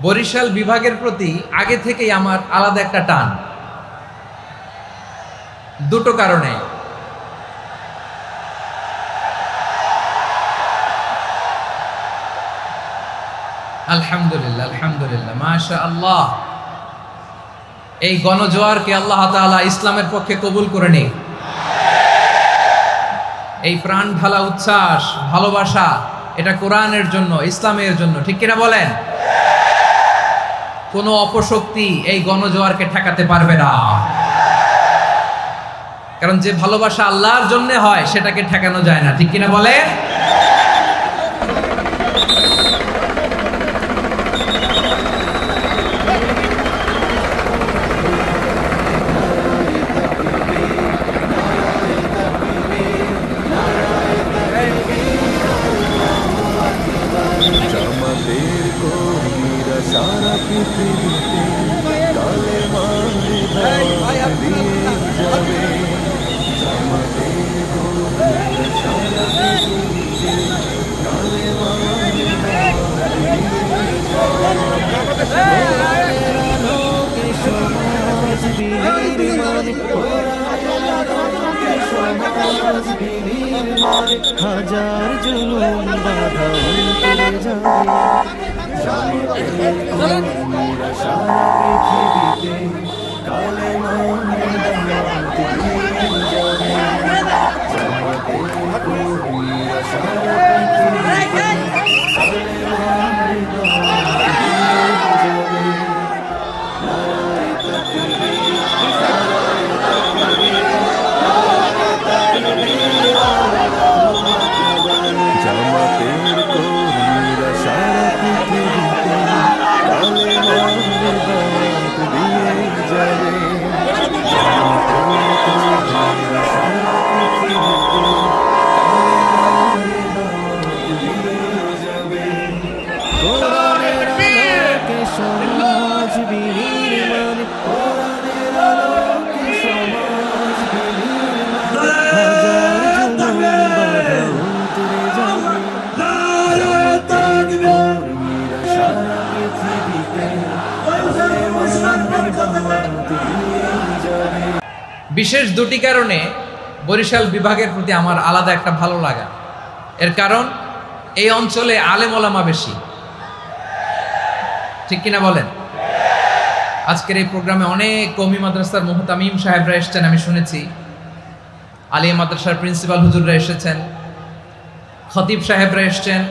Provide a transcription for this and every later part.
বরিশাল বিভাগের প্রতি আগে থেকেই আমার আলাদা একটা টান, দুটো কারণে। আলহামদুলিল্লাহ, আলহামদুলিল্লাহ, মাশাআল্লাহ। এই গণজোয়ারকে আল্লাহ তাআলা ইসলামের পক্ষে কবুল করে নিক। এই প্রাণ ঢালা উচ্ছ্বাস, ভালোবাসা, এটা কোরআনের জন্য, ইসলামের জন্য, ঠিক কিনা বলেন? কোনো অপশক্তি এই গণজোয়ারকে ঠেকাতে পারবে না, কারণ যে ভালোবাসা আল্লাহর জন্য হয় সেটাকে ঠেকানো যায় না, ঠিক কিনা বলে? সারা পৃথিবীতে কালেমার দাওয়াত দিয়ে যাবে। জামাতের কর্মীরা সারা পৃথিবীতে কালেমার দাওয়াত দিয়ে যাবে। আলোকে সমাজ বিনির্মাণ, আলোকে সমাজ বিনির্মাণ, হাজার জুলুম বাধা উল্টে যাবে। জামাতের কর্মীরা সারা পৃথিবীতে কালেমার দাওয়াত দিয়ে যাবে। জামাতের কর্মীরা সারা পৃথিবীতে কালেমার দাওয়াত দিয়ে যাবে। নারায়ে তাকবীর, নারায়ে তাকবীর, নারায়ে তাকবীর, আল্লাহু আকবার। জামাতের কর্মীরা সারা পৃথিবীতে কালেমার দাওয়াত দিয়ে যাবে। জামাতের কর্মীরা সারা পৃথিবীতে কালেমার দাওয়াত দিয়ে যাবে। কোরআনের আলোকে সমাজ বিনির্মাণ, কোরআনের আলোকে সমাজ বিনির্মাণ, হাজার জুলুম বাধা উল্টে যাবে। জামাতের কর্মীরা সারা পৃথিবীতে কালেমার দাওয়াত দিয়ে যাবে। বিশেষ দুটি কারণে বরিশাল বিভাগের প্রতি আমার আলাদা একটা ভালো লাগা। এর কারণ, এই অঞ্চলে আলেম ওলামা বেশি, ঠিক কিনা বলেন? আজকের এই প্রোগ্রামে অনেক কওমি মাদ্রাসার মুহতামিম সাহেবরা এসেছেন, আমি শুনেছি। আলিয়া মাদ্রাসার প্রিন্সিপাল হুজুররা এসেছেন, খতিব সাহেবরা এসেছেন,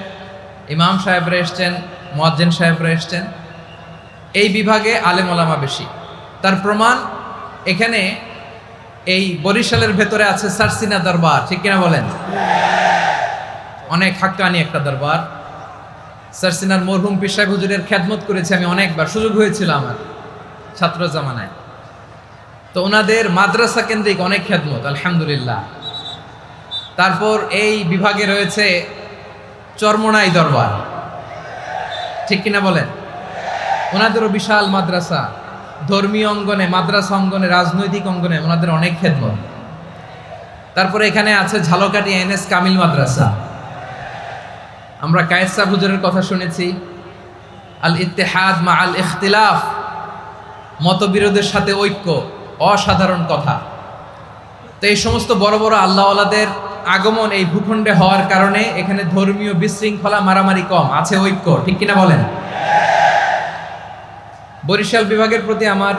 ইমাম সাহেবরা এসেছেন, মুয়াজ্জিন সাহেবরা এসেছেন। এই বিভাগে আলেম ওলামা বেশি। তার প্রমাণ, এখানে এই বরিশালের ভেতরে আছে সারসিনা দরবার, ঠিক কিনা বলেন? অনেক হাক্কানি একটা দরবার। সারসিনার মরহুম পীর সাহেব হুজুরের খেদমত করেছি আমি অনেকবার, সুযোগ হয়েছিল আমার ছাত্র জামানায়। তো ওনাদের মাদ্রাসা কেন্দ্রিক অনেক খেদমত, আলহামদুলিল্লাহ। তারপর এই বিভাগে রয়েছে চরমোনাই দরবার, ঠিক কিনা বলেন? ওনাদেরও বিশাল মাদ্রাসা, ধর্মীয় অঙ্গনে, মাদ্রাসা অঙ্গনে, রাজনৈতিক অঙ্গনে ওনাদের অনেক খেদমত। তারপরে এখানে আছে ঝালকাঠি এনএস কামিল মাদ্রাসা। আমরা কায়েস সাহেব হুজুরের কথা শুনেছি, আল ইত্তেহাদ মা আল ইখতিলাফ, মতবিরোধের সাথে ঐক্য, অসাধারণ কথা। তো এই সমস্ত বড় বড় আল্লাহওয়ালাদের আগমন এই ভূখণ্ডে হওয়ার কারণে এখানে ধর্মীয় বিশৃঙ্খলা, মারামারি কম, আছে ঐক্য, ঠিক কিনা বলেন? বরিশাল বিভাগের প্রতি আমার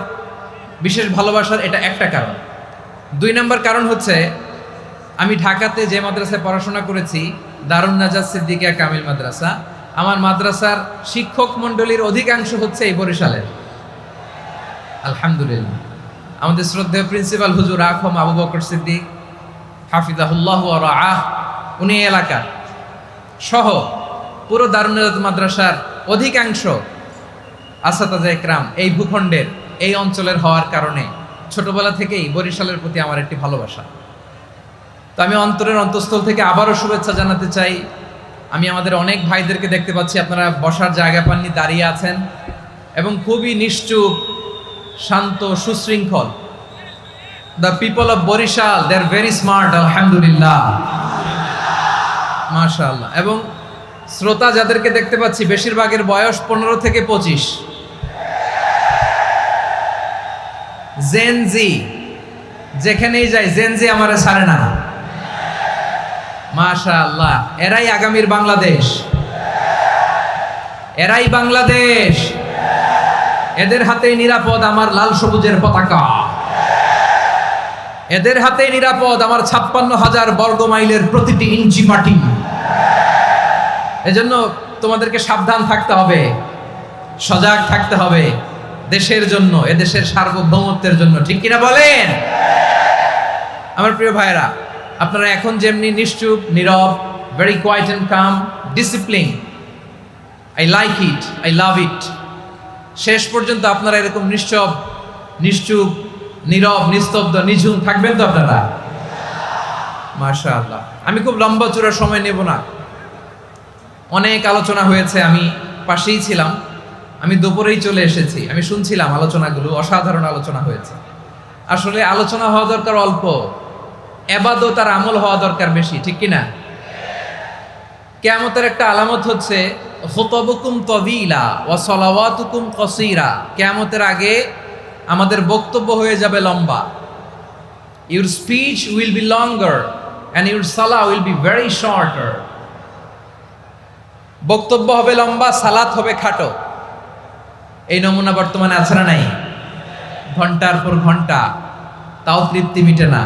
বিশেষ ভালোবাসার এটা একটা কারণ। 2 নম্বর কারণ হচ্ছে, আমি ঢাকাতে যে মাদ্রাসায় পড়াশোনা করেছি, দারুন নাজাত সিদ্দিকিয়া কামিল মাদ্রাসা, আমার মাদ্রাসার শিক্ষক মণ্ডলীর অধিকাংশ হচ্ছে এই বরিশালের, আলহামদুলিল্লাহ। আমাদের শ্রদ্ধেয় প্রিন্সিপাল হুজুর আখম আবু বকর সিদ্দিক হাফিজাহুল্লাহ ওয়া রাআহ, উনি এলাকার সহ পুরো দারুন নাজাত মাদ্রাসার অধিকাংশ আসাতাজা ইকরাম এই ভূখণ্ডের, এই অঞ্চলের হওয়ার কারণে ছোটবেলা থেকেই বরিশালের প্রতি আমার একটি ভালোবাসা। তো আমি অন্তরের অন্তঃস্থল থেকে আবারও শুভেচ্ছা জানাতে চাই। আমি আমাদের অনেক ভাইদেরকে দেখতে পাচ্ছি, আপনারা বসার জায়গা পাননি, দাঁড়িয়ে আছেন এবং খুবই নিশ্চুপ, শান্ত, সুশৃঙ্খল। The people of Barisal, they are very smart, আলহামদুলিল্লাহ, মাশাআল্লাহ। এবং শ্রোতা যাদেরকে দেখতে পাচ্ছি বেশিরভাগের বয়স 15 থেকে 25। জেনজি, যেখানেই যাই জেনজি আমারে ছাড়ে না। মাশাআল্লাহ, এরাই আগামীর বাংলাদেশ, এরাই বাংলাদেশ। এদের হাতেই নিরাপদ আমার লাল সবুজের পতাকা, এদের হাতেই নিরাপদ আমার 56,000 বর্গ মাইলের প্রতিটি ইঞ্চি মাটি। এজন্য তোমাদেরকে সাবধান থাকতে হবে, সজাগ থাকতে হবে দেশের জন্য, এদেশের সার্বভৌমত্বের জন্য। ঠিক কিনা বলেন? আমার প্রিয় ভাইরা, আপনারা এখন যেমনি নিশ্চুপ, নীরব, very quiet and calm, discipline, I like it, I love it. শেষ পর্যন্ত আপনারা এরকম নিশ্চুপ, নীরব, নিস্তব্ধ, নিঝুম থাকবেন তো আপনারা? মাশাআল্লাহ। আমি খুব লম্বা চূড়া সময় নেব না, অনেক আলোচনা হয়েছে, আমি পাশেই ছিলাম, আমি দুপুরেই চলে এসেছি, আমি শুনছিলাম আলোচনাগুলো, অসাধারণ আলোচনা হয়েছে। আসলে আলোচনা হওয়া দরকার অল্প, ইবাদত আর আমল হওয়া দরকার বেশি। ঠিক কিনা? কিয়ামতের একটা আলামত হচ্ছে খুতবুকুম তাওয়িলা ওয়া সালাওয়াতুকুম কাসীরা। কিয়ামতের আগে আমাদের বক্তব্য হয়ে যাবে লম্বা। Your speech will be longer and your সালাহ উইল বি ভেরি শর্টার। বক্তব্য হবে লম্বা, সালাত হবে খাটো। এই নমুনা বর্তমানে আছে না নাই? ঘন্টার পর ঘন্টা, তাও তৃপ্তি মিটে না।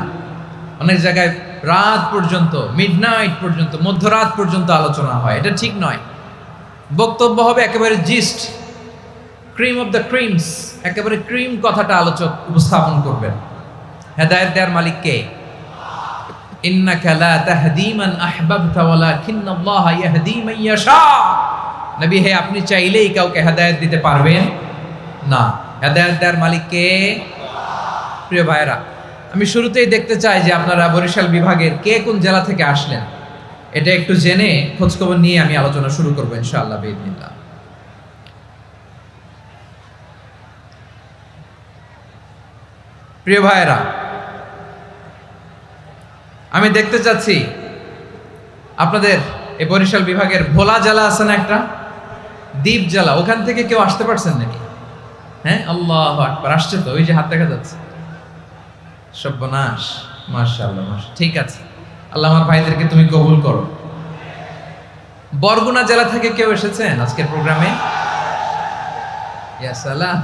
অনেক জায়গায় রাত পর্যন্ত, মিডনাইট পর্যন্ত, মধ্যরাত পর্যন্ত আলোচনা হয়। এটা ঠিক নয়। বক্তব্য হবে একেবারে gist, cream of the creams, একেবারে ক্রিম কথাটা আলোচক উপস্থাপন করবেন। হেদায়েত দেওয়ার মালিক কে? ইন্নাকা লা তাহদি মান আহবাবতা ওয়ালাকিন্নাল্লাহা ইয়াহদি মান ইয়াশা। নবী হে, আপনি চাইলেই কাউকে হেদায়েত দিতে পারবেন না। হেদায়েত দেওয়ার মালিক কে? প্রিয় ভাইরা, আমি শুরুতেই দেখতে চাই যে আপনারা বরিশাল বিভাগের কে কোন জেলা থেকে আসলেন, এটা একটু জেনে খোঁজখবর নিয়ে আমি আলোচনা শুরু করবো ইনশাআল্লাহ বিইذنিল্লাহ। প্রিয় ভাইরা, আমি দেখতে চাচ্ছি আপনাদের এই বরিশাল বিভাগের ভোলা জেলা আছে না একটা, দ্বীপ জেলা, ওখান থেকে কেউ আসতে পারছেন নাকি? হ্যাঁ, আল্লাহু আকবার, আসছে তো, ওই যে হাত দেখা যাচ্ছে। সর্বনাশ, মাশাআল্লাহ, মাশাআল্লাহ, ঠিক আছে। আল্লাহ আমার ভাইদেরকে তুমি কবুল করো। বরগুনা জেলা থেকে কেউ এসেছেন আজকের প্রোগ্রামে? ইয়া সালাম,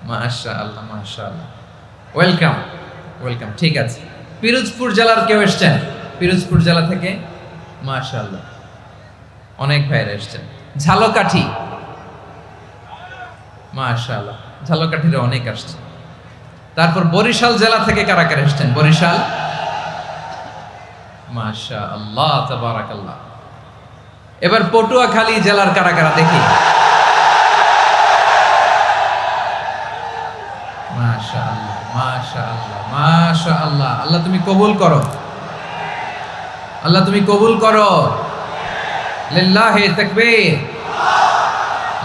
মাশাআল্লাহ, মাশাআল্লাহ, ওয়েলকাম, ওয়েলকাম, ঠিক আছে। পিরোজপুর জেলার কেউ এসেছেন? পিরোজপুর জেলা থেকে মাশাআল্লাহ অনেক ভাইরা এসেছেন। ঝালকাঠি, মাশাআল্লাহ, ঝালকাঠির অনেক আসছে। তারপর বরিশাল জেলা থেকে কারা কারা এসেছেন? বরিশাল, মাশাআল্লাহ, তাবারাকাল্লাহ। এবার পটুয়াখালী জেলার কারা কারা দেখি? মাশাআল্লাহ, মাশাআল্লাহ, মাশাআল্লাহ। আল্লাহ তুমি কবুল করো, আল্লাহ তুমি কবুল করো। লিল্লাহি তাকবীর,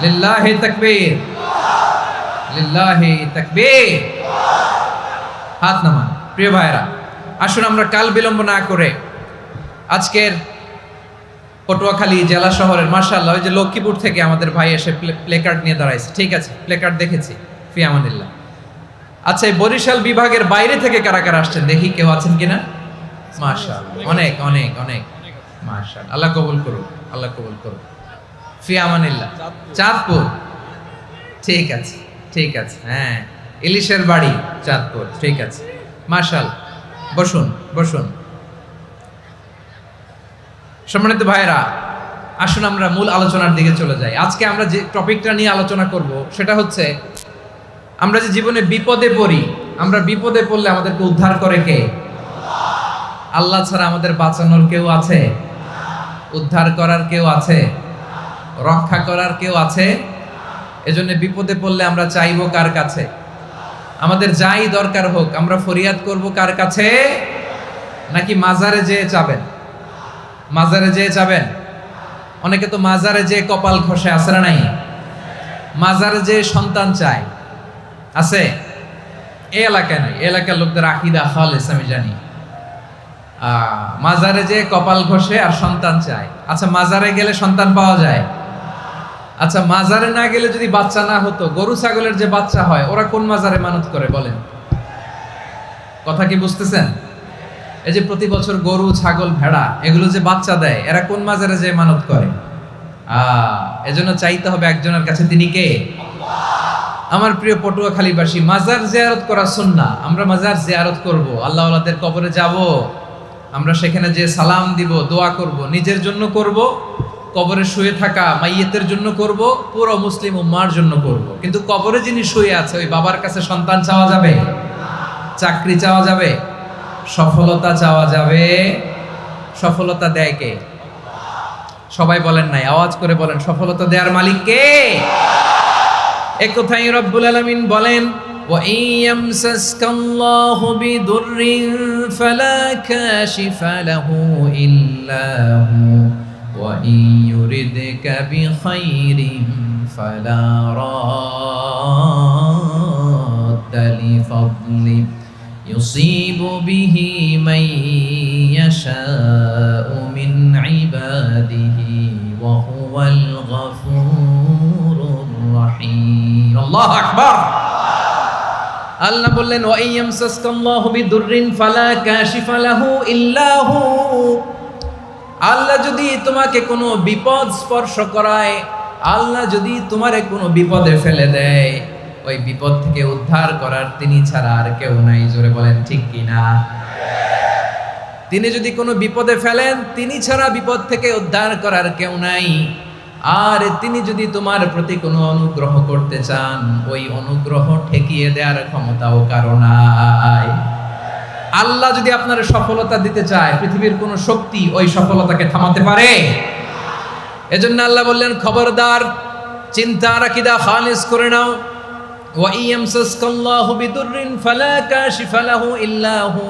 লিল্লাহি তাকবীর, লিল্লাহি তাকবীর। হাত নামান। প্রিয় ভাইরা, আসুন আমরা কাল বিলম্ব না করে আজকের পটুয়াখালী জেলা শহরের, মাশাআল্লাহ, ওই যে লক্ষ্মীপুর থেকে আমাদের ভাই এসে প্লেকার্ড নিয়ে দাঁড়াইছে। ঠিক আছে, প্লেকার্ড দেখেছি, ফি আমানিল্লাহ। আচ্ছা, এই বরিশাল বিভাগের বাইরে থেকে কারা কারা আসছেন দেখি, কেউ আছেন কিনা? মাশাআল্লাহ, অনেক অনেক অনেক, মাশাআল্লাহ, আল্লাহ কবুল করুন, আল্লাহ কবুল করুন, ফি আমানিল্লাহ। চাঁদপুর, ঠিক আছে, ঠিক আছে, হ্যাঁ, ইলিশের বাড়ি চাঁদপুর, ঠিক আছে, মাশাআল্লাহ। বসুন, বসুন। সম্মানিত ভাইরা, আসুন আমরা মূল আলোচনার দিকে চলে যাই। আজকে আমরা যে টপিকটা নিয়ে আলোচনা করব সেটা হচ্ছে, আমরা যে জীবনে বিপদে পড়ি, আমরা বিপদে পড়লে আমাদেরকে উদ্ধার করে কে? আল্লাহ ছাড়া আমাদের বাঁচানোর কেউ আছে? উদ্ধার করার কেউ আছে? রক্ষা করার কেউ আছে? এজন্য বিপদে পড়লে আমরা চাইবো কার কাছে? আমাদের যাই দরকার হোক আমরা ফরিয়াদ করব কার কাছে? নাকি মাজারে যেয়ে চাবেন? মাজারে যেয়ে চাবেন? অনেকে তো মাজারে যেয়ে কপাল ঘষে, আছে না নাই? মাজারে যেয়ে সন্তান চায়, আছে? এই এলাকায় নাই, এই এলাকার লোকদের আকীদা খালেস আমি জানি। মাজারে যে কপাল ঘষে আর সন্তান চায়। আচ্ছা, মাজারে গেলে সন্তান পাওয়া যায়? আচ্ছা, মাজারে না গেলে যদি বাচ্চা না হতো, গরু ছাগলের যে বাচ্চা হয় ওরা কোন মাজারে মানত করে বলেন? কথা কি বুঝতেছেন? এই যে প্রতি বছর গরু ছাগল ভেড়া এগুলো যে বাচ্চা দেয়, এরা কোন মাজারে যে মানত করে? এজন্য চাইতে হবে একজনের কাছে, তিনি কে? আমার প্রিয় পটুয়াখালীবাসী, মাজার জিয়ারত করা সুন্নাহ। আমরা মাজার জিয়ারত করব, আল্লাহ ওয়ালাদের কবরে যাব, আমরা সেখানে যে সালাম দিব, দোয়া করব, নিজের জন্য করব, কবরে শুয়ে থাকা মাইয়েতের জন্য করব, পুরো মুসলিম উম্মার জন্য করব। কিন্তু কবরে যিনি শুয়ে আছে ওই বাবার কাছে সন্তান চাওয়া যাবে? চাকরি চাওয়া যাবে? সফলতা চাওয়া যাবে? সফলতা দেয় কে? সবাই বলেন নাই, আওয়াজ করে বলেন, সফলতা দেওয়ার মালিক কে? এক কথাই রব্বুল আলামিন বলেন, ওয়া ইয়ামসাসকাল্লাহু বিদুররিন ফালা কাশিফা লাহু ইল্লা হু ওয়া ইয়ুরিদকা বিখাইরিন ফালা রাদ্দা লিফাদলি ইউসিবু বিহি মান ইয়াশাউ মিন ইবাদিহি ওয়া হুয়াল গফুরুর রহিম। আল্লাহু আকবার। আল্লাহ বললেন, ওয়া ইয়ামসাসকাল্লাহু বিদুররিন ফালা কাশিফা লাহু ইল্লা হু। আল্লাহ যদি তোমাকে কোনো বিপদ স্পর্শ করায়, আল্লাহ যদি তোমারে কোনো বিপদে ফেলে দেয়, ওই বিপদ থেকে উদ্ধার করার তিনি ছাড়া আর কেউ নাই। জোরে বলেন ঠিক কিনা? তিনি যদি কোনো বিপদে ফেলেন, তিনি ছাড়া বিপদ থেকে উদ্ধার করার কেউ নাই। আর তিনি যদি তোমার প্রতি কোনো অনুগ্রহ করতে চান, ওই অনুগ্রহ ঠেকিয়ে দেওয়ার ক্ষমতাও কারো নাই। আল্লাহ যদি আপনার সফলতা দিতে চায়, পৃথিবীর কোনো শক্তি ওই সফলতাকে থামাতে পারে? এজন্য আল্লাহ বললেন, খবরদার, চিন্তা রাখিদা খালিস করে নাও। ওয়া ইয়ামসাসকাল্লাহু বিদুররিন ফালা কাশিফা লাহু ইল্লা হু।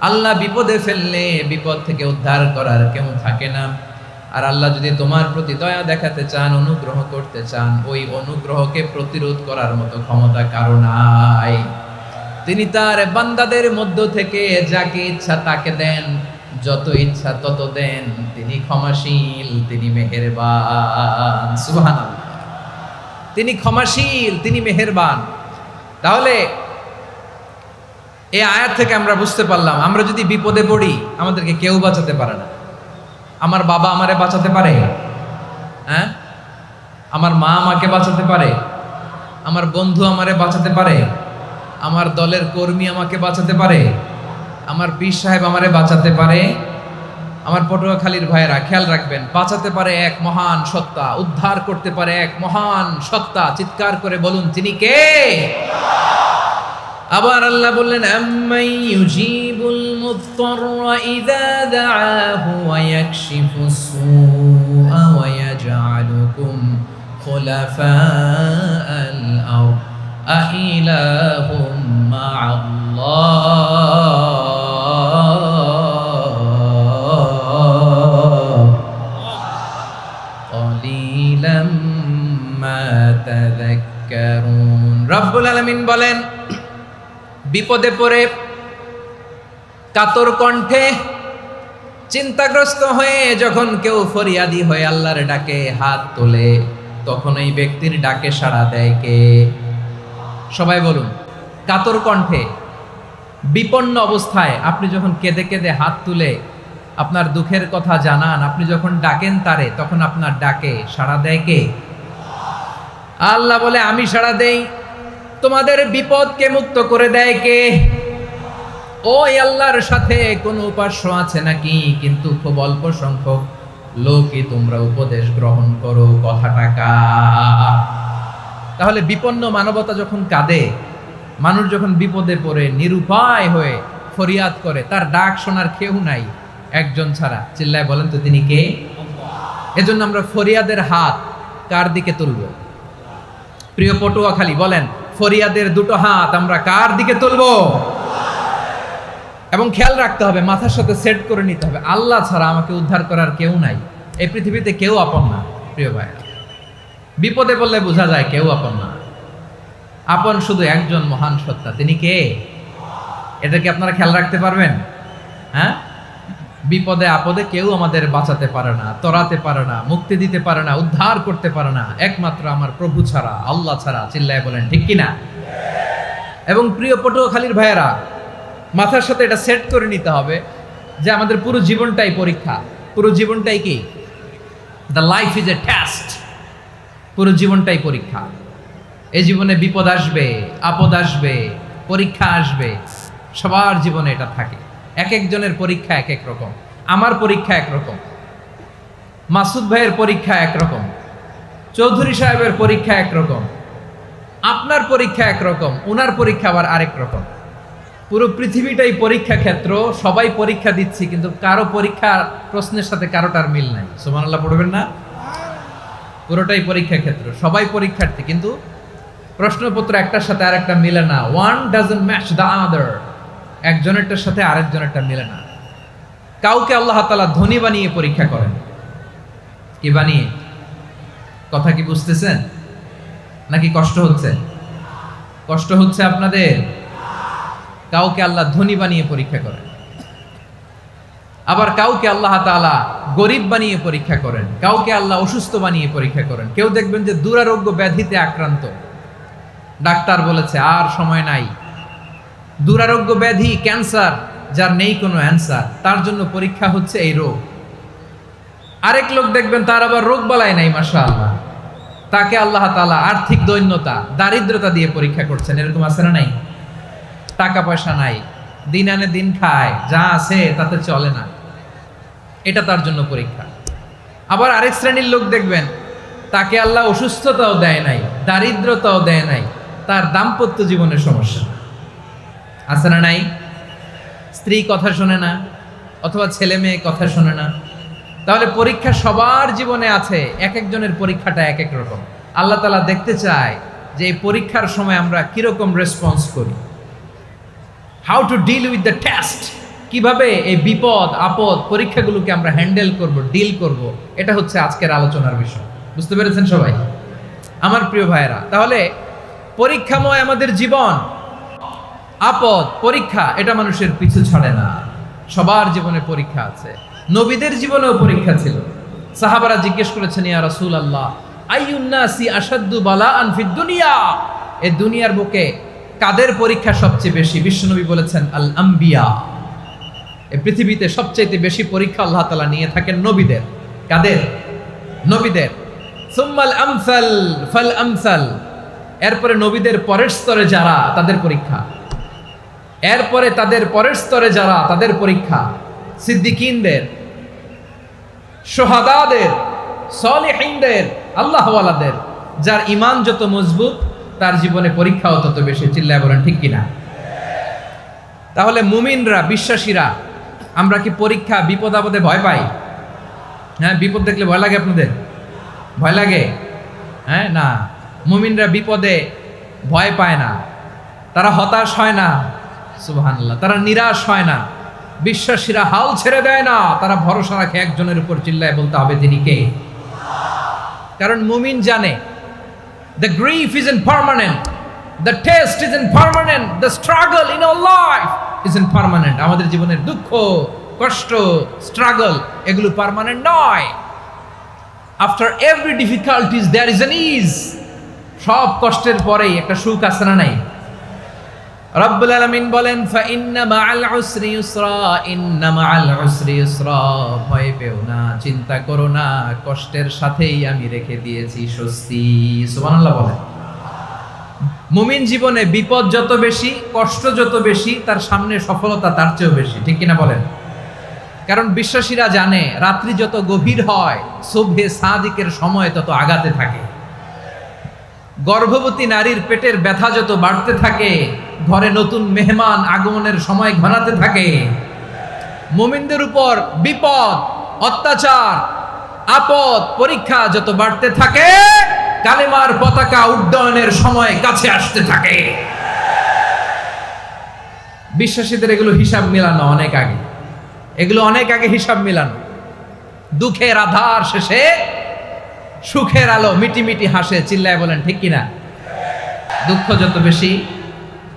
আল্লাহ বিপদে ফেললে বিপদ থেকে উদ্ধার করার কেউ থাকে না। আর আল্লাহ যদি তোমার প্রতি দয়া দেখাতে চান, অনুগ্রহ করতে চান, ওই অনুগ্রহকে প্রতিরোধ করার মতো ক্ষমতা কারো নাই। তিনি তার বান্দাদের মধ্য থেকে যাকে ইচ্ছা তাকে দেন, যত ইচ্ছা তত দেন। তিনি ক্ষমাশীল, তিনি মেহেরবান। সুবহানাল্লাহ। তিনি ক্ষমাশীল, তিনি মেহেরবান। তাহলে এই আয়াত থেকে আমরা বুঝতে পারলাম, আমরা যদি বিপদে পড়ি আমাদেরকে কেউ বাঁচাতে পারে না। আমার বাবা আমারে বাঁচাতে পারে? হ্যাঁ? আমার মা আমাকে বাঁচাতে পারে? আমার বন্ধু আমারে বাঁচাতে পারে? আমার দলের কর্মী আমাকে বাঁচাতে পারে? আমার পীর সাহেব আমারে বাঁচাতে পারে? আমার পটুয়াখালীর ভাইয়েরা খেয়াল রাখবেন, বাঁচাতে পারে এক মহান সত্তা, উদ্ধার করতে পারে এক মহান সত্তা। চিৎকার করে বলুন, তিনি কে? আবার আল্লাহ বললেন, আম্মান ইউজিবুল মুত্তাররা ইযা দাআহু ওয়া ইয়াকশিফুস সুআ ওয়া ইয়াজআলুকুম খুলাফাআল আরদ আইলাহুম মা'আল্লাহ ক্বালিলাম মা তাযাক্কারুন। রব্বুল আলামিন বলেন, বিপদে পড়ে কাতর কণ্ঠে চিন্তাগ্রস্ত হয়ে যখন কেউ ফরিয়াদি হয়ে আল্লাহর ডাকে হাত তোলে, তখন এই ব্যক্তির ডাকে সাড়া দেয় কে? সবাই বলুন। কাতর কণ্ঠে বিপন্ন অবস্থায় আপনি যখন কেঁদে কেঁদে হাত তুলে আপনার দুঃখের কথা জানান, আপনি যখন ডাকেন তারে, তখন আপনার ডাকে সাড়া দেয় কে? আল্লাহ বলে, আমি সাড়া দেই। তোমাদের বিপদকে মুক্ত করে দেয় কে? ওই আল্লাহর সাথে কোন উপাস্য আছে নাকি? কিন্তু খুব অল্প সংখ্যক লোকই তোমরা উপদেশ গ্রহণ করো। কথাটা কার? তাহলে বিপন্ন মানবতা যখন কাঁদে, মানুষ যখন বিপদে পড়ে নিরুপায় হয়ে ফরিয়াদ করে, তার ডাক শোনার কেউ নাই একজন ছাড়া। চিল্লায় বলেন তো, তিনি কে? এজন্য আমরা ফরিয়াদের হাত কার দিকে তুলব? প্রিয় পটুয়াখালী বলেন, ফরিয়াদের দুটো হাত আমরা কার দিকে তুলব? এবং খেয়াল রাখতে হবে, মাথার সাথে সেট করে নিতে হবে, আল্লাহ ছাড়া আমাকে উদ্ধার করার কেউ নাই। এই পৃথিবীতে কেউ আপন না। প্রিয় ভাই, বিপদে পড়লে বোঝা যায় কেউ আপন না। আপন শুধু একজন মহান সত্তা, তিনি কে? এটা কি আপনারা খেয়াল রাখতে পারবেন? হ্যাঁ, বিপদে আপদে কেউ আমাদের বাঁচাতে পারে না, তরাতে পারে না, মুক্তি দিতে পারে না, উদ্ধার করতে পারে না একমাত্র আমার প্রভু ছাড়া, আল্লাহ ছাড়া। চিল্লায় বলেন ঠিক কিনা? এবং প্রিয় পটুয়াখালীর ভাইয়েরা, মাথার সাথে এটা সেট করে নিতে হবে যে আমাদের পুরো জীবনটাই পরীক্ষা। পুরো জীবনটাই কি? The life is a test. পুরো জীবনটাই পরীক্ষা। এই জীবনে বিপদ আসবে, আপদ আসবে, পরীক্ষা আসবে, সবার জীবনে এটা থাকে। এক একজনের পরীক্ষা এক এক রকম। আমার পরীক্ষা একরকম, মাসুদ ভাইয়ের পরীক্ষা একরকম, চৌধুরী সাহেবের পরীক্ষা একরকম, আপনার পরীক্ষা একরকম, ওনার পরীক্ষা আবার আরেক রকম। পুরো পৃথিবীটাই পরীক্ষা ক্ষেত্র, সবাই পরীক্ষা দিচ্ছি, কিন্তু কারো পরীক্ষা প্রশ্নের সাথে কারোটার মিল নাই। সুবহানাল্লাহ পড়বেন না? পুরোটাই পরীক্ষা ক্ষেত্র, সবাই পরীক্ষার্থী, কিন্তু প্রশ্নপত্র একটার সাথে আরেকটা মিলে না। One doesn't match the other. একজনেরটার সাথে আরেকজনেরটা মিলে না। কাউকে আল্লাহ তাআলা ধনী বানিয়ে পরীক্ষা করেন। কি বানিয়ে? কথা কি বুঝতেছেন নাকি কষ্ট হচ্ছে? কষ্ট হচ্ছে আপনাদের? কাউকে আল্লাহ ধনী বানিয়ে পরীক্ষা করেন, আবার কাউকে আল্লাহ তাআলা গরিব বানিয়ে পরীক্ষা করেন, কাউকে আল্লাহ অসুস্থ বানিয়ে পরীক্ষা করেন। কেউ দেখবেন যে দুরারোগ্য ব্যাধিতে আক্রান্ত, ডাক্তার বলেছে আর সময় নাই, দুরারোগ্য ব্যাধি, ক্যান্সার, যার নেই কোনো অ্যান্সার, তার জন্য পরীক্ষা হচ্ছে এই রোগ। আরেক লোক দেখবেন তার আবার রোগ বালাই নাই, মাশাআল্লাহ, তাকে আল্লাহ তাআলা আর্থিক দৈন্যতা, দারিদ্রতা দিয়ে পরীক্ষা করছেন। এরকম আছে না নাই? টাকা পয়সা নাই, দিন আনে দিন খায়, যা আছে তাতে চলে না, এটা তার জন্য পরীক্ষা। আবার আরেক শ্রেণীর লোক দেখবেন তাকে আল্লাহ অসুস্থতাও দেয় নাই, দারিদ্রতাও দেয় নাই, তার দাম্পত্য জীবনের সমস্যা আছে না নাই? স্ত্রী কথা শোনে না, অথবা ছেলে মেয়ে কথা শোনে না। তাহলে পরীক্ষা সবার জীবনে আছে, এক একজনের পরীক্ষাটা এক এক রকম। আল্লাহ তাআলা দেখতে চায় যে এই পরীক্ষার সময় আমরা কিরকম রেসপন্স করি, how to deal with the test, কিভাবে এই বিপদ আপদ পরীক্ষাগুলোকে আমরা হ্যান্ডেল করব, ডিল করব, এটা হচ্ছে আজকের আলোচনার বিষয়। বুঝতে পেরেছেন সবাই আমার প্রিয় ভাইয়েরা? তাহলে পরীক্ষাময় আমাদের জীবন, আপদ পরীক্ষা, এটা মানুষের পিছু ছাড়ে না। সবার জীবনে পরীক্ষা আছে। নবীদের জীবনেও পরীক্ষা ছিল। সাহাবারা জিজ্ঞেস করেছেন, ইয়া রাসূলুল্লাহ, আইয়ুন নাসি আশাদ্দু বালাআন ফিদ দুনিয়া, এই দুনিয়ার বুকে কাদের পরীক্ষা সবচেয়ে বেশি? বিশ্বনবী বলেছেন, আল আম্বিয়া। এই পৃথিবীতে সবচেয়ে বেশি পরীক্ষা আল্লাহ তাআলা নিয়ে থাকেন নবীদের। কাদের? নবীদের। সুম্মাল আমসাল ফাল আমসাল, এরপরে নবীদের পরের স্তরে যারা, তাদের পরীক্ষা। এরপরে তাদের পরের স্তরে যারা, তাদের পরীক্ষা। সিদ্দিকিনদের, শুহাদাদের, সলিহিনদের, আল্লাহওয়ালাদের। যার ঈমান যত মজবুত, তার জীবনে পরীক্ষাও তত বেশি। চিল্লায় বলেন ঠিক কিনা? তাহলে মুমিনরা, বিশ্বাসীরা, আমরা কি পরীক্ষা, বিপদ আপদে ভয় পাই? হ্যাঁ, বিপদ দেখলে ভয় লাগে আপনাদের? ভয় লাগে? হ্যাঁ, না, মুমিনরা বিপদে ভয় পায় না, তারা হতাশ হয় না, সুবহানাল্লাহ, তারা নিরাশ হয় না। বিশ্বাসীরা হাল ছেড়ে দেয় না, তারা ভরসা রাখে একজনের উপর। চিল্লায় বলতে হবে তিনি কে? কারণ মুমিন জানে the grief isn't permanent, the test isn't permanent, the struggle in our life isn't permanent. আমাদের জীবনের দুঃখ, কষ্ট, স্ট্রাগল, এগুলো পার্মানেন্ট নয়। after every difficulties there is an ease. সব কষ্টের পরেই একটা সুখ আছে না নাই? রব্বুল আলামিন বলেন, ফা ইন্না মাআল উসরি ইউসরা, ইন্না মাআল উসরি ইউসরা, ভয় পেও না, চিন্তা করো না, কষ্টের সাথেই আমি রেখে দিয়েছি স্বস্তি। সুবহানাল্লাহ বলেন। মুমিন জীবনে বিপদ যত বেশি, কষ্ট যত বেশি, তার সামনে সফলতা তার চেয়েও বেশি। ঠিক কিনা বলেন? কারণ বিশ্বাসীরা জানে রাত্রি যত গভীর হয়, সুবহে সাদিকের সময় তত আগাতে থাকে। গর্ভবতী নারীর পেটের ব্যথা যত বাড়তে থাকে, ঘরে নতুন মেহমান আগমনের সময় ঘনাতে থাকে। মুমিনদের উপর বিপদ, অত্যাচার, আপদ, পরীক্ষা যত বাড়তে থাকে, কালেমার পতাকা উড্ডয়নের সময় কাছে আসতে থাকে। বিশ্বাসীদের এগুলো হিসাব মিলানো অনেক আগে, এগুলো অনেক আগে হিসাব মিলানো। দুঃখের আধার শেষে সুখের আলো মিটি মিটি হাসে। চিল্লায় বলেন ঠিক কিনা? দুঃখ যত বেশি,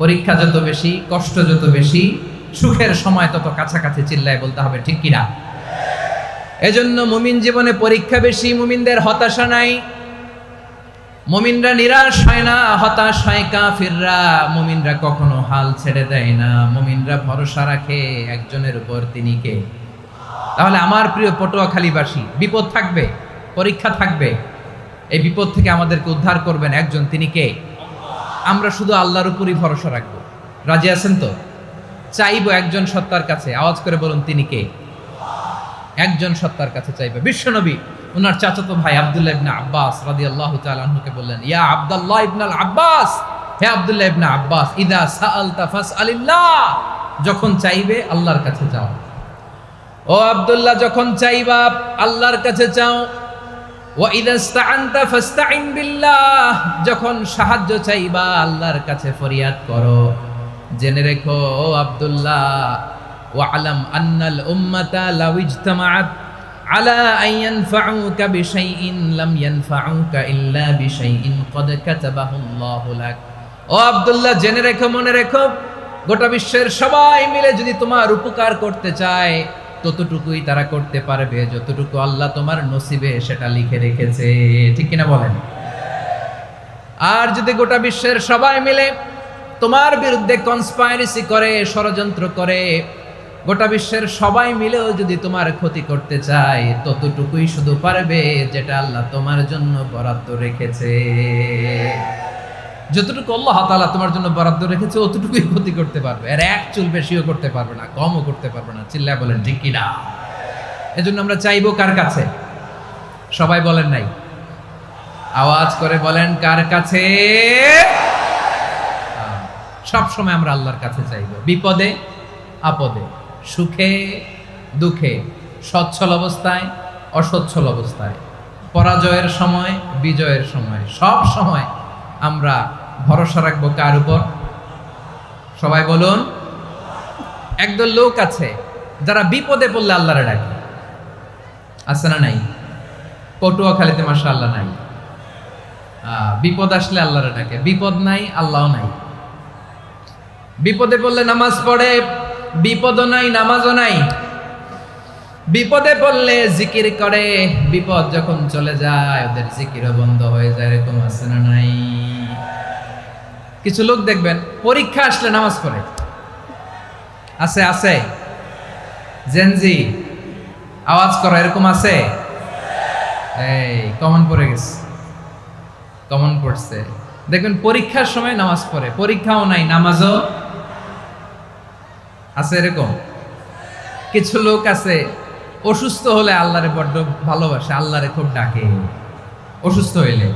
পরীক্ষা যত বেশি, কষ্ট যত বেশি, সুখের সময় তত কাছাকাছি চিল্লায় বলতে হবে ঠিক কিনা? এজন্য মুমিন জীবনে পরীক্ষা বেশি, মুমিনদের হতাশা নাই, মুমিনরা নিরাশ হয় না, হতাশ হয় কাফিররা। মুমিনরা কখনো হাল ছেড়ে দেয় না, মুমিনরা ভরসা রাখে একজনের উপর, তিনি কে? তাহলে আমার প্রিয় পটুয়াখালীবাসী, বিপদ থাকবে, পরীক্ষা থাকবে, এই বিপদ থেকে আমাদেরকে উদ্ধার করবেন একজন, তিনি কে? আমরা শুধু আল্লাহর উপরই ভরসা রাখবো। রাজি আছেন তো? চাইবো একজন সত্তার কাছে, আওয়াজ করে বলুন তিনি কে? একজন সত্তার কাছে চাইবে। বিশ্বনবী ওনার চাচাতো ভাই আব্দুল্লাহ ইবনে আব্বাস রাদিয়াল্লাহু তাআলা আনহুকে বললেন, ইয়া আব্দুল্লাহ ইবনে আব্বাস, হে আব্দুল্লাহ ইবনে আব্বাস, ইদা সাআলতা ফাসআলিল্লাহ, যখন চাইবে আল্লাহর কাছে যাও। ও আব্দুল্লাহ, যখন চাইবা আল্লাহর কাছে চাও। ওয়া ইদা ইসতাআনতা ফাসতাইন বিল্লাহ, যখন সাহায্য চাইবা আল্লাহর কাছে ফরিয়াদ করো। জেনে রেখো ও আব্দুল্লাহ, ওয়া'লাম আন্নাল উম্মাতা লাউ ইজতামাআত আলা আন ইয়ানফাউকা বিশাইইন লাম ইয়ানফাউকা ইল্লা বিশাইইন ক্বাদ কাতাবাহু আল্লাহু লাক। ও আব্দুল্লাহ, জেনে রেখো, মনে রেখো, গোটা বিশ্বের সবাই মিলে যদি তোমার উপকার করতে চায় ততটুকুই তারা করতে পারবে যতটুকু আল্লাহ তোমার নসিবে সেটা লিখে রেখেছে। ঠিক কিনা বলেন? আর যদি গোটা বিশ্বের সবাই মিলে তোমার বিরুদ্ধে কনস্পাইরেসি করে, ষড়যন্ত্র করে, গোটা বিশ্বের সবাই মিলেও যদি তোমার ক্ষতি করতে চায় ততটুকুই শুধু পারবে যেটা আল্লাহ তোমার জন্য বরাদ্দ রেখেছে। যতটুকু আল্লাহ তাআলা তোমার জন্য বরাদ্দ রেখেছে অতটুকুই ক্ষতি করতে পারবে, আর এক চুল বেশিও করতে পারবে না, কমও করতে পারবে না। চিল্লায় বলেন ঠিক কিনা? এজন্য আমরা চাইবো কার কাছে? সবাই বলেন নাই, আওয়াজ করে বলেন কার কাছে? সব সময় আমরা আল্লাহর কাছে চাইবো, বিপদে আপদে, সুখে দুঃখে, সচ্ছল অবস্থায় অসচ্ছল অবস্থায়, পরাজয়ের সময় বিজয়ের সময়, সব সময় আমরা ভরসা রাখবো কার উপর? সবাই বলুন। একদল লোক আছে যারা বিপদে পড়লে আল্লাহরে ডাকে, আছে না নাই? পটুয়াখালীতে মাশাআল্লাহ নাই। বিপদ আসলে আল্লাহরে ডাকে, বিপদ নাই আল্লাহও নাই। বিপদে পড়লে নামাজ পড়ে, বিপদও নাই নামাজও নাই। বিপদে পড়লে জিকির করে, বিপদ যখন চলে যায় ওদের জিকিরও বন্ধ হয়ে যায়। এরকম আছে না নাই? কিছু লোক দেখবেন পরীক্ষা আসলে নামাজ পড়ে, আছে আছে? জেনজি আওয়াজ করো, এরকম আছে? এই কমন পড়ে গেছে, কমন পড়ছে। দেখবেন পরীক্ষার সময় নামাজ পড়ে, পরীক্ষাও নাই নামাজও আছে। এরকম কিছু লোক আছে অসুস্থ হলে আল্লাহরে বড্ড ভালোবাসে, আল্লাহরে খুব ডাকে। অসুস্থ হইলে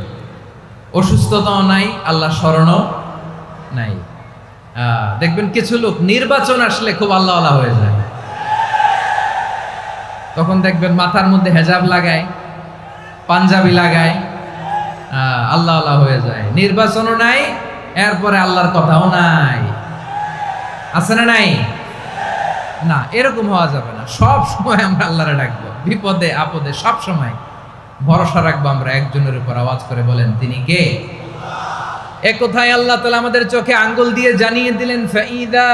অসুস্থতাও নাই, আল্লাহ স্মরণও নাই। দেখবেন কিছু লোক নির্বাচন আসলে খুব আল্লাহওয়ালা হয়ে যায়, তখন দেখবেন মাথার মধ্যে হেজাব লাগায়, পাঞ্জাবি লাগায়, আল্লাহওয়ালা হয়ে যায়। নির্বাচনও নাই, এরপরে আল্লাহর কথাও নাই। আছে না নাই? না, এরকম হওয়া যাবে না। সব সময় আমরা আল্লাহরে ডাকবো, বিপদে আপদে সব সময় ভরসা রাখবো আমরা একজনের উপর। আওয়াজ করে বলেন তিনি কে? এ কথায় আল্লাহ তাআলা আমাদের চোখে আঙ্গুল দিয়ে জানিয়ে দিলেন, ফাইদা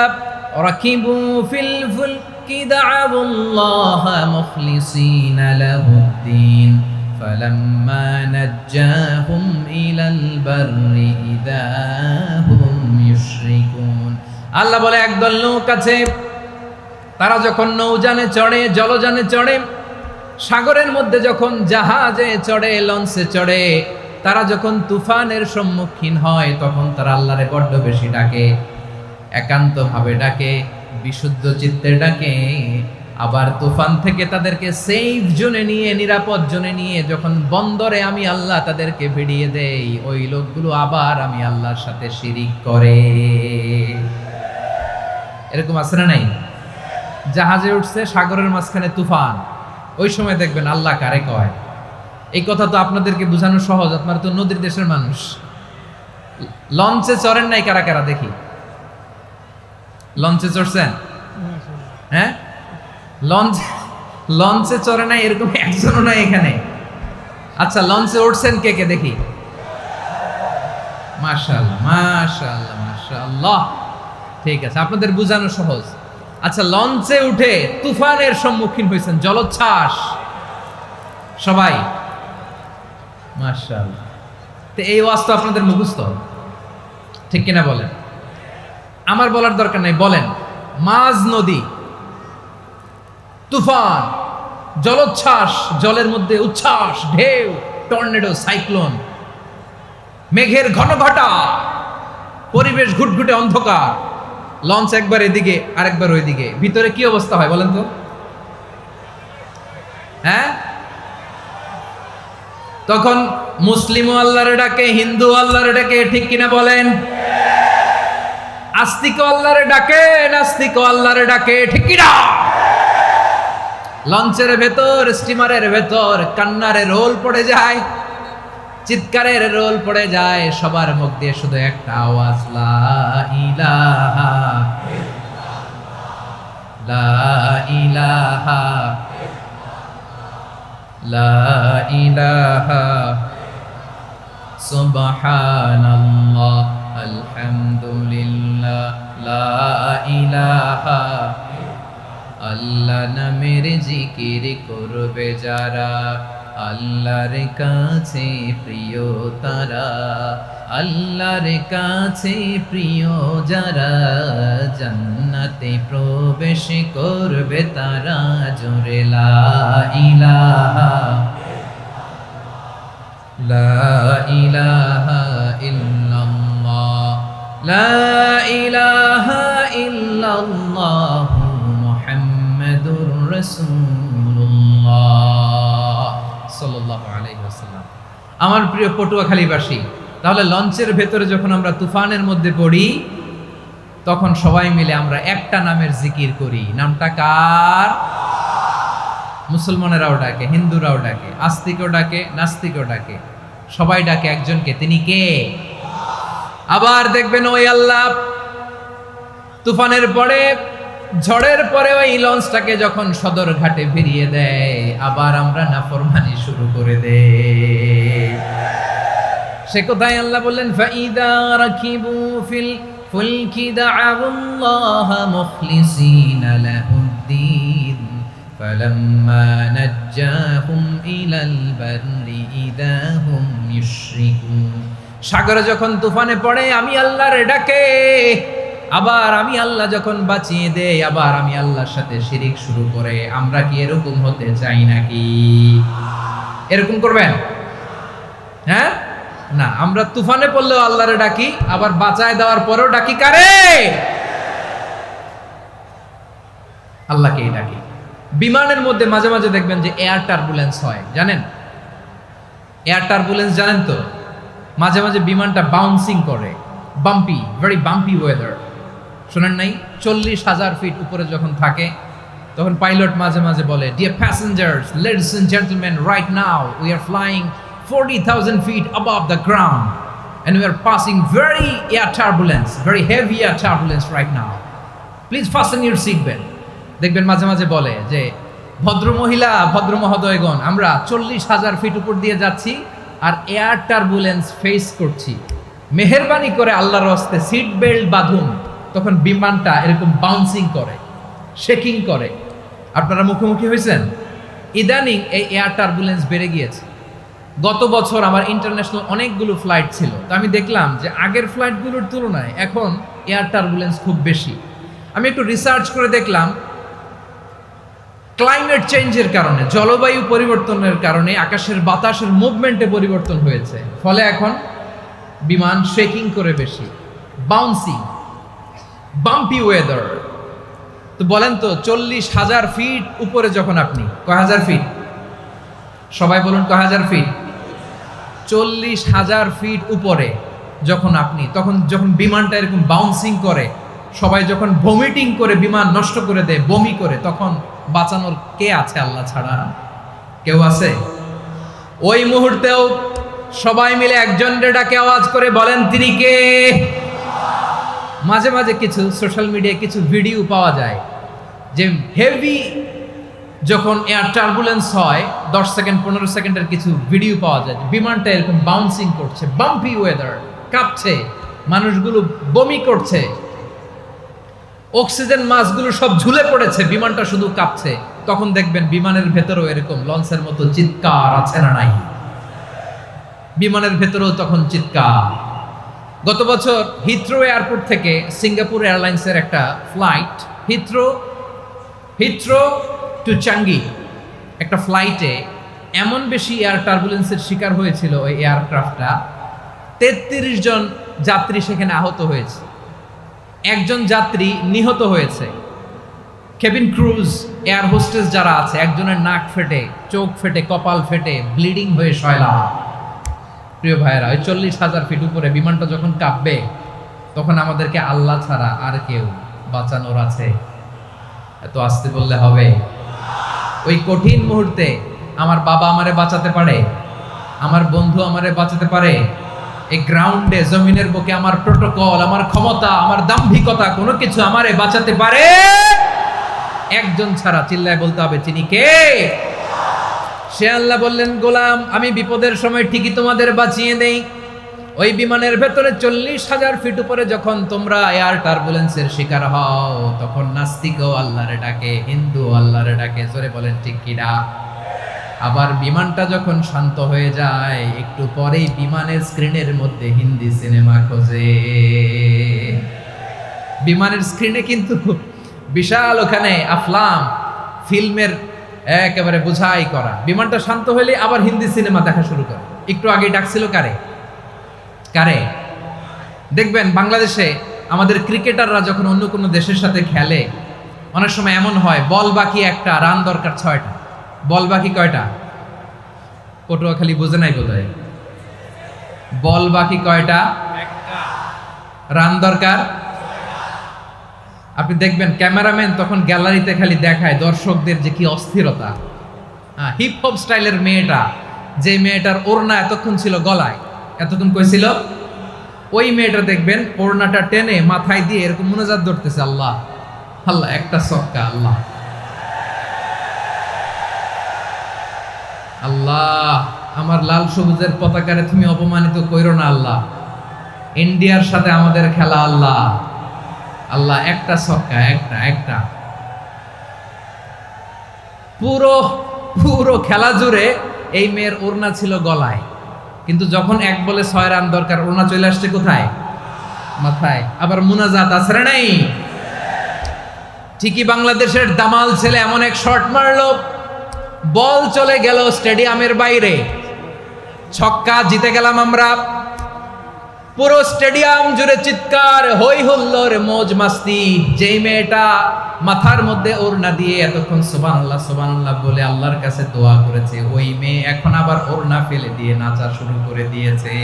রাকিবু ফিল ফুলকি দা'আবুল্লাহা মুখলিসিনা লাহুদ্দিন ফালাম্মা নাজ্জাহুম ইলাল বাররি ইযা হুম ইউশরিকুন। আল্লাহ বলে একদল লোক আছে, তারা যখন নৌযানে চড়ে, জলযানে চড়ে, সাগরের মধ্যে যখন জাহাজে চড়ে, লঞ্চে চড়ে, তারা যখন তুফানের সম্মুখীন হয় তখন তারা আল্লাহরে বড্ড বেশি ডাকে, একান্তভাবে ডাকে, বিশুদ্ধ চিত্তে ডাকে। আবার তুফান থেকে তাদেরকে সেফ জোনে নিয়ে, নিরাপদ জোনে নিয়ে যখন বন্দরে আমি আল্লাহ তাদেরকে ভিড়িয়ে দেই, ওই লোকগুলো আবার আমি আল্লাহর সাথে শিরিক করে। এরকম আছে না নাই? জাহাজে উঠছে, সাগরের মাঝখানে তুফান, ওই সময় দেখবেন আল্লাহ কারে কয়। এই কথা তো আপনাদেরকে বোঝানো সহজ, আপনারা তো নদীর দেশের মানুষ। লঞ্চে চড়েন নাই কারা কারা? দেখি, লঞ্চে চড়ছেন? হ্যাঁ, লঞ্চে চড়ে নাই এরকম একজনও নাই এখানে। আচ্ছা, লঞ্চে উঠছেন কে কে? দেখি। মাশাআল্লাহ মাশাআল্লাহ মাশাআল্লাহ, ঠিক আছে, আপনাদের বোঝানো সহজ। আচ্ছা, লঞ্চে উঠে তুফানের সম্মুখীন হয়েছেন, জলোচ্ছ্বাস সবাই, মাশাআল্লাহ। তো এই ওয়াজ তো আপনাদের মুখস্থ, ঠিক কিনা বলেন? আমার বলার দরকার নাই, বলেন। মাঝ নদী, তুফান, জলোচ্ছ্বাস, জলের মধ্যে উচ্ছ্বাস, ঢেউ, টর্নেডো, সাইক্লোন, মেঘের ঘনঘটা, পরিবেশ ঘুটঘুটে অন্ধকার, লঞ্চ একবার এদিকে আরেকবার ওইদিকে, ভিতরে কি অবস্থা হয় বলেন তো? হ্যাঁ, তখন মুসলিম আল্লাহর ডাকে, হিন্দু আল্লাহর ডাকে, ঠিক কিনা বলেন? আস্তিক আল্লাহর ডাকে, নাস্তিক আল্লাহর ডাকে, ঠিক কিনা? লঞ্চের ভেতর, স্টিমারের ভেতর কান্নারে রোল পড়ে যায়, চিৎকারের রোল পড়ে যায়, সবার মুখ দিয়ে শুধু একটা আওয়াজ, লা ইলাহা লা ইলাহা লা ইলাহা সুবহানাল্লাহ আলহামদুলিল্লাহ লা ইলাহা। আল্লাহ নামের জিকির করবে যারা, আল্লাহর কাছে প্রিয় তারা, আল্লাহর কাছে প্রিয় যারা, জান্নাতে প্রবেশ করবে তারা, জোরে লা ইলাহা লা ইলাহা ইল্লাল্লাহ লা ইলাহা ইল্লাল্লাহ মুহাম্মাদুর রাসূলুল্লাহ সাল্লাল্লাহু আলাইহি ওয়াসাল্লাম। আমার প্রিয় পটুয়াখালীবাসী, তাহলে লঞ্চের ভেতরে যখন আমরা তুফানের মধ্যে পড়ি, তখন সবাই মিলে আমরা একটা নামের জিকির করি। নামটা কার? মুসলমানেরাও ডাকে, হিন্দুরাও ডাকে, আস্তিকও ডাকে, নাস্তিকও ডাকে, সবাই ডাকে একজনকে, তিনি কে? আবার দেখবেন ওই আল্লাহ তুফানের পরে, ঝড়ের পরে ওই লঞ্চটাকে যখন সদর ঘাটে ফিরিয়ে দেয়, আবার আমরা নাফরমানি শুরু করে দেই। সে কোথায় আল্লাহ বললেন, ফাইদা রাকিবু ফিল ফুলকি দা'আল্লাহ মুখলিসিনা লাহুদ্দিন ফালাম্মা নাজ্জাহুম ইলাল বাররি ইযা হুম ইউশরিকুন। সাগরে যখন তুফানে পড়ে আমি আল্লাহর ডাকে, আবার আমি আল্লাহ যখন বাঁচিয়ে দেই, আবার আমি আল্লাহর সাথে শিরিক শুরু করে। আমরা কি এরকম হতে চাই নাকি? এরকম করবেন? হ্যাঁ না, আমরা তুফানে পড়লেও আল্লাহরে ডাকি, আবার বাঁচায় দেওয়ার পরেও ডাকি কারে? আল্লাহকেই ডাকি। বিমানের মধ্যে মাঝে মাঝে দেখবেন যে এয়ার টার্বুলেন্স হয়, জানেন? এয়ার টার্বুলেন্স জানেন তো? মাঝে মাঝে বিমানটা বাউন্সিং করে, বাম্পি, ভেরি বাম্পি ওয়েদার। শোনেন নাই? 40,000 ফিট উপরে যখন থাকে, তখন পাইলট মাঝে মাঝে বলে, dear passengers, ladies and gentleman, right now we are flying 40,000 feet above the ground and we are passing very air turbulence, very heavy air turbulence right now. Please fasten your seat belt. দেখবেন মাঝে মাঝে বলে যে, ভদ্র মহিলা, ভদ্র মহোদয়গণ, আমরা 40,000 ফিট উপর দিয়ে যাচ্ছি আর এয়ার টার্বুলেন্স ফেস করছি, মেহেরবানি করে আল্লাহর হস্তে সিট বেল্ট বাঁধুন। তখন বিমানটা এরকম বাউন্সিং করে, শেকিং করে। আপনারা মুখোমুখি হয়েছেন? ইদানিং এই এয়ার টার্বুলেন্স বেড়ে গিয়েছে। গত বছর আমার ইন্টারন্যাশনাল অনেকগুলো ফ্লাইট ছিল, তো আমি দেখলাম যে আগের ফ্লাইটগুলোর তুলনায় এখন এয়ার টার্বুলেন্স খুব বেশি। আমি একটু রিসার্চ করে দেখলাম, ক্লাইমেট চেঞ্জের কারণে, জলবায়ু পরিবর্তনের কারণে আকাশের বাতাসের মুভমেন্টে পরিবর্তন হয়েছে, ফলে এখন বিমান শেকিং করে বেশি, বাউন্সিং, বাম্পি ওয়েদার। তো বলেন তো, 40,000 ফিট উপরে যখন আপনি, কয় হাজার ফিট? সবাই বলুন, কয় হাজার ফিট? 40,000 ফিট উপরে যখন আপনি, তখন যখন বিমানটা এরকম বাউন্সিং করে, সবাই যখন ভমিটিং করে বিমান নষ্ট করে দেয়, বমি করে, তখন বাঁচানোর কে আছে আল্লাহ ছাড়া? কেউ আছে? ওই মুহূর্তেও সবাই মিলে একজনের ডাকে আওয়াজ করে বলেন, তিনি কে? মাঝে মাঝে কিছু সোশ্যাল মিডিয়ায় কিছু ভিডিও পাওয়া যায় যে হেভি যখন এয়ার টার্বুলেন্স হয়, 10 সেকেন্ড 15 সেকেন্ডের কিছু ভিডিও পাওয়া যায়, বিমানটা এরকম বাউন্সিং করছে, বাম্পি ওয়েদার, কাঁপছে, মানুষগুলো বমি করছে। অক্সিজেন মাছগুলো সব ঝুলে পড়েছে, বিমানটা শুধু কাঁপছে। তখন দেখবেন বিমানের ভেতরেও এরকম লঞ্চের মতো চিৎকার আছে না নাই? বিমানের ভেতরেও তখন চিৎকার। গত বছর হিথ্রো এয়ারপোর্ট থেকে সিঙ্গাপুর এয়ারলাইন্সের একটা ফ্লাইট হিথ্রো টু চাঙ্গি একটা ফ্লাইটে এমন বেশি এয়ার টার্বুলেন্সের শিকার হয়েছিল ওই এয়ারক্রাফটটা, 33 জন যাত্রী সেখানে আহত হয়েছে, একজন যাত্রী নিহত হয়েছে। কেবিন ক্রুজ এয়ার হোস্টেস যারা আছে, একজনের নাক ফেটে, চোখ ফেটে, কপাল ফেটে ব্লিডিং হয়ে শয়লা। প্রিয় ভাইয়েরা, ওই 40,000 ফিট উপরে বিমানটা যখন কাঁপবে, তখন আমাদেরকে আল্লাহ ছাড়া আর কেউ বাঁচানোর আছে? এত আসতে বললে হবে? ওই কঠিন মুহূর্তে আমার বাবা আমারে বাঁচাতে পারে, আমার বন্ধু আমারে বাঁচাতে পারে। এই গ্রাউন্ডে, জমিনের বুকে আমার প্রোটোকল, আমার ক্ষমতা, আমার দাম্ভিকতা কোনো কিছু আমারে বাঁচাতে পারে? একজন ছাড়া। চিল্লায় বলতে হবে, চিনি কে? সে আল্লাহ বললেন, গোলাম আমি বিপদের সময় ঠিকই তোমাদের বাঁচিয়ে দেই। ওই বিমানের ভেতরে 40,000 ফিট উপরে যখন তোমরা এয়ার টার্বুলেন্সের শিকার হও, তখন নাস্তিকও আল্লাহরে ডাকে, হিন্দু আল্লাহরে ডাকে। জোরে বলেন ঠিক কিনা? আবার বিমানটা যখন শান্ত হয়ে যায়, একটু পরেই বিমানের স্ক্রিনের মধ্যে হিন্দি সিনেমা খোঁজে। বিমানের স্ক্রিনে কিন্তু বিশাল ওখানে আফলাম ফিল্মের একেবারে বোঝাই করা। বিমানটা শান্ত হলে আবার হিন্দি সিনেমা দেখা শুরু করে। একটু আগে ডাকছিল কারে? দেখবেন বাংলাদেশে আমাদের ক্রিকেটাররা যখন অন্য কোনো দেশের সাথে খেলে, অনেক সময় এমন হয় বল বাকি একটা, রান দরকার 6টা। বল বাকি কয়টা? পটুয়াখালী বুঝে নাই বোধহয়। বল বাকি কয়টা? রান দরকার। আপনি দেখবেন ক্যামেরাম্যান তখন গ্যালারিতে খালি দেখায় দর্শকদের যে কি অস্থিরতা। হিপ হপ স্টাইলের মেয়েটা, যে মেয়েটার ওড়না এতক্ষণ ছিল গলায়, এতক্ষণ কই ছিল, ওই মেয়েটা দেখবেন ওড়নাটা টেনে মাথায় দিয়ে এরকম মুনাজাত ধরতেছে, আল্লাহ আল্লাহ, একটা সক্কা, আল্লাহ আল্লাহ, আমার লাল সবুজের পতাকারে তুমি অপমানিত কইরো না আল্লাহ, ইন্ডিয়ার সাথে আমাদের খেলা আল্লাহ আল্লাহ, একটা সক্কা, একটা। পুরো খেলা জুড়ে এই মেয়ের ওড়না ছিল গলায়, কিন্তু যখন 1 বলে 6 রান দরকার, ওড়না চলে আসছে কোথায়? মাথায়। আবার মুনাজাত আছে না নাই? ঠিকই বাংলাদেশের দামাল ছেলে এমন এক শট মারলো, বল চলে গেল স্টেডিয়ামের বাইরে, ছক্কা, জিতে গেলাম আমরা। পুরো স্টেডিয়াম জুড়ে চিৎকার, হই হুল্লোড়, মৌজ মাস্তি। যেই মেয়েটা মাথার মধ্যে ওড়না দিয়ে এতক্ষণ সুবহানাল্লাহ সুবহানাল্লাহ বলে আল্লাহর কাছে দোয়া করেছে, ওই মেয়ে এখন আবার ওড়না ফেলে দিয়ে নাচা শুরু করে দিয়েছে।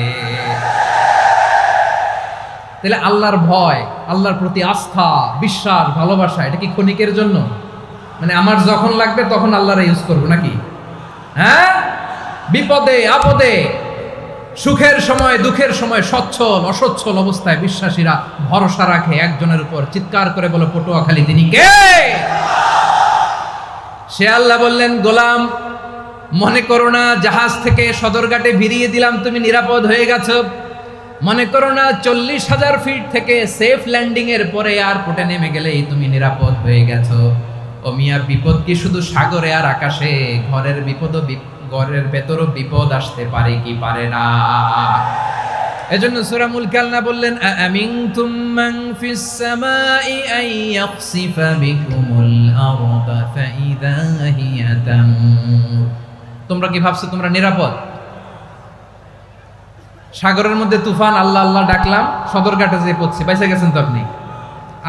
তাহলে আল্লাহর ভয়, আল্লাহর প্রতি আস্থা, বিশ্বাস, ভালোবাসা, এটা কি ক্ষণিকের জন্য? মানে আমার যখন লাগবে তখন আল্লাহরে ইউজ করবো নাকি? হ্যাঁ, বিপদে আপদে, সুখের সময় দুঃখের সময়, সচ্ছল অসচ্ছল অবস্থায় বিশ্বাসীরা ভরসা রাখে একজনের উপর। চিৎকার করে বলো, পটুয়াখালী তিনি কে? সে আল্লাহ বললেন, গোলাম মনে করো না জাহাজ থেকে সদরঘাটে ভিড়িয়ে দিলাম, তুমি নিরাপদ হয়ে গেছো। মনে করো না 40,000 ফিট থেকে সেফ ল্যান্ডিং এর পরে এয়ারপোর্টে নেমে গেলেই তুমি নিরাপদ হয়ে গেছো। ও মিয়া, বিপদ কি শুধু সাগরে আর আকাশে? ঘরের ভেতরও বিপদ আসতে পারে কি পারে না? এজন্য সূরা মুলক আল্লাহ বললেন, আমিনতুম মান ফিস সামাই আন ইয়াখসিফা বিকুমুল আরদা ফাইযা হিয়া তামুর। তোমরা কি ভাবছো তোমরা নিরাপদ? সাগরের মধ্যে তুফান, আল্লাহ আল্লাহ ডাকলাম, সদরঘাটে যেয়ে পড়ছি, বাইসা গেছেন তো আপনি।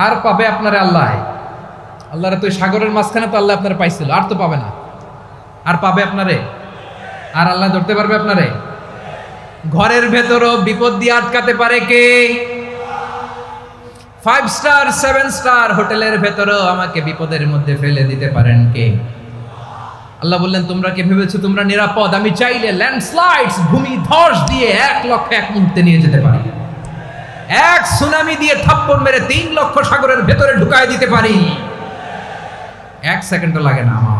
আর পাবে আপনারে আল্লাহ? আল্লাহরে তো সাগরের মাঝখানে তো আল্লাহ আপনারে পাইছিল, আর তো পাবে না। আর পাবে আপনারে? আর আল্লাহ ধরতে পারবে আপনারে? ঘরের ভেতরও বিপদ দিয়ে আটকাতে পারে কে? 5 স্টার 7 স্টার হোটেলের ভেতরেও আমাকে বিপদের মধ্যে ফেলে দিতে পারেন কে? আল্লাহ বললেন, তোমরা কি ভেবেছো তোমরা নিরাপদ? আমি চাইলে ল্যান্ডস্লাইডস, ভূমি ধস দিয়ে 1 লক্ষ 1 মুহূর্তে নিয়ে যেতে পারি। 1 সুনামি দিয়ে থাপ্পড় মেরে 3 লক্ষ সাগরের ভেতরে ঢুকায় দিতে পারি। 1 সেকেন্ডও লাগে না আমার।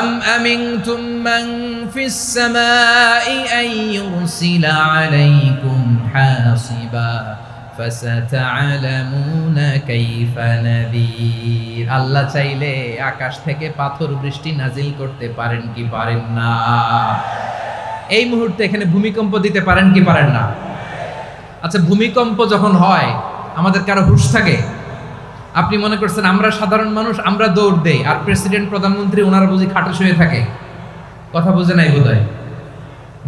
أم أمنتم من في السماء أن يرسل عليكم حاصبا فستعلمون كيف نذير। আল্লাহ চাইলে আকাশ থেকে পাথর বৃষ্টি নাজিল করতে পারেন কি পারেন না? এই মুহূর্তে এখানে ভূমিকম্প দিতে পারেন কি পারেন না? আচ্ছা, ভূমিকম্প যখন হয় আমাদের কারো হুঁশ থাকে? আপনি মনে করছেন আমরা সাধারণ মানুষ, আমরা দৌড় দেই, আর প্রেসিডেন্ট প্রধানমন্ত্রী ওনারা বুঝি খাটে শুয়ে থাকে? কথা বুঝে নাই বোধহয়।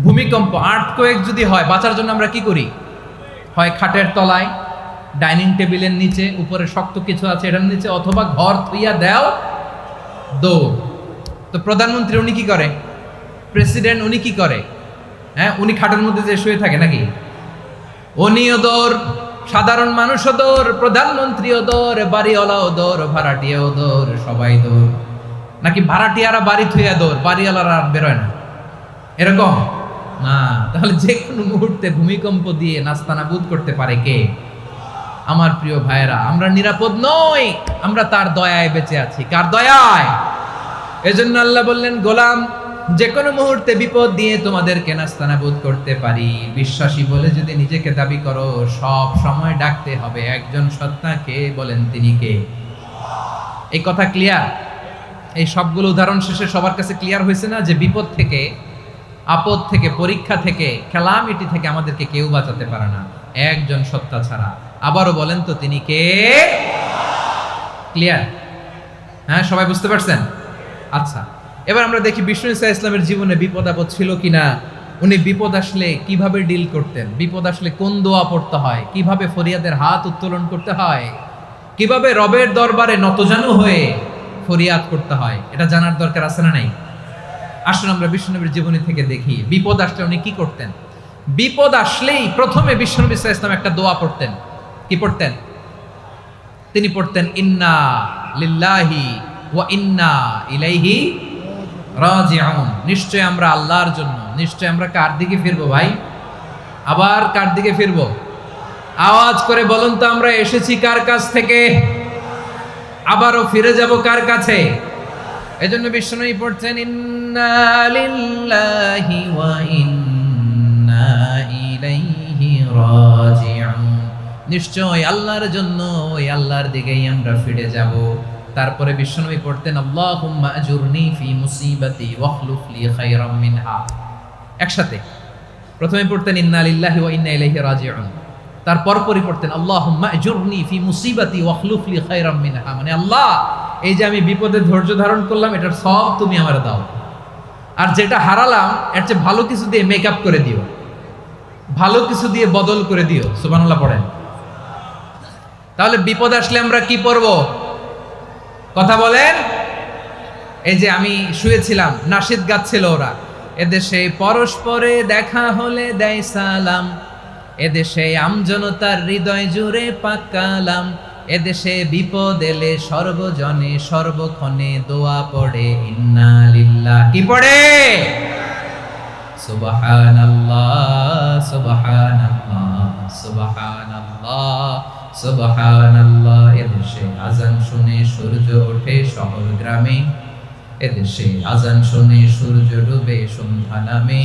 ভূমিকম্প, আর্থকোয়েক যদি হয়, বাঁচার জন্য আমরা কি করি? হয় খাটের তলায়, ডাইনিং টেবিলের নিচে, উপরে শক্ত কিছু আছে এটার নিচে, অথবা ঘর থুইয়া দেও দৌড়। তো প্রধানমন্ত্রী উনি কি করে? প্রেসিডেন্ট উনি কি করে? হ্যাঁ, উনি খাটের মধ্যে যে শুয়ে থাকে নাকি? উনিও দৌড়, সাধারণ মানুষও দৌড়, প্রধানমন্ত্রীও দৌড়, বাড়িওয়ালাও দৌড়, ভাড়াটিয়াও দৌড়, সবাই দৌড়। নাকি ভাড়াটিয়ারা বাড়ি থুইয়া দৌড়, বাড়িওয়ালারা আর বেরোয় না? এরকম না। তাহলে যে কোনো মুহূর্তে ভূমিকম্প দিয়ে নাস্তানাবুদ করতে পারে কে? আমার প্রিয় ভাইয়েরা, আমরা নিরাপদ নই, আমরা তার দয়ায় বেঁচে আছি। কার দয়ায়? এজন্য আল্লাহ বললেন, গোলাম, যে কোনো মুহূর্তে বিপদ দিয়ে তোমাদেরকে নাস্তানাবুদ করতে পারি। বিশ্বাসী বলে যদি নিজেকে দাবি করো, সব সময় ডাকতে হবে একজন সত্তাকে। বলেন তিনি কে? এই কথা ক্লিয়ার? এই সবগুলো উদাহরণ শেষে সবার কাছে ক্লিয়ার হয়েছে না যে বিপদ থেকে, আপদ থেকে, পরীক্ষা থেকে, ক্যালামিটি থেকে আমাদেরকে কেউ বাঁচাতে পারে না একজন সত্তা ছাড়া। আবারও বলেন তো তিনি কে? ক্লিয়ার? হ্যাঁ, সবাই বুঝতে পারছেন? আচ্ছা, এবার আমরা দেখি বিষ্ণু ঈসা ইসলামের জীবনে বিপদ আপদ ছিল কিনা। উনি বিপদ আসলে কিভাবে ডিল করতেন, বিপদ আসলে কোন দোয়া পড়তে হয়, কিভাবে ফরিয়াদের হাত উত্তোলন করতে হয়, কিভাবে রবের দরবারে নতজানু হয়ে ফরিয়াদ করতে হয়, এটা জানার দরকার আছে না নাই? আসুন আমরা বিশ্বনবীর জীবনী থেকে দেখি বিপদ আসলে উনি কি করতেন। বিপদ আসলেই প্রথমে বিশ্বনবী সাল্লাল্লাহু আলাইহি ওয়াসাল্লাম একটা দোয়া পড়তেন। কি পড়তেন? তিনি পড়তেন, ইন্না লিল্লাহি ওয়া ইন্না ইলাইহি রাজিউন। নিশ্চয় আমরা আল্লাহর জন্য, নিশ্চয় আমরা কার দিকে ফিরবো ভাই? আবার কার দিকে ফিরবো? আওয়াজ করে বলুন তো, আমরা এসেছি কার কাছ থেকে, আবারও ফিরে যাব কার কাছে? এজন্য বিশ্বনবী পড়ছেন, ইন্না লিল্লাহি ওয়া ইন্না ইলাইহি রাজিউন। নিশ্চয় আল্লাহর জন্য, ওই আল্লাহর দিকেই আমরা ফিরে যাব। তারপরে বিশ্বনবী পড়তেন, আল্লাহুম্মা আজুরনি ফি মুসিবাতি ওয়াখলুফ লি খায়রাম মিনহা। একসাথে প্রথমে পড়তেন ইন্না লিল্লাহি ওয়া ইন্না ইলাইহি রাজিউন, তারপর পরে পড়তেন আল্লাহুম্মা আজুরনি ফি মুসিবাতি ওয়াখলুফ লি খায়রাম মিনহা। মানে আল্লাহ, এই যে আমি বিপদে ধৈর্য ধারণ করলাম, এটার সব তুমি আমারে দাও, আর যেটা হারালাম এর চেয়ে ভালো কিছু দিয়ে মেকআপ করে দিও, ভালো কিছু দিয়ে বদল করে দিও। সুবহানাল্লাহ পড়েন। তাহলে বিপদ আসলে আমরা কি পড়ব? কথা বলেন। এই যে আমি শুয়েছিলাম, নাশিদ গাচ্ছিল ওরা, এদেশে পরস্পরে দেখা হলে দেয় সালাম, এদেশে আমজনতার হৃদয় জুড়ে পাকালাম, এদেশে বিপদ এলে সর্বজনে সর্বক্ষণে দোয়া পড়ে ইন্না লিল্লাহ। কি পড়ে? সুবহানাল্লাহ সুবহানাল্লাহ সুবহানাল্লাহ সুবহানাল্লাহ। এদেশে আজান শুনে সূর্য ওঠে শহর গ্রামে, এদেশে আজান শুনে সূর্য ডুবে সন্ধ্যা নামে,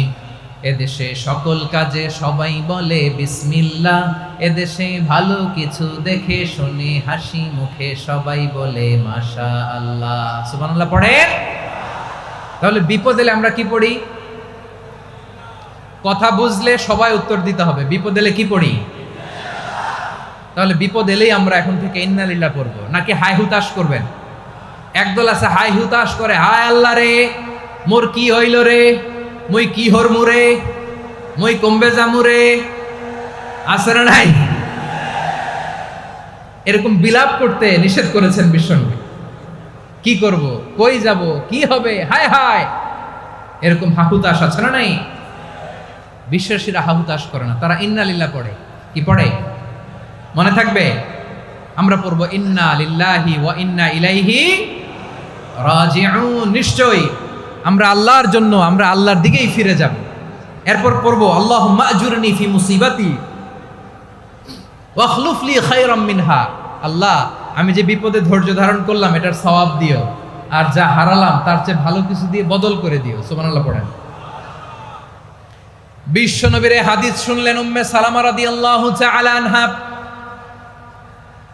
এদেশে সকল কাজে সবাই বলে বিসমিল্লাহ, এদেশে ভালো কিছু দেখে শুনে হাসি মুখে সবাই বলে মাশাআল্লাহ। সুবহানাল্লাহ পড়েন। তাহলে বিপদ এলে আমরা কি পড়ি? কথা বুঝলে সবাই উত্তর দিতে হবে। বিপদ এলে কি পড়ি? তাহলে বিপদ এলেই আমরা এখন থেকে ইন্না লিল্লাহ পড়বো, নাকি হাই হুতাশ করবেন? একদল আছে হাই হুতাশ করে, হায় আল্লাহ রে মোর কি হইল রে, মই কি হরমু রে, মই কমবে জামু রে, আছে না নাই? এরকম বিলাপ করতে নিষেধ করেছেন বিশ্বনবী। কি করব, কই যাব, কি হবে, হায় হায়, এরকম হাহুতাশ আছে না নাই? বিশ্বাসীরা হাহুতাশ করে না, তারা ইন্না লিল্লাহ পড়ে। কি পড়ে মনে থাকবে? আমরা পড়বো ইন্না লিল্লাহি ওয়া ইন্না ইলাইহি রাজিউন। নিশ্চয়ই আমরা আল্লাহর জন্য, আমরা আল্লাহর দিকেই ফিরে যাব। এরপর পড়বো আল্লাহুম্মা আজুরনি ফি মুসিবাতি ওয়াখলুফ লি খায়রাম মিনহা। আল্লাহ, আমি যে বিপদে ধৈর্য ধারণ করলাম এটার সওয়াব দিও, আর যা হারালাম তার চেয়ে ভালো কিছু দিয়ে বদল করে দিও। সুবহানাল্লাহ পড়েন। বিশ্বনবীর হাদিস শুনলেন উম্মে সালামা রাদিয়াল্লাহু তাআলা আনহা,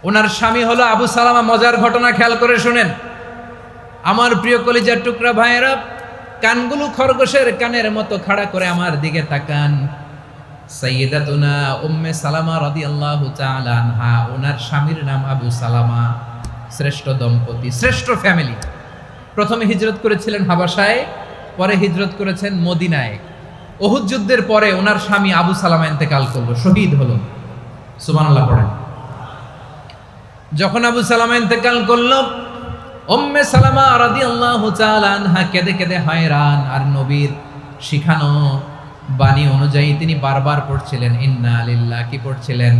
ওনার স্বামী হলো আবু সালামা। মজার ঘটনা খেয়াল করে শুনেন আমার প্রিয় কলিজার টুকরা ভাইয়েরা, কানগুলো খরগোশের কানের মতো খাড়া করে আমার দিকে তাকান। সাইয়্যিদাতুনা উম্মে সালামা রাদিয়াল্লাহু তাআলা আনহা, ওনার স্বামীর নাম আবু সালামা। শ্রেষ্ঠ দম্পতি, শ্রেষ্ঠ ফ্যামিলি। প্রথমে হিজরত করেছিলেন হাবাসায়, পরে হিজরত করেছেন মদিনায়। উহুদ যুদ্ধের পরে ওনার স্বামী আবু সালামা ইন্তেকাল করলো, শহীদ হলো। সুবহানাল্লাহ পড়েন। যখন আবু সালামা ইন্তেকাল করলো, উম্মে সালামা রাদিয়াল্লাহু তাআলা আনহা কেঁদে কেঁদে হয়রান। আর নবীর শিখানো বাণী অনুযায়ী তিনি বারবার পড়ছিলেন ইন্না লিল্লাহ। কি পড়ছিলেন?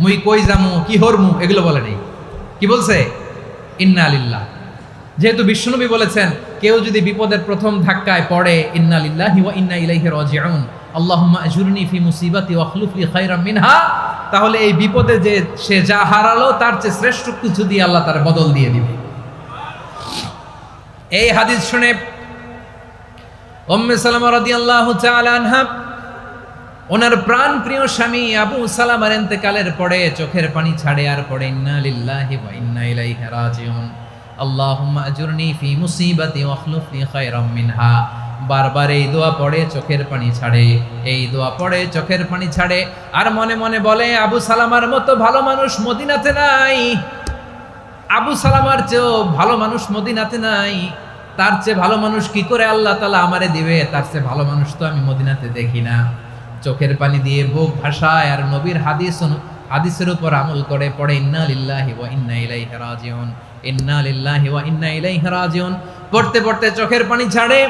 মুই কই যামু, কি হরমু, এগুলো বলে নেই। কি বলছে? ইন্না লিল্লাহ। যেহেতু বিশ্বনবী বলেছেন কেউ যদি বিপদের প্রথম ধাক্কায় পড়ে ইন্না লিল্লাহি ওয়া ইন্না ইলাইহি রাজিউন, আল্লাহুম্মা আজুরনি ফি মুসিবাতি ওয়া আখলুফ লি খায়রাম মিনহা, তাহলে এই বিপদে যে সে যা হারালো তার চেয়ে শ্রেষ্ঠ কিছু দিয়ে আল্লাহ তার বদল দিয়ে দিবে। এই হাদিস শুনে উম্মে সালামা রাদিয়াল্লাহু তাআলা আনহা ওনার প্রাণ প্রিয় স্বামী আবু সালামার ইন্তেকালের পরে চোখের পানি ছাড়ে আর পড়ে ইন্না লিল্লাহি ওয়া ইন্না ইলাইহি রাজিউন, আল্লাহুম্মা আজুরনি ফি মুসিবাতি ওয়া আখলুফ লি খায়রাম মিনহা। বারবার এই দোয়া পড়ে চোখের পানি ছাড়ে, এই দোয়া পড়ে চোখের পানি ছাড়ে, আর মনে মনে বলে আবু সালামার মতো ভালো মানুষ মদিনাতে নাই, আবু সালামার চেয়েও ভালো মানুষ মদিনাতে নাই, তার চেয়ে ভালো মানুষ কি করে আল্লাহ তাআলা আমারে দিবে, তার চেয়ে ভালো মানুষ তো আমি মদিনাতে দেখি না। চোখের পানি দিয়ে বুক ভাসায় আর নবীর হাদিসের উপর আমল করে পড়ে ইন্না লিল্লাহি ওয়া ইন্না ইলাইহি রাজিউন, ইন্না লিল্লাহি ওয়া ইন্না ইলাইহি রাজিউন। পড়তে পড়তে চোখের পানি ছাড়ে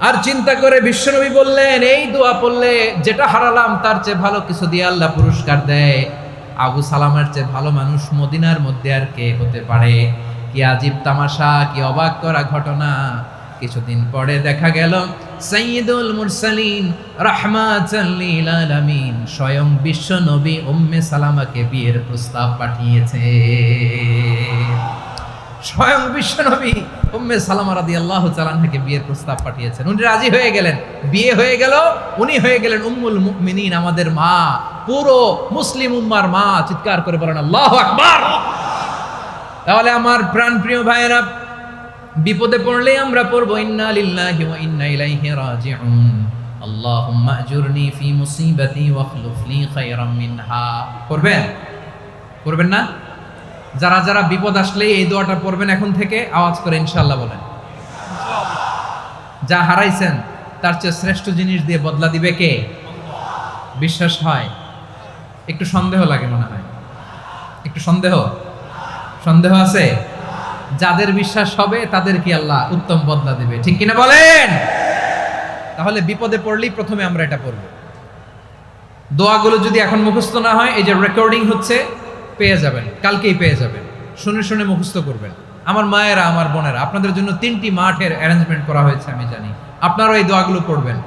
আর চিন্তা করে বিশ্বনবী বললেন এই দোয়া পড়লে যেটা হারালাম তার চেয়ে ভালো কিছু দিয়ে আল্লাহ পুরস্কার দেয়। আবু সালামার চেয়ে ভালো মানুষ মদিনার মধ্যে আর কে হতে পারে? কি আজীব তামাশা, কি অবাক করা ঘটনা। কিছুদিন পরে দেখা গেল সাইয়্যিদুল মুরসালিন রাহমাতাল লিল আলামিন স্বয়ং বিশ্ব নবী উম্মে সালামাকে বিয়ের প্রস্তাব পাঠিয়েছে। স্বয়ং বিশ্ব নবী উম্মে সালামা রাদিয়াল্লাহু তাআলা আনহাকে বিয়ের প্রস্তাব পাঠিয়েছেন। উনি রাজি হয়ে গেলেন, বিয়ে হয়ে গেল, উনি হয়ে গেলেন উম্মুল মুমিনিন, আমাদের মা, পুরো মুসলিম উম্মার মা। চিৎকার করে বলেন আল্লাহু আকবার। তাহলে আমার প্রাণপ্রিয় ভাইয়েরা, বিপদে পড়লে আমরা পড়বো ইন্না লিল্লাহি ওয়া ইন্না ইলাইহি রাজিউন, আল্লাহুম্মা আজুরনি ফি মুসিবাতি ওয়া আখলুফ লি খায়রাম মিনহা। পড়বেন? পড়বেন না? যারা যারা বিপদ আসলে এই দোয়াটা পড়বেন এখন থেকে আওয়াজ করে ইনশাআল্লাহ বলেন। যা হারাইছেন তার চেয়ে শ্রেষ্ঠ জিনিস দিয়ে বদলা দিবে কে? বিশ্বাস হয়? একটু সন্দেহ লাগে মনে হয়, একটু সন্দেহ আছে? যাদের বিশ্বাস হবে তাদের কি আল্লাহ উত্তম বদলা দেবে, ঠিক কিনা বলেন? তাহলে বিপদে পড়লেই প্রথমে আমরা এটা পড়ব। দোয়াগুলো যদি এখন মুখস্থ না হয়, এই যে রেকর্ডিং হচ্ছে, পেয়ে যাবেন, কালকেই পেয়ে যাবেন। শুনে শুনে মুখস্থ করবেন। আমার মায়েরা, আমার বোনেরা, আপনাদের জন্য 3টি মাঠের অ্যারেঞ্জমেন্ট করা হয়েছে, আমি জানি। আপনারাও এই দোয়াগুলো পড়বেন,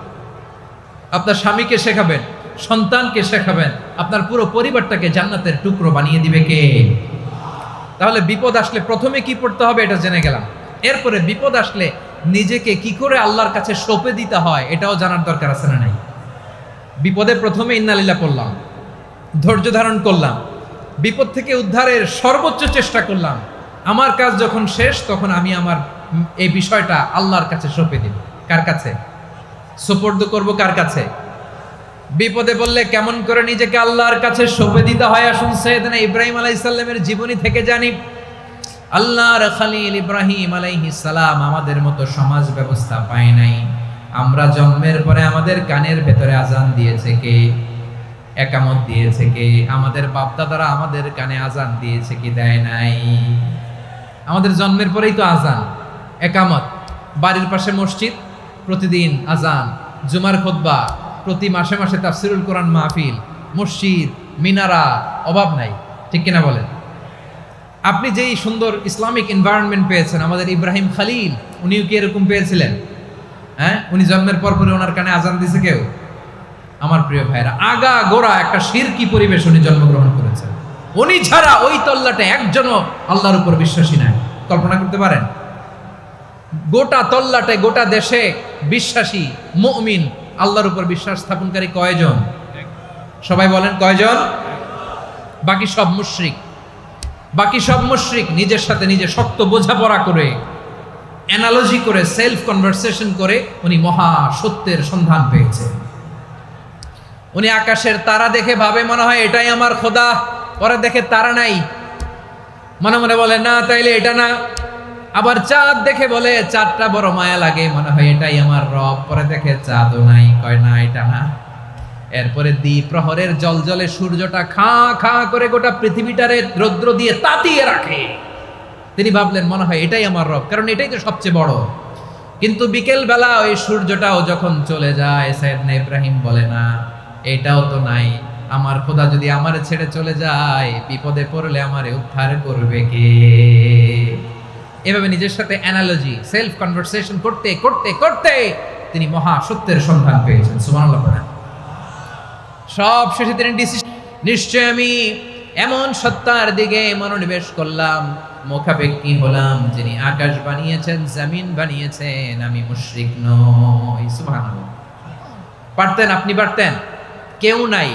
আপনার স্বামীকে শেখাবেন, সন্তানকে শেখাবেন, আপনার পুরো পরিবারটাকে জান্নাতের টুকরো বানিয়ে দিবে কে? তাহলে বিপদ আসলে প্রথমে কি পড়তে হবে এটা জেনে গেলাম। এরপরে বিপদ আসলে নিজেকে কি করে আল্লাহর কাছে সঁপে দিতে হয় এটাও জানার দরকার আছে না নাই? বিপদে প্রথমে ইন্না লিল্লাহ পড়লাম, ধৈর্য ধারণ করলাম, বিপদ থেকে উদ্ধারের সর্বোচ্চ চেষ্টা করলাম। আমার কাজ যখন শেষ তখন আমি আমার এই বিষয়টা আল্লাহর কাছে সঁপে দিব। কার কাছে সুপর্দ করব? কার কাছে? বিপদে বললে কেমন করে নিজেকে আল্লাহর কাছে সঁপে দিতে হয় আসুন সাইয়েদনা ইব্রাহিম আলাইহিস সালামের জীবনী থেকে জানি। আল্লাহর খলিল ইব্রাহিম আলাইহিস সালাম আমাদের মতো সমাজ ব্যবস্থা পায় নাই। আমরা জন্মের পরে আমাদের কানের ভেতরে আজান দিয়েছে কে? একামত দিয়েছে কে? আমাদের বাপদাদারা আমাদের কানে আজান দিয়েছে কি? দেয় নাই। আমাদের জন্মের পরেই তো আজান, একামত, বাড়ির পাশে মসজিদ, প্রতিদিন আজান, জুমার খুতবা, প্রতি মাসে মাসে তাফসিরুল কোরআন মাহফিল, মসজিদ, মিনারা, অভাব নাই, ঠিক কিনা বলেন? আপনি যেই সুন্দর ইসলামিক এনভায়রনমেন্ট পেয়েছেন, আমাদের ইব্রাহিম খলিল উনিও কি এরকম পেয়েছিলেন? হ্যাঁ, উনি জন্মের পর পরে ওনার কানে আজান দিছে কেউ? আমার প্রিয় ভাইরা, আগা গোড়া একটা শিরকি পরিবেশ উনি জন্মগ্রহণ করেছেন। উনি ছাড়া ওই তল্লাটে একজনও আল্লাহর উপর বিশ্বাসী নাই। কল্পনা করতে পারেন? গোটা তল্লাটে, গোটা দেশে বিশ্বাসী মুমিন, আল্লাহর উপর বিশ্বাস স্থাপনকারী কয়জন? সবাই বলেন কয়জন? বাকি সব মুশরিক। বাকি সব মুশরিক নিজের সাথে নিজে শক্ত বোঝাপড়া করে, অ্যানালজি করে, সেলফ কনভারসেশন করে উনি মহা সত্যের সন্ধান পেয়েছে। উনি আকাশের তারা দেখে ভাবে মনে হয় এটাই আমার খোদা, পরে দেখে তারা নাই, মনে মনে বলে না তাইলে এটা না। আবার চাঁদ দেখে বলে চাঁদটা বড় মায়া লাগে, মনে হয় এটাই আমার রব, পরে দেখে চাঁদও নাই, কয় না এটা না। এরপরে দ্বিপ্রহরের জলজলে সূর্যটা খাঁ খাঁ করে গোটা পৃথিবীটারে রৌদ্র দিয়ে তাতিয়ে রাখে। তিনি ভাবলেন মনে হয় এটাই আমার রব, কারণ এটাই তো সবচেয়ে বড়। কিন্তু বিকেল বেলা ওই সূর্যটাও যখন চলে যায়, সাইয়েদনা ইব্রাহিম বলে না এটাও তো নাই, আমার খোদা যদি আমারে ছেড়ে চলে যায়, বিপদে পড়লে আমারে উদ্ধার করবে কে? এভাবে নিজের সাথে অ্যানালজি, সেলফ কনভারসেশন করতে করতে করতে তিনি মহা সত্যের সন্ধান পেয়েছেন। সুবহানাল্লাহ পড়েন। সব শেষে তিনি নিশ্চয় আমি এমন সত্তার দিকে মনোনিবেশ করলাম, মুখাপেক্ষী হলাম, যিনি আকাশ বানিয়েছেন, জমিন বানিয়েছেন, আমি মুশরিক নই। সুবহানাল্লাহ। পারতেন, আপনি পারতেন? কেউ নাই,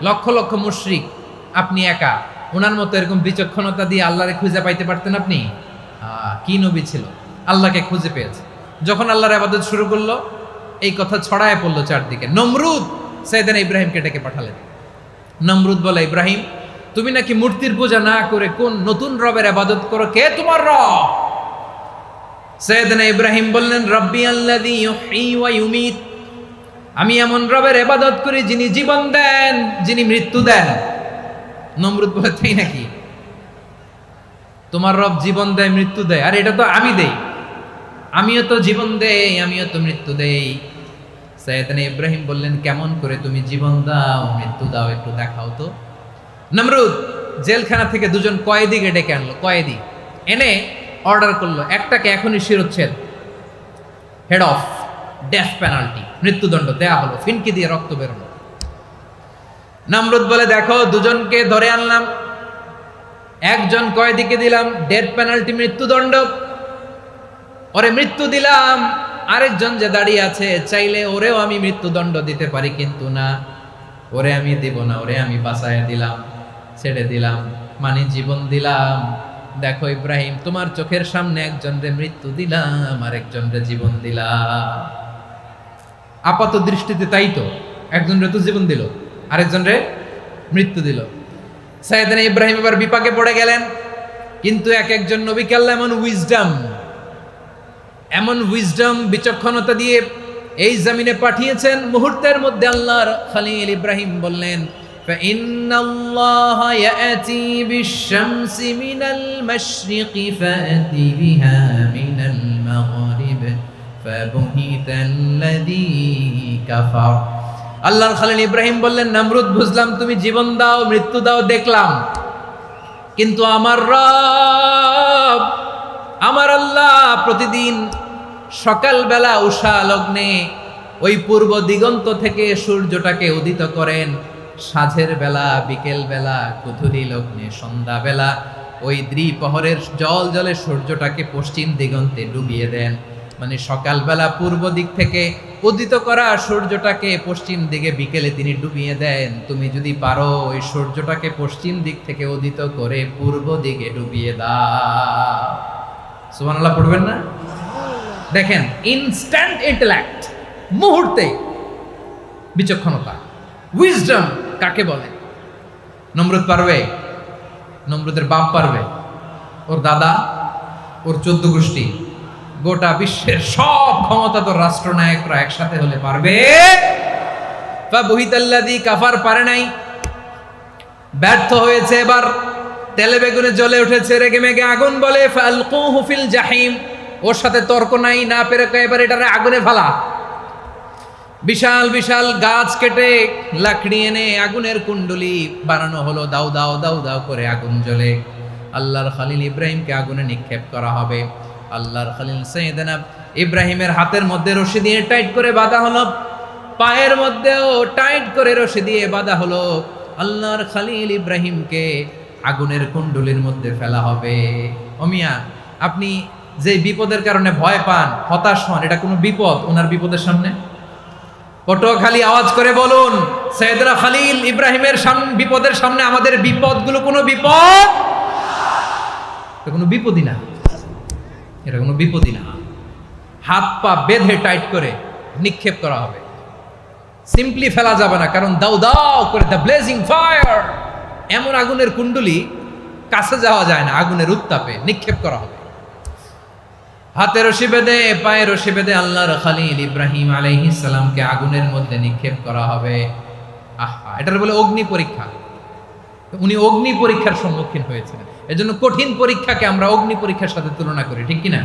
লক্ষ লক্ষ মুশরিক, আপনি একা। ওনার মতো এরকম বিচক্ষণতা দিয়ে আল্লাহরে খুঁজে পাইতে পারতেন আপনি? কি নবী ছিল, আল্লাহকে খুঁজে পেয়েছে। যখন আল্লাহর ইবাদত শুরু করলো, এই কথা ছড়ায় পড়লো চারদিকে। নমরুদ সাইয়েদনা ইব্রাহিমকে ডেকে পাঠালেন। নমরুদ বলে, ইব্রাহিম তুমি নাকি মূর্তির পূজা না করে কোন নতুন রবের ইবাদত করো, কে তোমার রব? সাইয়েদনা ইব্রাহিম বললেন, রব্বি আল্লাযী ইউহয়ী ওয়া ইউমীত, আমি এমন রবের ইবাদত করি যিনি জীবন দেন, যিনি মৃত্যু দেন। নমরুদ বলে, তাই নাকি? তোমার রব জীবন দেয়, মৃত্যু দেয়, আর এটা তো আমি দেই, আমিও তো জীবন দেই, আমিও তো মৃত্যু দেই। সাইয়েদনা ইব্রাহিম বললেন, কেমন করে তুমি জীবন দাও, মৃত্যু দাও, একটু দেখাও তো। নমরুদ জেলখানা থেকে দুজন কয়েদিকে ডেকে আনলো, কয়েদি এনে অর্ডার করলো, একটাকে এখনই শিরোচ্ছেদ, হেড অফ, ডেথ পেনাল্টি, মৃত্যুদণ্ড দেয়া হলো, ফিনকি দিয়ে রক্ত বেরোলো। নমরুদ বলে, দেখো দুজনকে ধরে আনলাম, একজন কয়েদিকে দিলাম ডেথ পেনাল্টি, মৃত্যুদণ্ড, ওরে মৃত্যু দিলাম। আরেকজন যে দাঁড়িয়ে আছে, চাইলে ওরেও আমি মৃত্যুদণ্ড দিতে পারি, কিন্তু না, ওরে আমি দিব না, ওরে আমি বাঁচাইয়া দিলাম, ছেড়ে দিলাম, মানে জীবন দিলাম। দেখো ইব্রাহিম, তোমার চোখের সামনে একজনরে মৃত্যু দিলাম, আরেকজনরে জীবন দিলাম। আপাত দৃষ্টিতে তাই তো, একজনরে তো জীবন দিল, আরেকজনরে মৃত্যু দিল। সাইয়েদনা ইব্রাহিম এবার বিপাকে পড়ে গেলেন। কিন্তু এক একজন নবীকে আল্লাহ এমন উইজডম বিচক্ষণতা দিয়ে এই জমিনে পাঠিয়েছেন, মুহূর্তের মধ্যে আল্লাহর খলিল ইব্রাহিম বললেন, ফাইন্নাল্লাহা ইয়াতি বিশ-শামসি মিনাল মাশরিকি ফাতি বিহা মিনাল মাগরিব ফাবুহিতাল্লাযী কাফার। আল্লাহর খলিল ইব্রাহিম বললেন, নমরুদ বুঝলাম তুমি জীবন দাও, মৃত্যু দাও, দেখলাম, কিন্তু আমার রব, আমার আল্লাহ প্রতিদিন সকালবেলা উষা লগ্নে ওই পূর্ব দিগন্ত থেকে সূর্যটাকে উদিত করেন, সাঁঝের বেলা, বিকেল বেলা, কুথুরি লগ্নে, সন্ধ্যা বেলা ওই দ্বিপ্রহরের জল জলে সূর্যটাকে পশ্চিম দিগন্তে ডুবিয়ে দেন। মানে সকালবেলা পূর্ব দিক থেকে উদিত করা সূর্যটাকে পশ্চিম দিকে বিকেলে তিনি ডুবিয়ে দেন। তুমি যদি পারো ওই সূর্যটাকে পশ্চিম দিক থেকে উদিত করে পূর্ব দিকে ডুবিয়ে দাও। সুবহানাল্লাহ পড়বেন না? দেখেন, ইনস্ট্যান্ট ইন্টেলেক্ট, মুহূর্তে বিচক্ষণতা, উইজডম কাকে বলে? নমরুদ পারবে? নমরুদের বাপ পারবে? ওর দাদা, ওর 14 গোষ্ঠী, গোটা বিশ্বের সব ক্ষমতাধর রাষ্ট্রনায়করা একসাথে হলে পারবে? ফাবুহিতাল্লাযী কাফার পারে নাই, ব্যর্থ হয়েছে। এবার তেলে বেগুনে জ্বলে উঠেছে, রেগে মেগে আগুন বলে, ফালকুহু ফিল জাহিম, ওর সাথে তর্ক নাই, না পেরে এবার এটারে আগুনে ফেলা। বিশাল বিশাল গাছ কেটে লাকড়ি এনে আগুনের কুণ্ডলি বানানো হলো, দাও দাও দাও দাও করে আগুন জ্বলে। আল্লাহর খলিল ইব্রাহিমকে আগুনে নিক্ষেপ করা হবে। আল্লাহর খলিল সাইয়েদনা ইব্রাহিমের হাতের মধ্যে রশি দিয়ে টাইট করে বাঁধা হলো, পায়ের মধ্যেও টাইট করে রশি দিয়ে বাঁধা হলো। আল্লাহর খলিল ইব্রাহিমকে আগুনের কুণ্ডলির মধ্যে ফেলা হবে। ওমিয়া, আপনি যে বিপদের কারণে ভয় পান, হতাশ হন, এটা কোনো বিপদ ওনার বিপদের সামনে? পটুয়াখালী আওয়াজ করে বলুন, সাইয়েদনা খলিল ইব্রাহিমের বিপদের সামনে আমাদের বিপদগুলো কোনো বিপদ? এটা কোনো বিপদই না, এটা কোনো বিপদই না। হাত পা বেঁধে টাইট করে নিক্ষেপ করা হবে, সিম্পলি ফেলা যাবে না, কারণ দাও দাও করে দ্য ব্লেজিং ফায়ার, এমন আগুনের কুণ্ডলি কাছে যাওয়া যায় না, আগুনের উত্তাপে নিক্ষেপ করা হবে। হাতে রশি বেঁধে পায়ে রশি বেঁধে আল্লাহর খলিল ইব্রাহিম আলাইহিস সালামকে আগুনের মধ্যে নিক্ষেপ করা হবে। আহা, এটার বলে অগ্নি পরীক্ষা। উনি অগ্নি পরীক্ষার সম্মুখীন হয়েছিলেন, এজন্য কঠিন পরীক্ষাকে আমরা অগ্নি পরীক্ষার সাথে তুলনা করি, ঠিক কিনা?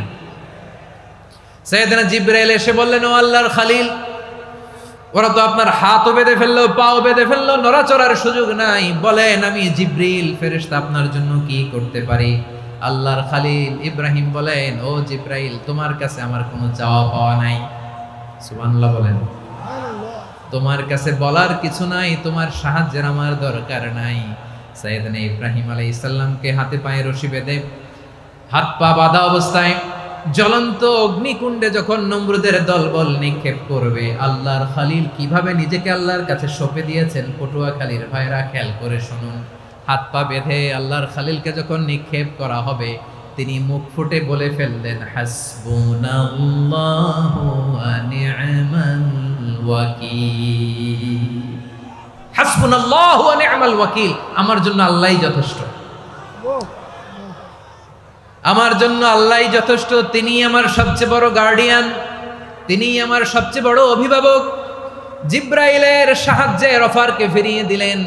সাইয়েদনা জিবরাইল এসে বললেন, ও আল্লাহর খলিল, ওরা তো আপনার হাতও বেঁধে ফেললো, পাও বেঁধে ফেললো, নড়াচড়ার সুযোগ নাই, বলেন আমি জিবরিল ফেরেশতা আপনার জন্য কি করতে পারি? আল্লাহর খলিল ইব্রাহিম বলেন, ও জিবরাইল, তোমার কাছে আমার কোনো চাওয়া পাওয়া নাই। সুবহানাল্লাহ বলেন। তোমার কাছে বলার কিছু নাই, তোমার সাহায্যের আমার দরকার নাই। সাইয়েদনা ইব্রাহিম আলাইহিস সালামকে হাতে পায়ে রশি বেঁধে হাত পা বাঁধা অবস্থায় জ্বলন্ত অগ্নিকুণ্ডে যখন নমরুদের দলবল নিক্ষেপ করবে, আল্লাহর খলিল কিভাবে নিজেকে আল্লাহর কাছে সঁপে দিয়েছেন, পটুয়াখালীর ভাইরা খেয়াল করে শুনুন। হাত পা বেঁধে আল্লাহর খলিলকে যখন নিক্ষেপ করা হবে, তিনি মুখ ফুটে বলে ফেললেন, হাসবুনাল্লাহু ওয়া নি'মাল ওয়াকিল। হাসবুনাল্লাহু ওয়া নি'মাল ওয়াকিল, আমার জন্য আল্লাহই যথেষ্ট, আমার জন্য আল্লাহই যথেষ্ট, তিনি আমার সবচেয়ে বড় গার্ডিয়ান, তিনি আমার সবচেয়ে বড় অভিভাবক। জিব্রাইলের সাহায্যে অফারকে ফিরিয়ে দিলেন,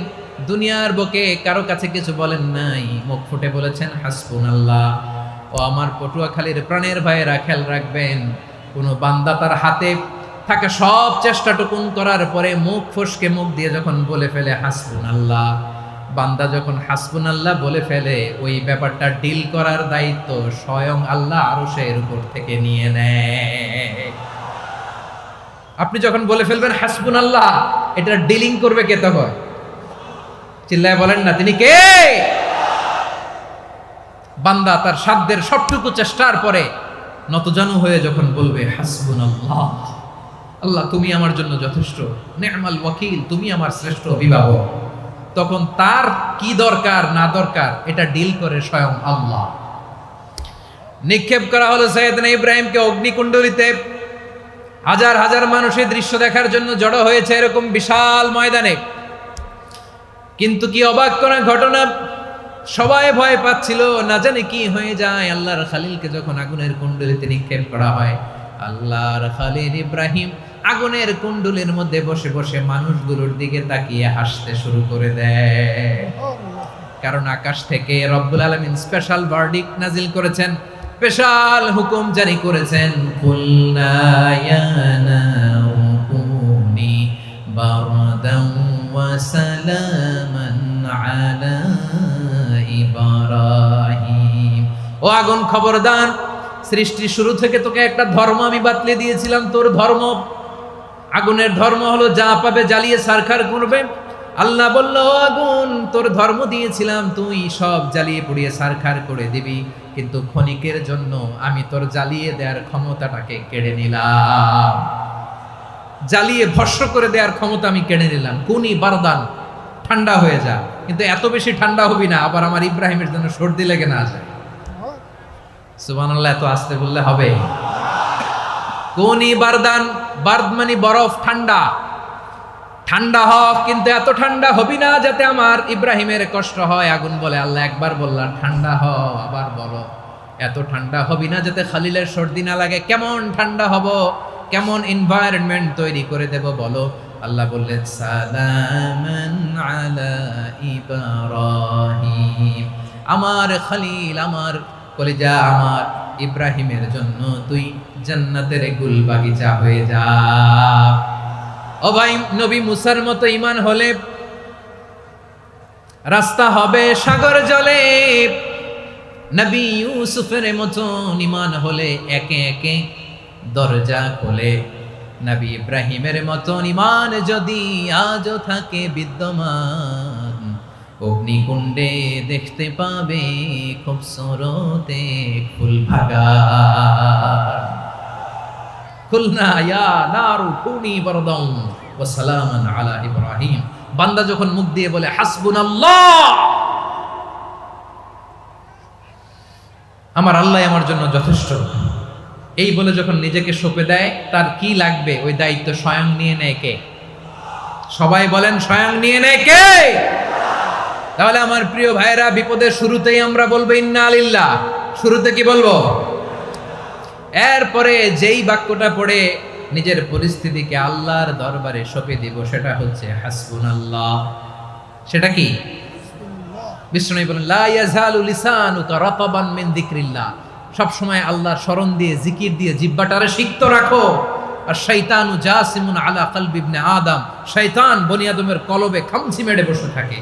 দুনিয়ার বুকে কারো কাছে কিছু বলেন নাই, মুখ ফুটে বলেছেন হাসবুনাল্লাহ। ও আমার পটুয়াখালীর প্রাণের ভাইয়েরা খেয়াল রাখবেন, কোনো বান্দা তার হাতে থাকা সব চেষ্টাটুকুন করার পরে মুখ ফসকে মুখ দিয়ে যখন বলে ফেলে হাসবুনাল্লাহ, বান্দা যখন হাসবুনাল্লাহ বলে ফেলে, ওই ব্যাপারটা ডিল করার দায়িত্ব স্বয়ং আল্লাহ আরশের উপর থেকে নিয়ে নেয়। আপনি যখন বলে ফেলবেন হাসবুনাল্লাহ, এটা ডিলিং করবে কে তখন? চিল্লায় বলেন না, তিনি কে? বান্দা তার সাধ্যের সবটুকু চেষ্টার পরে নতজানু হয়ে যখন বলবে হাসবুনাল্লাহ, আল্লাহ তুমি আমার জন্য যথেষ্ট, নি'মাল ওয়াকিল, তুমি আমার শ্রেষ্ঠ অভিভাবক, তখন তার কি দরকার না দরকার এটা ডিল করে স্বয়ং আল্লাহ। নিক্ষেপ করা হলো সাইয়েদনা ইব্রাহিমকে অগ্নিকুণ্ডলিতে। হাজার হাজার মানুষ এই দৃশ্য দেখার জন্য জড়ো হয়েছে এরকম বিশাল ময়দানে। কিন্তু কি অবাক করা ঘটনা, সবাই ভয় পাচ্ছিল, না জানে কি হয়ে যায়। আল্লাহর খলিলকে যখন আগুনের কুণ্ডলিতে নিক্ষেপ করা হয়, আল্লাহর খলিল ইব্রাহিম আগুনের কুণ্ডলের মধ্যে বসে বসে মানুষগুলোর দিকে তাকিয়ে হাসতে শুরু করে দেয়। কারণ আকাশ থেকে রব্বুল আলামিন স্পেশাল ভার্ডিক্ট নাজিল করেছেন, স্পেশাল হুকুম জারি করেছেন, কুলনা ইয়া নারু কুনি বারদান ওয়া সালামান আলা ইব্রাহিম। ও আগুন, খবরদার, সৃষ্টির শুরু থেকে তোকে একটা ধর্ম আমি বাতলে দিয়েছিলাম, তোর ধর্ম, আগুনের ধর্ম হলো যা পাবে জ্বালিয়ে সারখার করবে। আল্লাহ বলল, ও আগুন, তোর ধর্ম দিয়েছিলাম, তুই সব জ্বালিয়ে পুড়িয়ে সারখার করে দিবি, কিন্তু ক্ষণিকের জন্য আমি তোর জ্বালিয়ে দেওয়ার ক্ষমতাটাকে কেড়ে নিলাম, জ্বালিয়ে ভস্ম করে দেওয়ার ক্ষমতা আমি কেড়ে নিলাম। কুনি বারদান, ঠান্ডা হয়ে যা, কিন্তু এত বেশি ঠান্ডা হবি না আবার আমার ইব্রাহিমের জন্য সর্দি লেগে না যায়। সুবহানাল্লাহ, এত আস্তে বললে হবে? কুনি বারদান, বারদ মানে বরফ, ঠান্ডা, ঠান্ডা হ, কিন্তু এত ঠান্ডা হবি না যাতে আমার ইব্রাহিমের কষ্ট হয়। আগুন বলে, আল্লাহ একবার বললাম ঠান্ডা হ, আবার বলো এত ঠান্ডা হবি না যাতে খলিলের সর্দি না লাগে। কেমন ঠান্ডা হব, কেমন এনভায়রনমেন্ট তৈরি করে দেব বলো? আল্লাহ বললেন, সালামান আলা ইব্রাহিম, আমার খলিল, আমার কলিজা, আমার ইব্রাহিমের জন্য তুই জান্নাতের গুল বাগিচা হয়ে যা। ও ভাই, নবী মুসার মতো ঈমান হলে রাস্তা হবে সাগর জলে, নবী ইউসুফের মতো ঈমান হলে একে একে দরজা খোলে। নবী ইব্রাহিমের মতো ঈমান যদি আজও থাকে বিদ্যমান, অগ্নিকুণ্ডে দেখতে পাবে খুবসুরতে ফুল বাগান। কুলনা ইয়া নারু কুনি বারদান ওয়া সালামান আলা ইব্রাহিম। বান্দা যখন মুখ দিয়ে বলে হাসবুনাল্লাহ, আমার আল্লাহ আমার জন্য যথেষ্ট। এই বলে যখন নিজেকে সঁপে দেয়, তার কি লাগবে ওই দায়িত্ব স্বয়ং নিয়ে নেয় কে? সবাই বলেন, স্বয়ং নিয়ে নেয় কে? তাহলে আমার প্রিয় ভাইরা, বিপদের শুরুতেই আমরা বলবো ইন্না লিল্লাহ। শুরুতে কি বলবো? এরপরে যেই বাক্যটা পড়ে নিজের পরিস্থিতিকে আল্লাহর দরবারে সঁপে দিব, সেটা হচ্ছে হাসবুনাল্লাহ। সেটা কি? বিষ্ণু বলেন, লা ইয়াজালু লিসানুকা রাতাবান মিন যিকরিল্লাহ। সব সময় আল্লাহর স্মরণ দিয়ে, জিকির দিয়ে জিহ্বাটারে সিক্ত রাখো। আর শয়তানু জাসিমুন আলা কলবি ইবনে আদম, শয়তান বনি আদমের কলবে খামচি মেরে বসে থাকে।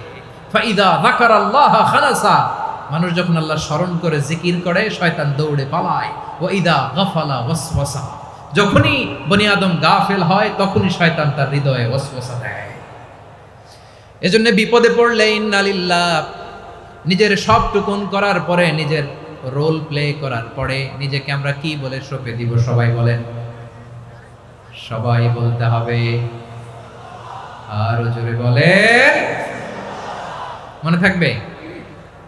ফাইদা যাকারাল্লাহ খানাসা, মানুষ যখন আল্লাহ স্মরণ করে, জিকির করে, শয়তান দৌড়ে পালায়। ওয়া ইদা গাফালা ওয়াসওয়াসা, যখনই বনি আদম গাফেল হয়, তখনই শয়তান তার হৃদয়ে ওয়াসওয়াসা দেয়। এজন্য বিপদে পড়লে ইন্না লিল্লাহ, নিজের সব টুকুন করার পরে, নিজের রোল প্লে করার পরে নিজেকে আমরা কি বলে সঁপে দিব? সবাই বলেন, সবাই বলতে হবে। আরো জোরে বলেন, মনে থাকবে?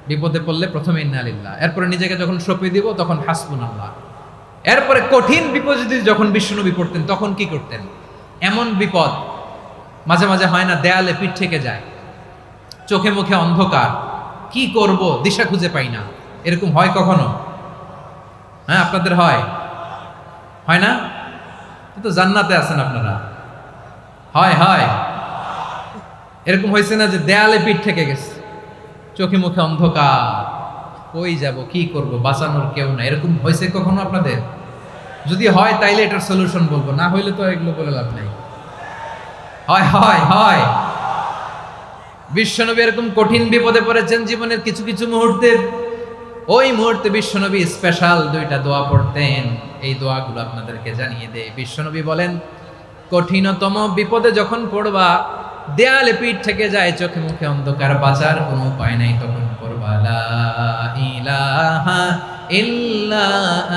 বিপদে পড়লে প্রথমে ইন্না লিল্লাহ, এরপরে নিজেকে যখন সঁপে দিব তখন হাসবুনাল্লাহ। এরপরে কঠিন বিপদে যখন বিশ্বনবী পড়তেন তখন কি করতেন? এমন বিপদ মাঝে মাঝে হয় না, দেয়ালে পিঠ থেকে যায়, চোখে মুখে অন্ধকার, কি করব দিশা খুঁজে পাই না, এরকম হয় কখনো? হ্যাঁ, আপনাদের হয়? হয় না? তো জান্নাতে আছেন আপনারা। হয় হয় এরকম হয়েছে না যে দেয়ালে পিঠ থেকে গেছে, চোখে মুখে অন্ধকার, কই যাব, কি করব, বাঁচানোর কেউ না, এরকম হয়েছে কখনো আপনাদের? যদি হয় তাইলে এটার সলিউশন বলবো, না হইলে তো এগুলো বলে লাভ নাই। হয় হয় হয় বিশ্বনবী এরকম কঠিন বিপদে পড়েছেন জীবনের কিছু কিছু মুহূর্তে। ওই মুহূর্তে বিশ্বনবী স্পেশাল দুইটা দোয়া পড়তেন। এই দোয়াগুলো আপনাদেরকে জানিয়ে দেয়। বিশ্বনবী বলেন, কঠিনতম বিপদে যখন পড়বা, দেয়ালে পিঠ থেকে যায়, চোখে মুখে অন্ধকার, বাঁচার কোনো উপায় নাই, তখন পড়বা লা ইলাহা ইল্লা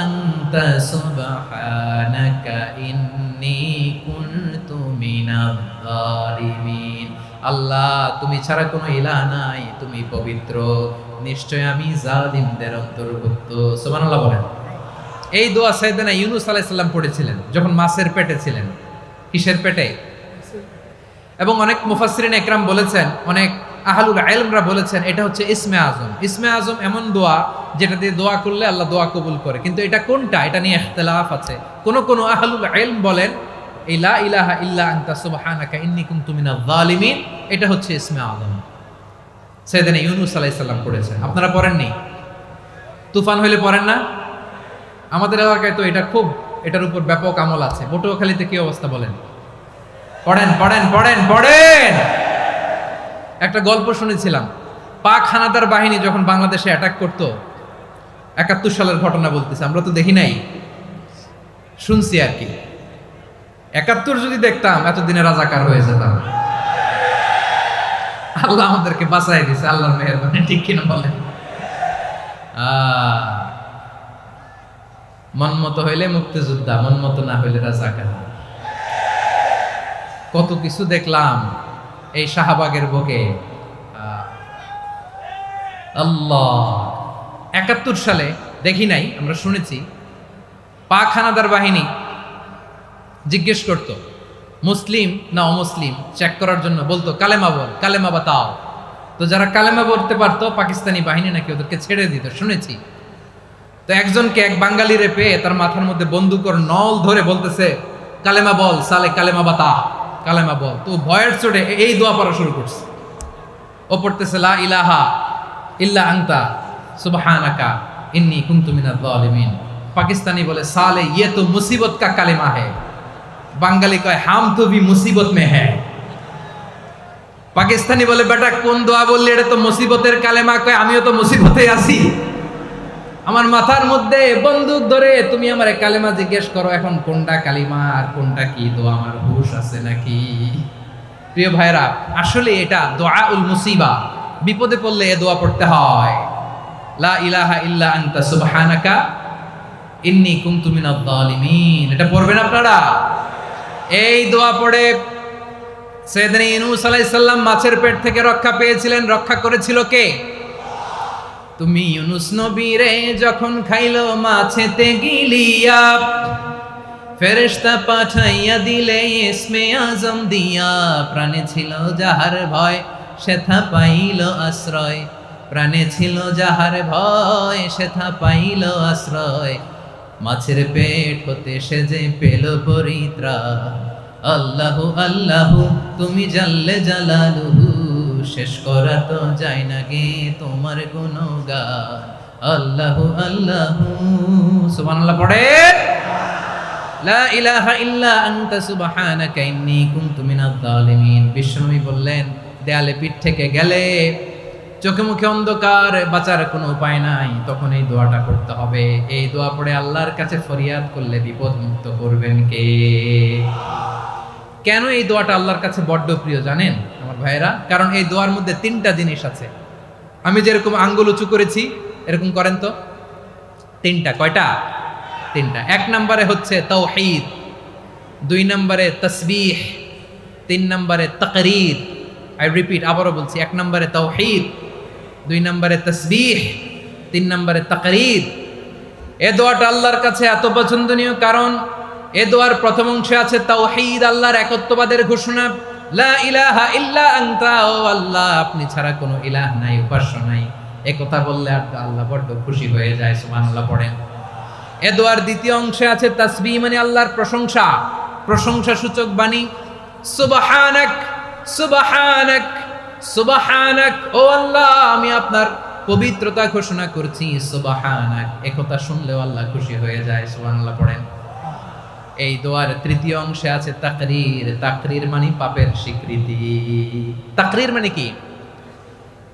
আনতা সুবহানাকা ইন্নী কুনতু মিনাজ জালিমিন। আল্লাহ, তুমি ছাড়া কোনো ইলাহ নাই, তুমি পবিত্র, নিশ্চয় আমি জালিমদের অন্তর্ভুক্ত। সুবহানাল্লাহ বলেন। এই দোয়া সাইয়েদনা ইউনূস আলাইহিস সালাম পড়েছিলেন যখন মাছের পেটে ছিলেন। কিসের পেটে? এবং অনেক মুফাসসিরিন একরাম বলেছেন, অনেক আহলুল ইলমরা বলেছেন, এটা হচ্ছে ইসমে আজম। ইসমে আজম এমন দোয়া যেটা দিয়ে দোয়া করলে আল্লাহ দোয়া কবুল করে, কিন্তু এটা কোনটা, এটা নিয়ে ইখতিলাফ আছে। কোন কোন আহলুল ইলম বলেন এই লা ইলাহা ইল্লা আনতা সুবহানাকা ইন্নী কুনতু মিনাজ জালিমিন, এটা হচ্ছে ইসমে আজম। সাইয়েদনা ইউনূস আলাইহিস সালাম পড়েছেন। আপনারা পড়েননি? তুফান হইলে পড়েন না? আমাদের এলাকায় তো এটা খুব, এটার উপর ব্যাপক আমল আছে। পটুয়াখালীতে কি অবস্থা বলেন? পড়েন পড়েন পড়েন পড়েন। একটা গল্প শুনেছিলাম, পাক হানাদার বাহিনী যখন বাংলাদেশে অ্যাটাক করতো, ৭১ সালের ঘটনা বলতেছে, আমরা তো দেখি নাই, শুনছি আর কি। ৭১ যদি দেখতাম এতদিনে রাজাকার হয়ে যেতাম। আল্লাহ আমাদেরকে বাঁচাই দিছে, আল্লাহর মেহেরবানি, ঠিক কিনা বলেন? মন মতো হইলে মুক্তিযোদ্ধা, মন মতো না হইলে রাজাকার। কত কিছু দেখলাম এই শাহবাগের বুকে। আল্লাহ, ৭১ সালে দেখি নাই, আমরা শুনেছি, পাক হানাদার বাহিনী জিজ্ঞেস করত মুসলিম না অমুসলিম চেক করার জন্য, বলতো কালেমা বল, কালেমা বাতাও। তো যারা কালেমা বলতে পারতো, পাকিস্তানি বাহিনী নাকি ওদেরকে ছেড়ে দিত, শুনেছি। তো একজনকে, এক বাঙালিরে পেয়ে তার মাথার মধ্যে বন্দুকর নল ধরে বলতেছে, কালেমা বল সালে, কালেমা বাতা, কালেমা বল। তো ভয়ের চোটে এই দোয়া পড়া শুরু করছে। ও পড়তেছে লা ইলাহা ইল্লা আনতা সুবহানাকা ইন্নী কুনতু মিনাজ জালিমিন। পাকিস্তানি বলে সালে ইয়ে তো মুসিবত কা কালেমা হ্যায়। বাঙালি কয় হাম তো ভি মুসিবত মে হ্যায়। পাকিস্তানি বলে বেটা কোন দোয়া বললি, এটা তো মুসিবতের কালেমা। কয় আমিও তো মুসিবতে আছি, আমার মাথার মধ্যে বন্দুক ধরে তুমি আমার কালেমা জিজ্ঞেস করো, এখন কোনটা কালিমা আর কোনটা কি দোয়া, আমার হুশ আছে নাকি? প্রিয় ভাইরা, আসলে এটা দোয়াউল মুসিবা, বিপদে পড়লে এ দোয়া পড়তে হয়। লা ইলাহা ইল্লা আনতা সুবহানাকা ইন্নী কুনতু মিনাজ জালিমিন, এটা পড়বেন আপনারা। এই দোয়া পড়ে সাইয়েদনা ইউনূস আলাইহিস সালাম মাছের পেট থেকে রক্ষা পেয়েছিলেন। রক্ষা করেছিল কে? তুমি ইউনুস নবীরে যখন খাইলো মাছেতে গিলিয়া, ফেরেশতা পাঠাইয়া দিলে ইসমে আজম দিয়া, প্রাণে ছিল যাহার ভয় সেথা পাইল আশ্রয়, প্রাণে ছিল যাহার ভয় সেথা পাইল আশ্রয়, মাছের পেট হতে সে যে পেল পরিত্রাণ। আল্লাহু আল্লাহু তুমি জাল্লে জালালুহু, শেষ করা তো যায় না গে তোমার গুণগান। আল্লাহু আল্লাহু সুবহানাল্লাহ পড়ে, লা ইলাহা ইল্লা আনতা সুবহানাকা ইন্নী কুনতু মিনাজ জালিমিন। বিষ্ণুবি বললেন, দেয়ালে পিঠ থেকে গেলে, চোখে মুখে অন্ধকার, বাঁচার কোনো উপায় নাই, তখন এই দোয়াটা করতে হবে। এই দোয়া পড়ে আল্লাহর কাছে ফরিয়াদ করলে বিপদ মুক্ত করবেন কে? কেন এই দোয়াটা আল্লাহর কাছে বড্ড প্রিয় জানেন আমার ভাইয়েরা? কারণ এই দোয়ার মধ্যে তিনটা জিনিস আছে। আমি যেরকম আঙ্গুল উঁচু করেছি এরকম করেন তো। তিনটা। কয়টা? তিনটা। এক নম্বরে হচ্ছে তাওহীদ, দুই নম্বরে তাসবিহ, তিন নম্বরে তাকরীর। আই রিপিট, আবারও বলছি, এক নম্বরে তাওহীদ, দুই নম্বরে তাসবিহ, তিন নম্বরে তাকরীর। এ দোয়াটা আল্লাহর কাছে এত পছন্দনীয় কারণ এ দোয়ার প্রথম অংশে আছে তাওহীদ, আল্লাহর একত্ববাদের ঘোষণা। লা ইলাহা ইল্লা আনতা, ও আল্লাহ আপনি ছাড়া কোনো ইলাহ নাই, উপাস্য নাই। এ কথা বললে আর আল্লাহ বড্ড খুশি হয়ে যায়। সুবহানাল্লাহ পড়েন। এ দোয়ার দ্বিতীয় অংশে আছে তাসবিহ, মানে আল্লাহর প্রশংসা, প্রশংসা সূচক বাণী। সুবহানাক সুবহানাক সুবহানাক, ও আল্লাহ আমি আপনার পবিত্রতা ঘোষণা করছি। সুবহানাক, একথা শুনলেও আল্লাহ খুশি হয়ে যায়। সুবহানাল্লাহ পড়েন। এই দোয়ার তৃতীয় অংশে আছে তাকরীর। তাকরীর মানে পাপের স্বীকৃতি। তাকরীর মানে কি?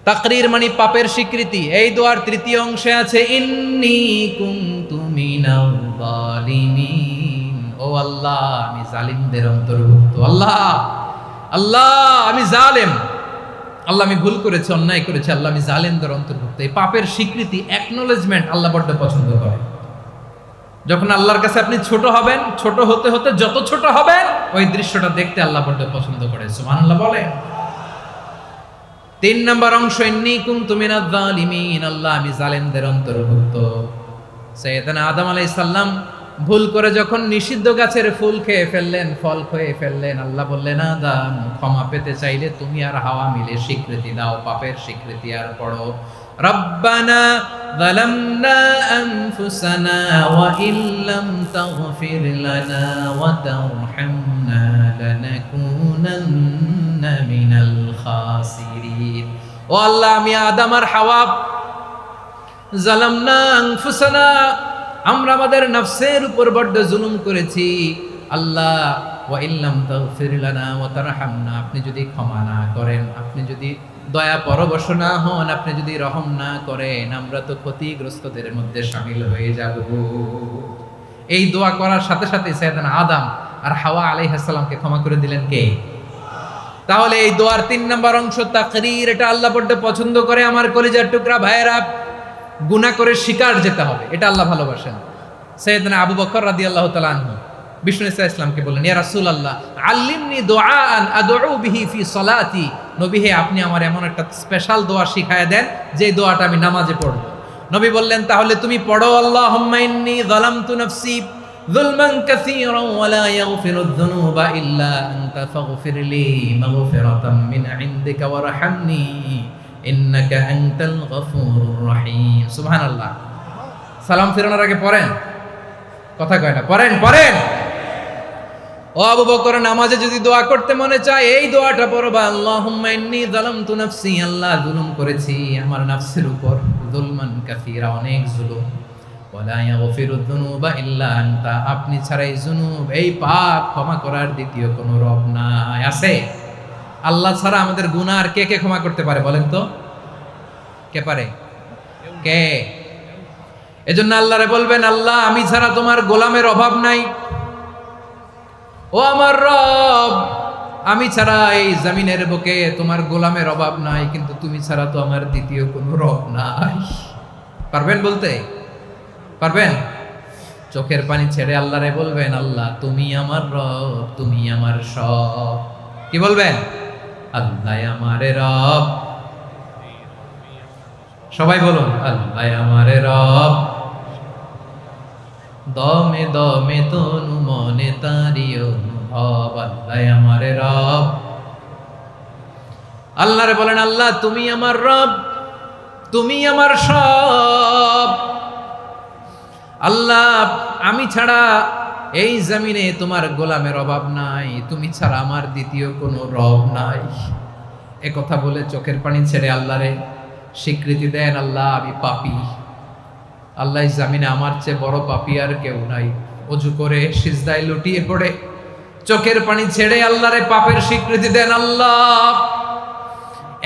তাকরীর মানে পাপের স্বীকৃতি। এই দোয়ার তৃতীয় অংশে আছে ইন্নী কুনতু মিনাল জালিমিন, ও আল্লাহ আমি জালিমদের অন্তর্ভুক্ত। আল্লাহ আল্লাহ আমি জালেম, আল্লাহ আমি ভুল করেছি, অন্যায় করেছি, আল্লাহ আমি জালেমদের অন্তর্ভুক্ত। এই পাপের স্বীকৃতি, অ্যাকনোলেজমেন্ট আল্লাহ বড্ড পছন্দ করে। যখন আল্লাহর কাছে আপনি ছোট হবেন, ছোট হতে হতে যত ছোট হবেন, ওই দৃশ্যটা দেখতে আল্লাহ বড্ড পছন্দ করে। সুবহানাল্লাহ বলে। তিন নম্বর অংশ ইন্নী কুনতু মিনাজ জালিমিন, আল্লাহ আমি জালেমদের অন্তর্ভুক্ত। সাইয়েদনা আদম আলাইহিস সালাম ভুল করে যখন নিষিদ্ধ গাছের ফুল খেয়ে ফেললেন, ফল খেয়ে ফেললেন, আল্লাহ বললেন আদম ক্ষমা পেতে চাইলে তুমি আর হাওয়া মিলে স্বীকৃতি দাও, পাপের স্বীকৃতি আর পড়ো। রব্বানা যালামনা আনফুসানা ওয়া ইল্লাম তাগফির লানা ওয়া তারহামনা লানাকুনান্না মিনাল খাসিরিন। ও আল্লাহ আমি আদম আর হাওয়া, যালামনা আনফুসানা আমরা আমাদের নফসের উপর বড্ড জুলুম করেছি। আল্লাহ ওয়া ইল্লাম তাগফির লানা ওয়া তারহামনা, আপনি যদি ক্ষমা না করেন, আপনি যদি দয়া পরবশ না হন, আপনি যদি রহম না করেন, আমরা তো ক্ষতিগ্রস্তদের মধ্যে শামিল হয়ে যাব। এই দোয়া করার সাথে সাথে সাইয়েদনা আদম আর হাওয়া আলাইহিস সালামকে ক্ষমা করে দিলেন কে? তাহলে এই দোয়ার তিন নম্বর অংশ তাকরীর, এটা আল্লাহ বড্ড পছন্দ করে। আমার কলিজার টুকরা ভাইয়েরা, গুনাহ করে শিকার যেতে হবে, এটা আল্লাহ ভালোবাসেন। সাইয়েদনা আবু বকর রাদিয়াল্লাহু তাআলা আনহু বিষ্ণু ইসলামকে বললেন, ইয়া রাসূলুল্লাহ আল্লিমনি দুআআন আদউ বিহি ফি সলাতি, নবী হে আপনি আমার এমন একটা স্পেশাল দোয়া শিখায়া দেন যে দোয়াটা আমি নামাজে পড়ব। নবী বললেন, তাহলে তুমি পড়ো আল্লাহুম্মা ইন্নী যালামতু নাফসি যুলমান কাসীরান ওয়া লা ইয়াগফিরুয যুনুবা ইল্লা আনতা ফাগফিরলি মাগফিরাতাম মিন ইনদিকা ওয়ারহামনি ইন্নাকা আনতাল গফুরুর রহিম। সুবহানাল্লাহ। সালাম ফিরানোর আগে পড়েন, কথা কয় না, পড়েন পড়েন। ও আবু বকর, নামাজে যদি দোয়া করতে মনে চায় এই দোয়াটা পড়বা, আল্লাহুম্মা ইন্নী যালামতু নাফসি, আল্লাহ জুলুম করেছি আমার নফসের উপর, যুলমান কাসীরা অনেক জুলুম, ওয়া লা ইয়াগফিরুয যুনুবা ইল্লা আনতা, আপনি ছাড়া এই জুনুব, এই পাপ ক্ষমা করার দ্বিতীয় কোনো রব নাই। আছে? আল্লাহ ছাড়া আমাদের গুনাহ আর কে কে ক্ষমা করতে পারে বলেন তো? কে পারে? কে? এজন্য আল্লাহরে বলবেন, আল্লাহ আমি ছাড়া তোমার গোলামের অভাব নাই, ও আমার রব আমি ছাড়া এই জমিনের বুকে তোমার গোলামের অভাব নাই, কিন্তু তুমি ছাড়া তো আমার দ্বিতীয় কোনো রব নাই। পারবেন বলতে? পারবেন? চোখের পানি ছেড়ে আল্লাহরে বলবেন, আল্লাহ তুমি আমার রব, তুমি আমার সব। কি বলবেন? আল্লাহ আমার রব, সবাই বলুন, আল্লাহ আমার রব, দমে দমে তনু মনে তারি অনুভব, আল্লাহ আমার রব। আল্লাহরে বলেন, আল্লাহ তুমি আমার রব, তুমি আমার সব। আল্লাহ আমি ছাড়া এই জমিনে তোমার গোলামের অভাব নাই, তুমি ছাড়া আমার দ্বিতীয় কোনো রব নাই। এ কথা বলে চোখের পানি ছেড়ে আল্লাহরে স্বীকৃতি দেন, আল্লাহ আমি পাপী, আল্লাহ এই জমিনে আমার চেয়ে বড় পাপী আর কেউ নাই। অজু করে সিজদায় লুটিয়ে পড়ে চোখের পানি ছেড়ে আল্লাহরে পাপের স্বীকৃতি দেন, আল্লাহ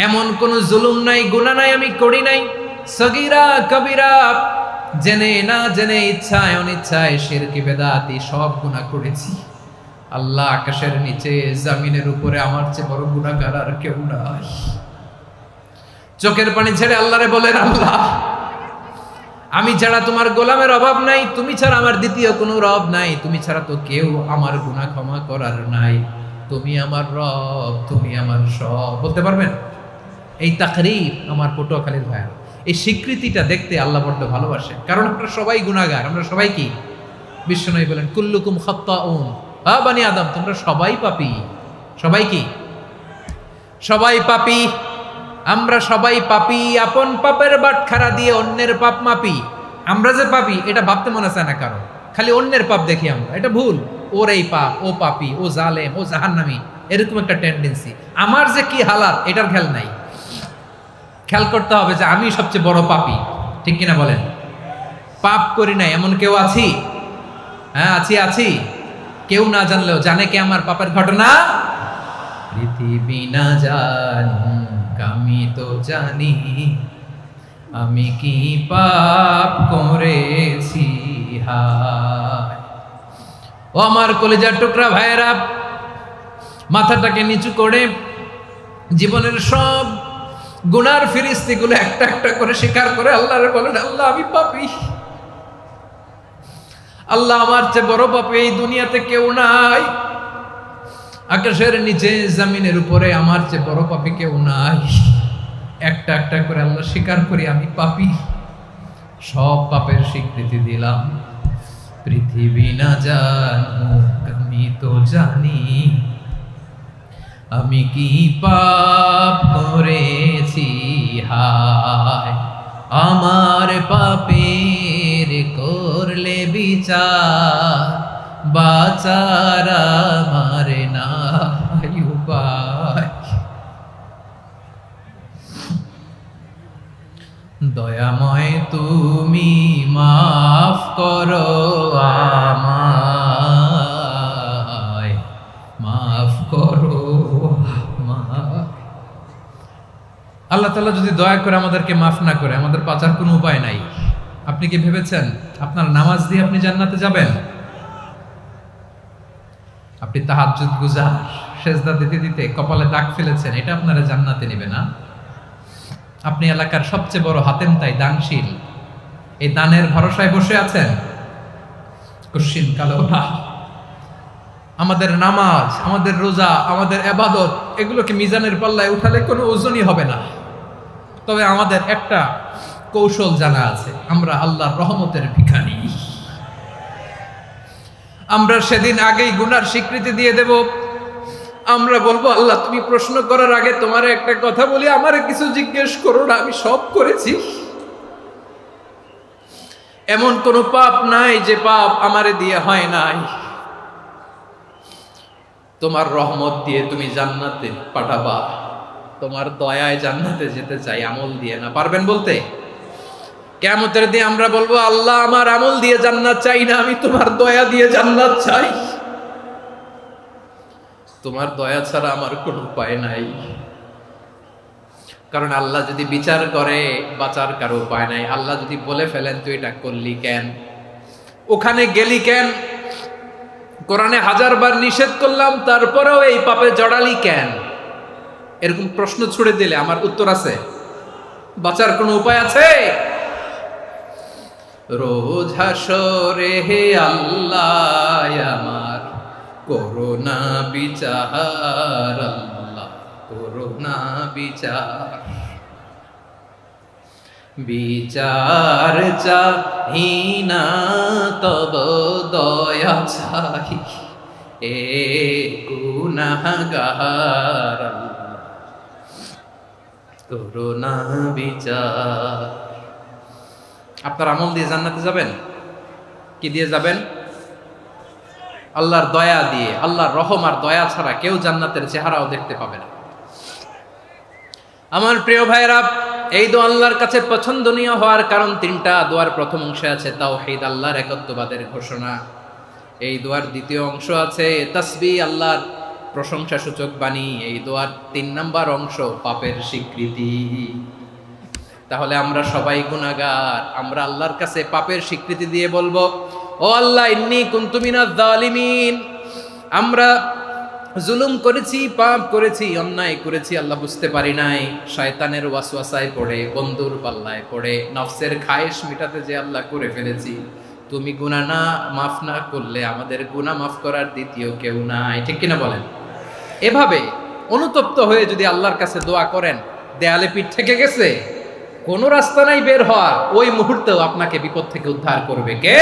এমন কোন জুলুম নাই, গুনাহ নাই আমি করি নাই, সগীরা কবিরা, জেনে না জেনে, ইচ্ছায় অনিচ্ছায়, শিরকি বেদাতি সব গুনাহ করেছি। আল্লাহ আকাশের নিচে জমিনের উপরে আমার চেয়ে বড় গুনাহগার আর কেউ নাই। চোখের পানি ছেড়ে আল্লাহরে বলেন, আল্লাহ আমি ছাড়া তোমার গোলামের অভাব নাই, তুমি ছাড়া আমার দ্বিতীয় কোনো রব নাই, তুমি ছাড়া তো কেউ আমার গুনাহ ক্ষমা করার নাই, তুমি আমার রব, তুমি আমার সব। বলতে পারবেন? এই তাকরীর আমার পটুয়াখালীর ভাইয়া, এই স্বীকৃতিটা দেখতে আল্লাহ বড্ড ভালোবাসে, কারণ আমরা সবাই গুনাহগার। আমরা সবাই কি? বিশ্বনবী বলেন, কুল্লুকুম খাত্তাউন, বানি আদম তোমরা সবাই পাপী। সবাই কি? সবাই পাপী। আমরা সবাই পাপী, আপন পাপের বাটখারা দিয়ে অন্যের পাপ মাপি। আমরা যে পাপী এটা ভাবতে মনে চায় না কারণ, খালি অন্যের পাপ দেখি আমরা, এটা ভুল। ওর এই পাপ, ও পাপী, ও জালেম, ও জাহান্নামী, এরকম একটা টেন্ডেন্সি। আমার যে কি হালাত এটার খেয়াল নাই। খেয়াল করতে হবে যে আমি সবচেয়ে বড় পাপী, ঠিক কিনা বলেন? পাপ করি নাই এমন কেউ আছি? হ্যাঁ আছি। কেউ না জানলেও জানে কে আমার পাপের ঘটনা? পৃথিবী না জানুক আমি তো জানি, আমি কি পাপ করেছি হায়। ও আমার কলিজার টুকরা ভাইয়েরা, মাথাটাকে নিচু করে জীবনের সব গুনার ফিরিস্তিগুলো একটা একটা করে স্বীকার করে আল্লাহরে বলেন, আল্লাহ আমি পাপী, আল্লাহ আমার চেয়ে বড় পাপী এই দুনিয়াতে কেউ নাই, আকাশের নিচে জমিনের উপরে আমার চেয়ে বড় পাপী কেউ নাই। একটা একটা করে আল্লাহ স্বীকার করি আমি পাপী, সব পাপের স্বীকৃতি দিলাম। পৃথিবী না জানুক আমি তো জানি, আমি কি পাপ করেছি হায়। আমার পাপের করলে বিচার, বাঁচার আমার নাই উপায়। দয়াময় তুমি মাফ করো আমায়, মাফ করো আমায়। আল্লাহ তাআলা যদি দয়া করে আমাদেরকে মাফ না করে, আমাদের বাঁচার কোনো উপায় নাই। আপনি কি ভেবেছেন আপনার নামাজ দিয়ে আপনি জান্নাতে যাবেন? আপনি তাহাজ্জুদ গুজার, সেজদা দিতে দিতে কপালে দাগ ফেলেছেন, এটা আপনারা জান্নাতে নেবে না। আপনি এলাকার সবচেয়ে বড় হাতেম তাই দানশীল, এই দানের ভরসায় বসে আছেন, কুশ্চিন কালো না। আমাদের নামাজ, আমাদের রোজা, আমাদের ইবাদত, এগুলোকে মিজানের পাল্লায় উঠালে কোনো ওজনই হবে না। তবে আমাদের একটা কৌশল জানা আছে, আমরা আল্লাহর রহমতের ভিখারি। আমরা সেদিন আগেই গুনার স্বীকৃতি দিয়ে দেব। আমরা বলবো, আল্লাহ তুমি প্রশ্ন করার আগে তোমার একটা কথা বলি, আমারে কিছু জিজ্ঞেস করো না, আমি সব করেছি। এমন কোন পাপ নাই যে পাপ আমারে দিয়ে হয় নাই। তোমার রহমত দিয়ে তুমি জান্নাতে পাঠাবা, তোমার দয়ায় জান্নাতে যেতে চাই, আমল দিয়ে না। পারবেন বলতে? কিয়ামতের দিন আমরা বলবো, আল্লাহ আমার আমল দিয়ে জান্নাত চাই না, আমি তোমার দয়া দিয়ে জান্নাত চাই। তোমার দয়া ছাড়া আমার কোনো উপায় নাই। কারণ আল্লাহ যদি বিচার করে, বাঁচার কারো উপায় নাই। আল্লাহ যদি বলে ফেলেন তুই এটা করলি কেন, ওখানে গেলি কেন, কোরআনে 1000 বার নিষেধ করলাম তারপরেও এই পাপে জড়ালি কেন, এরকম প্রশ্ন ছুড়ে দিলে আমার উত্তর আছে? বাঁচার কোনো উপায় আছে? রোজ হাসরে হে আল্লাহ আমার করোনা বিচার, আল্লাহ করোনা বিচার। বিচার চাহি না তব দয়া চাহি এ গুনাহগার করুণা বিচার। আপনার আমল দিয়ে জান্নাতে যাবেন? কি দিয়ে যাবেন? আল্লাহর দয়া দিয়ে। আল্লাহর রহম আর দয়া ছাড়া কেউ জান্নাতের চেহারাও দেখতে পাবে না। আমার প্রিয় ভাইরা, এই দোয়া আল্লাহর কাছে পছন্দনীয় হওয়ার কারণ তিনটা। দোয়ার প্রথম অংশে আছে তাওহীদ, আল্লাহর একত্ববাদের ঘোষণা। এই দোয়ার দ্বিতীয় অংশ আছে তাসবিহ, আল্লাহর প্রশংসা সূচক বাণী। এই দোয়ার ৩ নাম্বার অংশ পাপের স্বীকৃতি। তাহলে আমরা সবাই গুনাহগার। আমরা আল্লাহর কাছে পাপের স্বীকৃতি দিয়ে বলবো, ও আল্লাহ, ইন্নী কুনতু মিনাজ জালিমিন। আমরা জুলুম করেছি, পাপ করেছি, অন্যায় করেছি, আল্লাহ বুঝতে পারি নাই। শয়তানের ওয়াসওয়াসায় পড়ে, বন্ধুর পাল্লায় পড়ে, নফসের খায়েশ মিটাতে যে আল্লাহ করে ফেলেছি। তুমি গুনাহ না মাফ না করলে আমাদের গুনাহ মাফ করার দ্বিতীয় কেউ নাই। ঠিক কিনা বলেন? এভাবে অনুতপ্ত হয়ে যদি আল্লাহর কাছে দোয়া করেন, দেয়ালে পিঠ থেকে গেছে, কোনো রাস্তা নাই বের হওয়ার, ওই মুহূর্তেও আপনাকে বিপদ থেকে উদ্ধার করবে কে?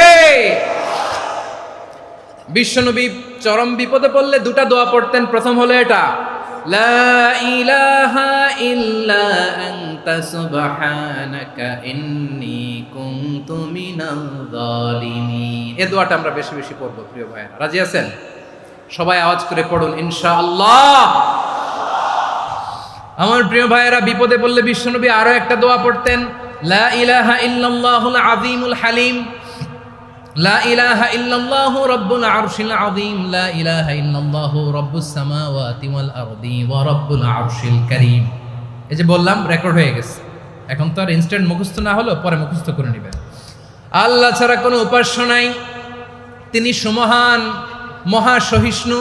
বিশ্বনবী চরম বিপদে পড়লে দুটা দোয়া পড়তেন। প্রথম হলো এটা, লা ইলাহা ইল্লা আনতা সুবহানাকা ইন্নী কুনতু মিনাল জালিমিন। এই দোয়াটা আমরা বেশি বেশি পড়বো প্রিয় ভাইরা। রাজি আছেন? সবাই আওয়াজ করে পড়ুন ইনশাআল্লাহ। আমার প্রিয় ভাইয়েরা, বিপদে পড়লে বিশ্বনবী আরো একটা দোয়া পড়তেন, লা ইলাহা ইল্লাল্লাহুল আযীমুল হালিম, লা ইলাহা ইল্লাল্লাহু রাব্বুল আরশিল আযীম, লা ইলাহা ইল্লাল্লাহু রাব্বুস সামাওয়াতি ওয়াল আরদি ওয়া রাব্বুল আরশিল কারীম। এই যে বললাম, রেকর্ড হয়ে গেছে। এখন তো আর ইনস্ট্যান্ট মুখস্থ না হলো, পরে মুখস্থ করে নেবেন। আল্লাহ ছাড়া কোনো উপাস্য নাই, তিনি সুমহান, মহা সহিষ্ণু।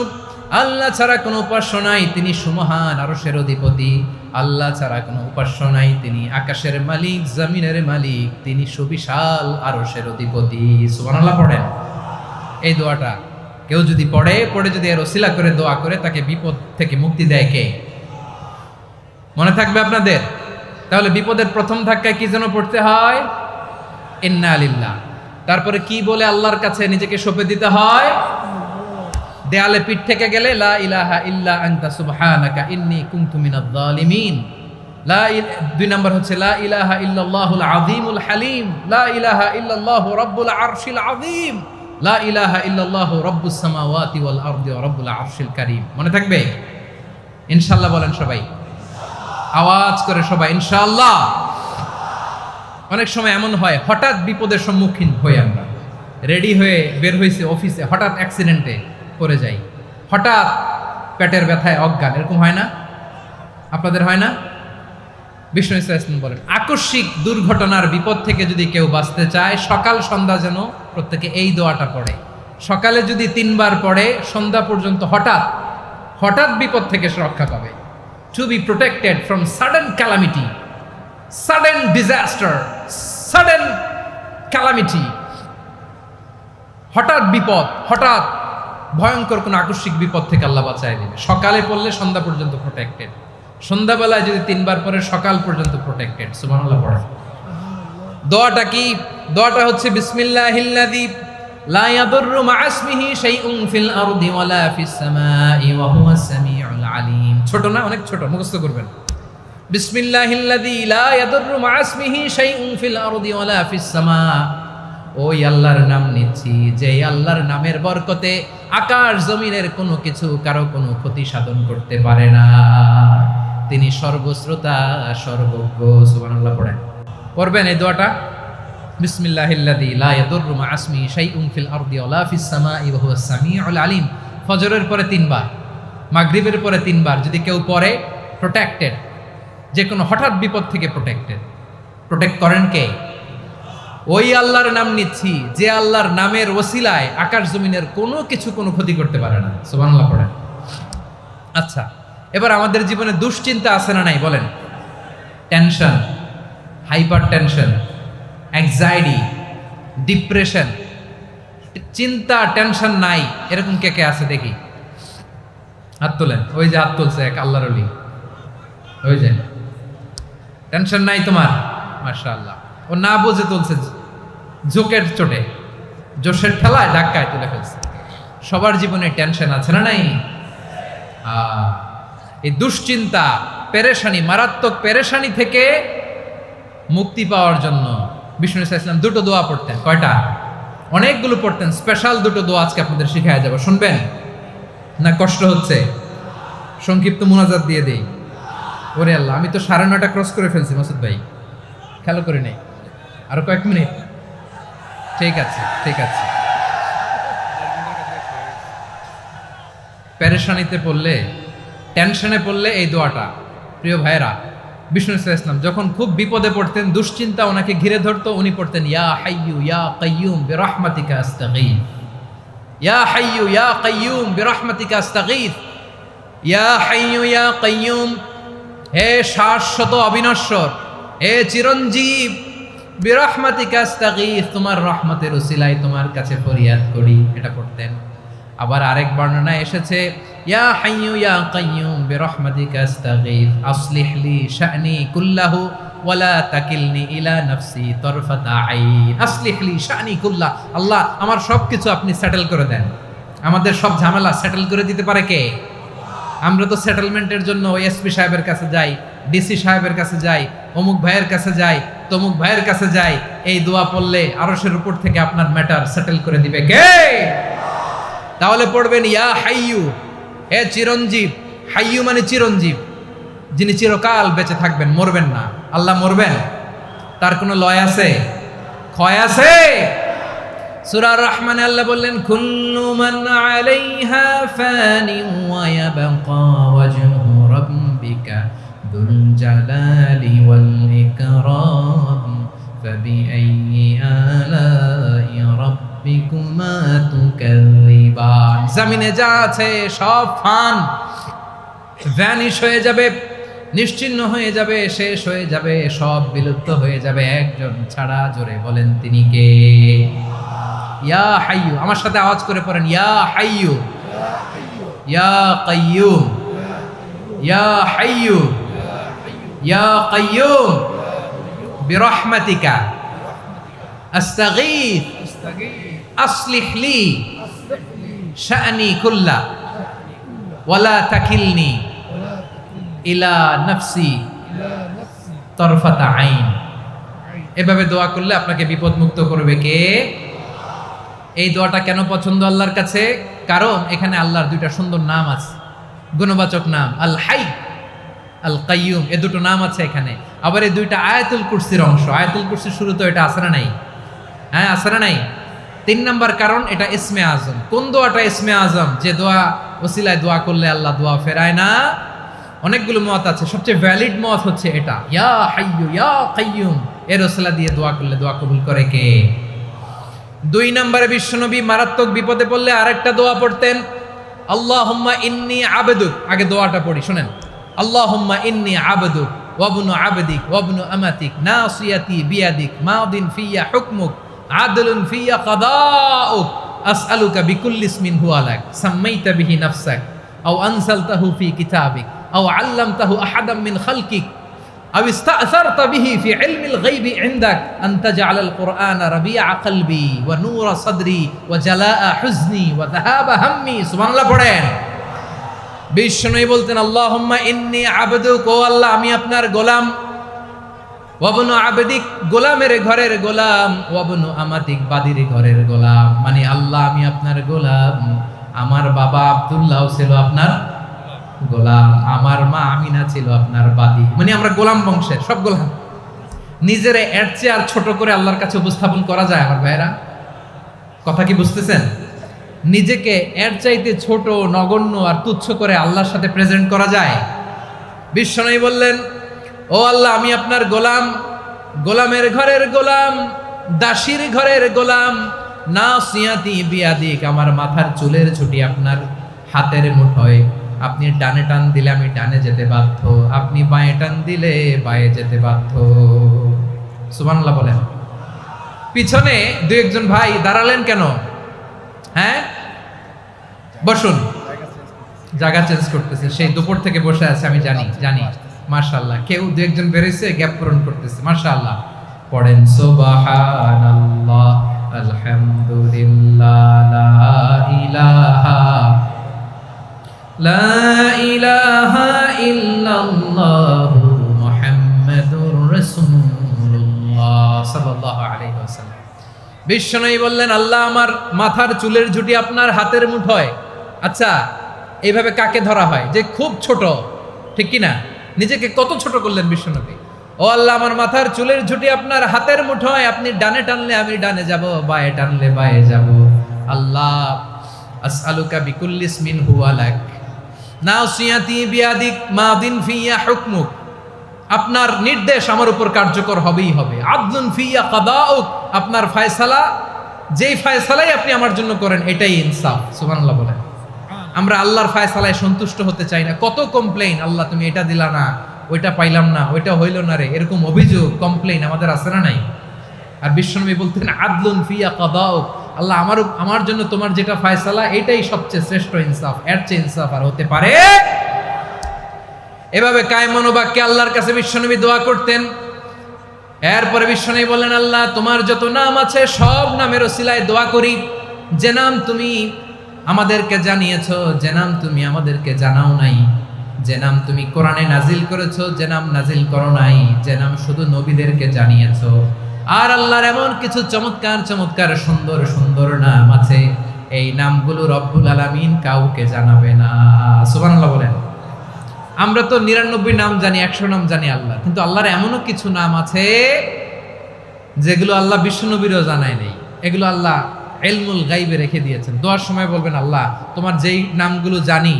আল্লাহ ছাড়া কোনো উপাস্য নাই, তিনি সুমহান, আরশের অধিপতি। আল্লাহ ছাড়া কোনো উপাস্য নাই, তিনি আকাশের মালিক, জমিনের মালিক, তিনি সুবিশাল আরশের অধিপতি। সুবহানাল্লাহ পড়েন। এই দোয়াটা কেউ যদি পড়ে যদি এর ওসিলা করে দোয়া করে, তাকে বিপদ থেকে মুক্তি দেয় কে? মনে থাকবে আপনাদের? তাহলে বিপদের প্রথম ধাক্কায় কি যেন পড়তে হয়? ইন্না লিল্লাহ। তারপরে কি বলে আল্লাহর কাছে নিজেকে সঁপে দিতে হয়? দেয়ালে পিঠ থেকে গেলে লা ইলাহা ইল্লা আনতা সুবহানাকা ইন্নী কুনতু মিনাজ জালিমিন। ২ নম্বর হচ্ছে লা ইলাহা ইল্লাল্লাহুল আযীমুল হালিম, লা ইলাহা ইল্লাল্লাহু রাব্বুল আরশিল আযীম, লা ইলাহা ইল্লাল্লাহু রাব্বুস সামাওয়াতি ওয়াল আরদি ওয়া রাব্বুল আরশিল কারীম। মনে থাকবে? ইনশাআল্লাহ বলেন সবাই, আওয়াজ করে সবাই ইনশাআল্লাহ। অনেক সময় এমন হয়, হঠাৎ বিপদের সম্মুখীন হই আমরা, রেডি হয়ে বের হয়েছে অফিসে, হঠাৎ অ্যাক্সিডেন্টে পড়ে যাই, হঠাৎ পেটের ব্যথায় অজ্ঞান। এরকম হয় না? আপনাদের হয় না? বিষ্ণু ইসলাম বলেন, আকস্মিক দুর্ঘটনার বিপদ থেকে যদি কেউ বাঁচতে চায়, সকাল সন্ধ্যা যেন প্রত্যেকে এই দোয়াটা পড়ে। সকালে যদি 3 বার পড়ে, সন্ধ্যা পর্যন্ত হঠাৎ বিপদ থেকে সে রক্ষা পাবে। To be protected from sudden calamity, sudden disaster, sudden calamity. হঠাৎ বিপদ, হঠাৎ ভয়ঙ্কর কোন আকস্মিক বিপদ থেকে আল্লাহ বাঁচায় দেবে। সকালে পড়লে সন্ধ্যা পর্যন্ত প্রোটেক্টেড, সন্ধ্যাবেলায় যদি 3 বার পরে সকাল পর্যন্ত প্রোটেক্টেড। সুবহানাল্লাহ পড়ে। দোয়াটা কি? দোয়াটা হচ্ছে বিসমিল্লাহিল্লাযী লা ইয়াদুররু মা ইসমিহি শাইউন ফিল আরদি ওয়ালা ফিস সামাই ওয়া হুয়াস সামিউল আলিম। ছোট না? অনেক ছোট, মুখস্থ করবেন। বিসমিল্লাহিল্লাযী লা ইয়াদুররু মা ইসমিহি শাইউন ফিল আরদি ওয়ালা ফিস সামা। ওই আল্লাহর নাম নিচ্ছি, যে আল্লাহর নামের বরকতে আকাশ জমিনের কোনো কিছু কারো কোনো ক্ষতি সাধন করতে পারে না। তিনি সর্বশ্রোতা, সর্বজ্ঞ। সুবহানাল্লাহ পড়েন। পড়বেন এই দোয়াটা, বিসমিল্লাহিল্লাযী লা ইয়াদুররু মা ইসমিহি শাইউন ফিল আরদি ওয়ালা ফিস সামাই ওয়া হুয়াস সামিউল আলিম। ফজরের পরে 3 বার, মাগরিবের পরে 3 বার যদি কেউ পড়ে, প্রোটেক্টেড। যে কোনো হঠাৎ বিপদ থেকে প্রোটেক্টেড। প্রোটেক্ট করেন কে? ওই আল্লাহর নাম নিচ্ছি, যে আল্লাহর নামের ওসিলায় আকাশ জমিনের কোনো কিছু কোনো ক্ষতি করতে পারে না। সুবহানাল্লাহ পড়েন। আচ্ছা, এবার আমাদের জীবনে দুশ্চিন্তা আছে না নাই বলেন? Tension, hyper tension, anxiety, depression, চিন্তা, টেনশন নাই এরকম কে কে আছে দেখি? হাত তোলেন। ওই যে হাত তুলছে এক আল্লাহর ওলি, ওই যে টেনশন নাই তোমার, মাশাআল্লাহ। ও না বুঝে তুলছে, জোকের চোটে, জোশের ঠেলায় ধাক্কায় তুলে ফেলছে। সবার জীবনে টেনশন আছে না নাই? এই দুশ্চিন্তা, পেরেশানি, মারাত্মক পেরেশানি থেকে মুক্তি পাওয়ার জন্য বিষ্ণু ইসলাম দুটো দোয়া পড়তেন। কয়টা? অনেকগুলো পড়তেন। স্পেশাল দুটো দোয়া আজকে আপনাদের শিখায়া যাব, শুনবেন না? কষ্ট হচ্ছে? সংক্ষিপ্ত মুনাজাত দিয়ে দেই। ওরে আল্লাহ, আমি তো 9:30 ক্রস করে ফেলছি মাসুদ ভাই, খেয়াল করে নেই। আরো কয়েক মিনিট? ঠিক আছে, ঠিক আছে। পেরেশানিতে পড়লে, টেনশনে পড়লে এই দোয়াটা, প্রিয় ভাইরা, বিষ্ণু ইসলাম যখন খুব বিপদে পড়তেন, দুশ্চিন্তা ওনাকে ঘিরে ধরতো, উনি পড়তেন ইয়া হাইয়ু ইয়া কাইয়ুম বিরহমাতিকা আস্তাগীথ, ইয়া হাইয়ু ইয়া কাইয়ুম বিরহমাতিকা আস্তাগীথ, ইয়া হাইয়ু ইয়া কাইয়ুম, হে শাশ্বত অবিনশ্বর, হে চিরঞ্জীব, বিরহমাতিকা আস্তাগীথ, তোমার রহমতের উসিলায় তোমার কাছে ফরিয়াদ করি। এটা পড়তেন। আবার আরেক বর্ণনায় এসেছে ইয়া হাইয়ু ইয়া কাইয়ুম বিরহমাতিকা আস্তাগীথ আসলিহ লি শা'নি কুল্লাহু ওয়ালা তাকিলনি ইলা নাফসি তরফাতা আইন। আসলিহ লি শা'নি কুল্লাহ, আল্লাহ আমার সবকিছু আপনি সেটেল করে দেন। আমাদের সব ঝামেলা সেটেল করে দিতে পারে কে? আমরা তো সেটেলমেন্টের জন্য ওই এসপি সাহেবের কাছে যাই, ডিসি সাহেবের কাছে যাই, অমুক ভাইয়ের কাছে যাই, তমুক ভাইয়ের কাছে যাই। এই দোয়া পড়লে আরশের উপর থেকে আপনার ম্যাটার সেটেল করে দিবে কে? তাহলে পড়বেন ইয়া হাইয়ু, হে চিরঞ্জীব। হাইয়ু মানে চিরঞ্জীব, যিনি চিরকাল বেঁচে থাকবেন, মরবেন না। আল্লাহ মরবেন? তার কোনো লয় আছে? ক্ষয় আছে? সূরা রহমানে আল্লাহ বললেন কুল্লু মান আলাইহা ফানি ওয়া ইয়াবকা ওয়াজহু রাব্বিকা যুল জালালি ওয়াল ইকরাম ফাবিআইয়ি আলাই রাব্বিকুমা তুকাযযিবান। জমিনে যা আছে সব ফান, ভ্যানিশ হয়ে যাবে, নিশ্চিহ্ন হয়ে যাবে, শেষ হয়ে যাবে, সব বিলুপ্ত হয়ে যাবে, একজন ছাড়া। জোরে বলেন তিনি কে? ইয়া হাইয়ু। আমার সাথে আওয়াজ করে পড়েন ইয়া হাইয়ু ইয়া কাইয়ুম ইয়া হাইয়ু ইয়া কাইয়ুম বিরহমাতিকা আস্তাগীথ আসলিহ লি শা'নি কুল্লা ওয়ালা তাকিলনি ইলা নাফসি তরফাতা আইন। এভাবে দোয়া করলে আপনাকে বিপদ মুক্ত করবে কে? এই দোয়াটা কেন পছন্দ আল্লাহর কাছে? কারণ এখানে আল্লাহর দুইটা সুন্দর নাম আছে, গুণবাচক নাম, আল হাই, আল কাইয়ুম। এই দুটো নাম আছে এখানে। আবার এই দুইটা আয়াতুল কুরসির অংশ। আয়াতুল কুরসির শুরু তো এটা আছে না নাই? হ্যাঁ, আছে না নাই? 3 নাম্বার কারণ এটা ইসমে আজম। কোন দোয়াটা ইসমে আজম? যে দোয়া ওসিলায় দোয়া করলে আল্লাহ দোয়া ফেরায় না। অনেকগুলো মত আছে, সবচেয়ে ভ্যালিড মত হচ্ছে এটা, ইয়া হাইয়ু ইয়া কাইয়ুম। এর ওসিলা দিয়ে দোয়া করলে দোয়া কবুল করে কে? 2 নম্বরে বিশ্বনবী মারাত্মক বিপদে পড়লে আরেকটা দোয়া পড়তেন, আল্লাহুম্মা ইন্নী আবদুক। আগে দোয়াটা পড়ি, শুনেন। আল্লাহুম্মা ইন্নী আবদুক ওয়া ইবনু আবদিক ওয়া ইবনু আমাতিক নাসিয়াতি বিয়াদিক মাদিন ফিয়া হুকমুক আদলুন ফিয়া কাদাউক আসআলুকা বিকুল্লি ইসমিন হুয়া লাক সাম্মাইতা বিহি নাফসাক আও আনসালতাহু ফি কিতাবিক আও আল্লামতাহু আহাদাম মিন খালকিক আও ইস্তা'সারতা বিহি ফি ইলমিল গায়বি ইনদাক আন তাজআলাল কুরআনা রাবিআ কলবি ওয়া নূরা সাদরি ওয়া জালাআ হুজনি ওয়া যাহাবা হাম্মি। সুবহানাল্লাহ পড়েন। বিশ্বনবী বলতেন আল্লাহুম্মা ইন্নী আবদুক, ও আল্লাহ আমি আপনার গোলাম, ওয়া ইবনু আবদিক, গোলামের ঘরের গোলাম, ওয়া ইবনু আমাতিক, বাদির ঘরের গোলাম। মানে আল্লাহ আমি আপনার গোলাম। আমার বাবা আব্দুল্লাহ ছিল আপনার গোলাম, আমার মা আমিনা ছিল আপনার বাদী। মানে আমরা গোলাম বংশের, সব গোলাম। নিজেরে এর চেয়ে আর ছোট করে আল্লাহর কাছে উপস্থাপন করা যায় আমার ভাইরা? কথা কি বুঝতেছেন? নিজেকে এর চাইতে ছোট, নগণ্য আর তুচ্ছ করে আল্লাহর সাথে প্রেজেন্ট করা যায়? বিশ্বনবী বললেন ও আল্লাহ আমি আপনার গোলাম, গোলামের ঘরের গোলাম, দাসীর ঘরের গোলাম। নাসিয়াতি বিয়াদিক, আমার মাথার চুলের ছুটি আপনার হাতের মুঠোয়। আপনি ডানে টান দিলে আমি ডানে যেতে বাধ্য, আপনি বাঁয়ে টান দিলে বাঁয়ে যেতে বাধ্য। সুবহানাল্লাহ বলেন। পিছনে 2-1 ভাই দাঁড়ালেন কেন? হ্যাঁ, বসুন। জায়গা চেঞ্জ করতেছে, সেই দুপুর থেকে বসে আছে আমি জানি। মাশাআল্লাহ, কেউ দু একজন বেরোইছে গ্যাপ পূরণ করতেছে, মাশাআল্লাহ। পড়েন সুবহানাল্লাহ, আলহামদুলিল্লাহ, লা ইলাহা ইল্লাল্লাহু মুহাম্মাদুর রাসূলুল্লাহ সাল্লাল্লাহু আলাইহি ওয়াসাল্লাম। বিশ্বনবী বললেন, আল্লাহ আমার মাথার চুলের ঝুঁটি আপনার হাতের মুঠোয়। আচ্ছা, এইভাবে কাকে ধরা হয় যে খুব ছোট, ঠিক কি না? নিজেকে কত ছোট করলেন বিশ্বনবী। ও আল্লাহ, আমার মাথার চুলের ঝুঁটি আপনার হাতের মুঠোয়, আপনি ডানে টানলে আমি ডানে যাব, বায়ে টানলে বায়ে যাব। আল্লাহ, আসআলুকা বিকুল্লি ইসমিন হুয়া লাক নাসিয়াতি বিয়াদিক মাদিন ফিয়া হুকমুক। আপনার নির্দেশ আমার উপর কার্যকর হবেই হবে। আদলুন ফিয়া কাদাউক, আপনার ফয়সালা, যেই ফয়সালাই আপনি আমার জন্য করেন এটাই ইনসাফ। সুবহানাল্লাহ বলেন। আমরা আল্লাহর ফয়সালায় সন্তুষ্ট হতে চাই না। কত কমপ্লেইন, আল্লাহ তুমি এটা দিলা না, ওইটা পাইলাম না, ওইটা হইল না রে, এরকম অভিযোগ কমপ্লেইন আমাদের আছে না নাই? আর বিশ্বনবী বলতেন আদলুন ফিয়া কাদাউক, আল্লাহ আমার জন্য তোমার যেটা ফয়সালা এটাই সবচেয়ে শ্রেষ্ঠ ইনসাফ, এর চেয়ে ইনসাফ আর হতে পারে? এভাবে কায়মনোবাক্যে আল্লাহর কাছে বিশ্বনবী দোয়া করতেন। এরপরে বিশ্বনবী বললেন, আল্লাহ তোমার যত নাম আছে সব নামের ওসিলায় দোয়া করি, যে নাম তুমি আমাদেরকে জানিয়েছো, যে নাম তুমি আমাদেরকে জানাও নাই, যে নাম তুমি কোরআনে নাজিল করেছো, যে নাম নাজিল করো নাই, যে নাম শুধু নবীদেরকে জানিয়েছো। আর আল্লাহর এমন কিছু চমৎকার চমৎকার সুন্দর সুন্দর নাম আছে, এই নামগুলো রব্বুল আলামিন কাউকে জানাবে না। সুবহানাল্লাহ বলেন। আমরা তো 99 নাম জানি, 100 নাম জানি আল্লাহ, কিন্তু আল্লাহর এমনও কিছু নাম আছে যেগুলো আল্লাহ বিশ্বনবীরও জানায় নেই। এগুলো আল্লাহ ইলমুল গাইবে রেখে দিয়েছেন। দোয়ার সময় বলবেন, আল্লাহ তোমার যেই নামগুলো জানি,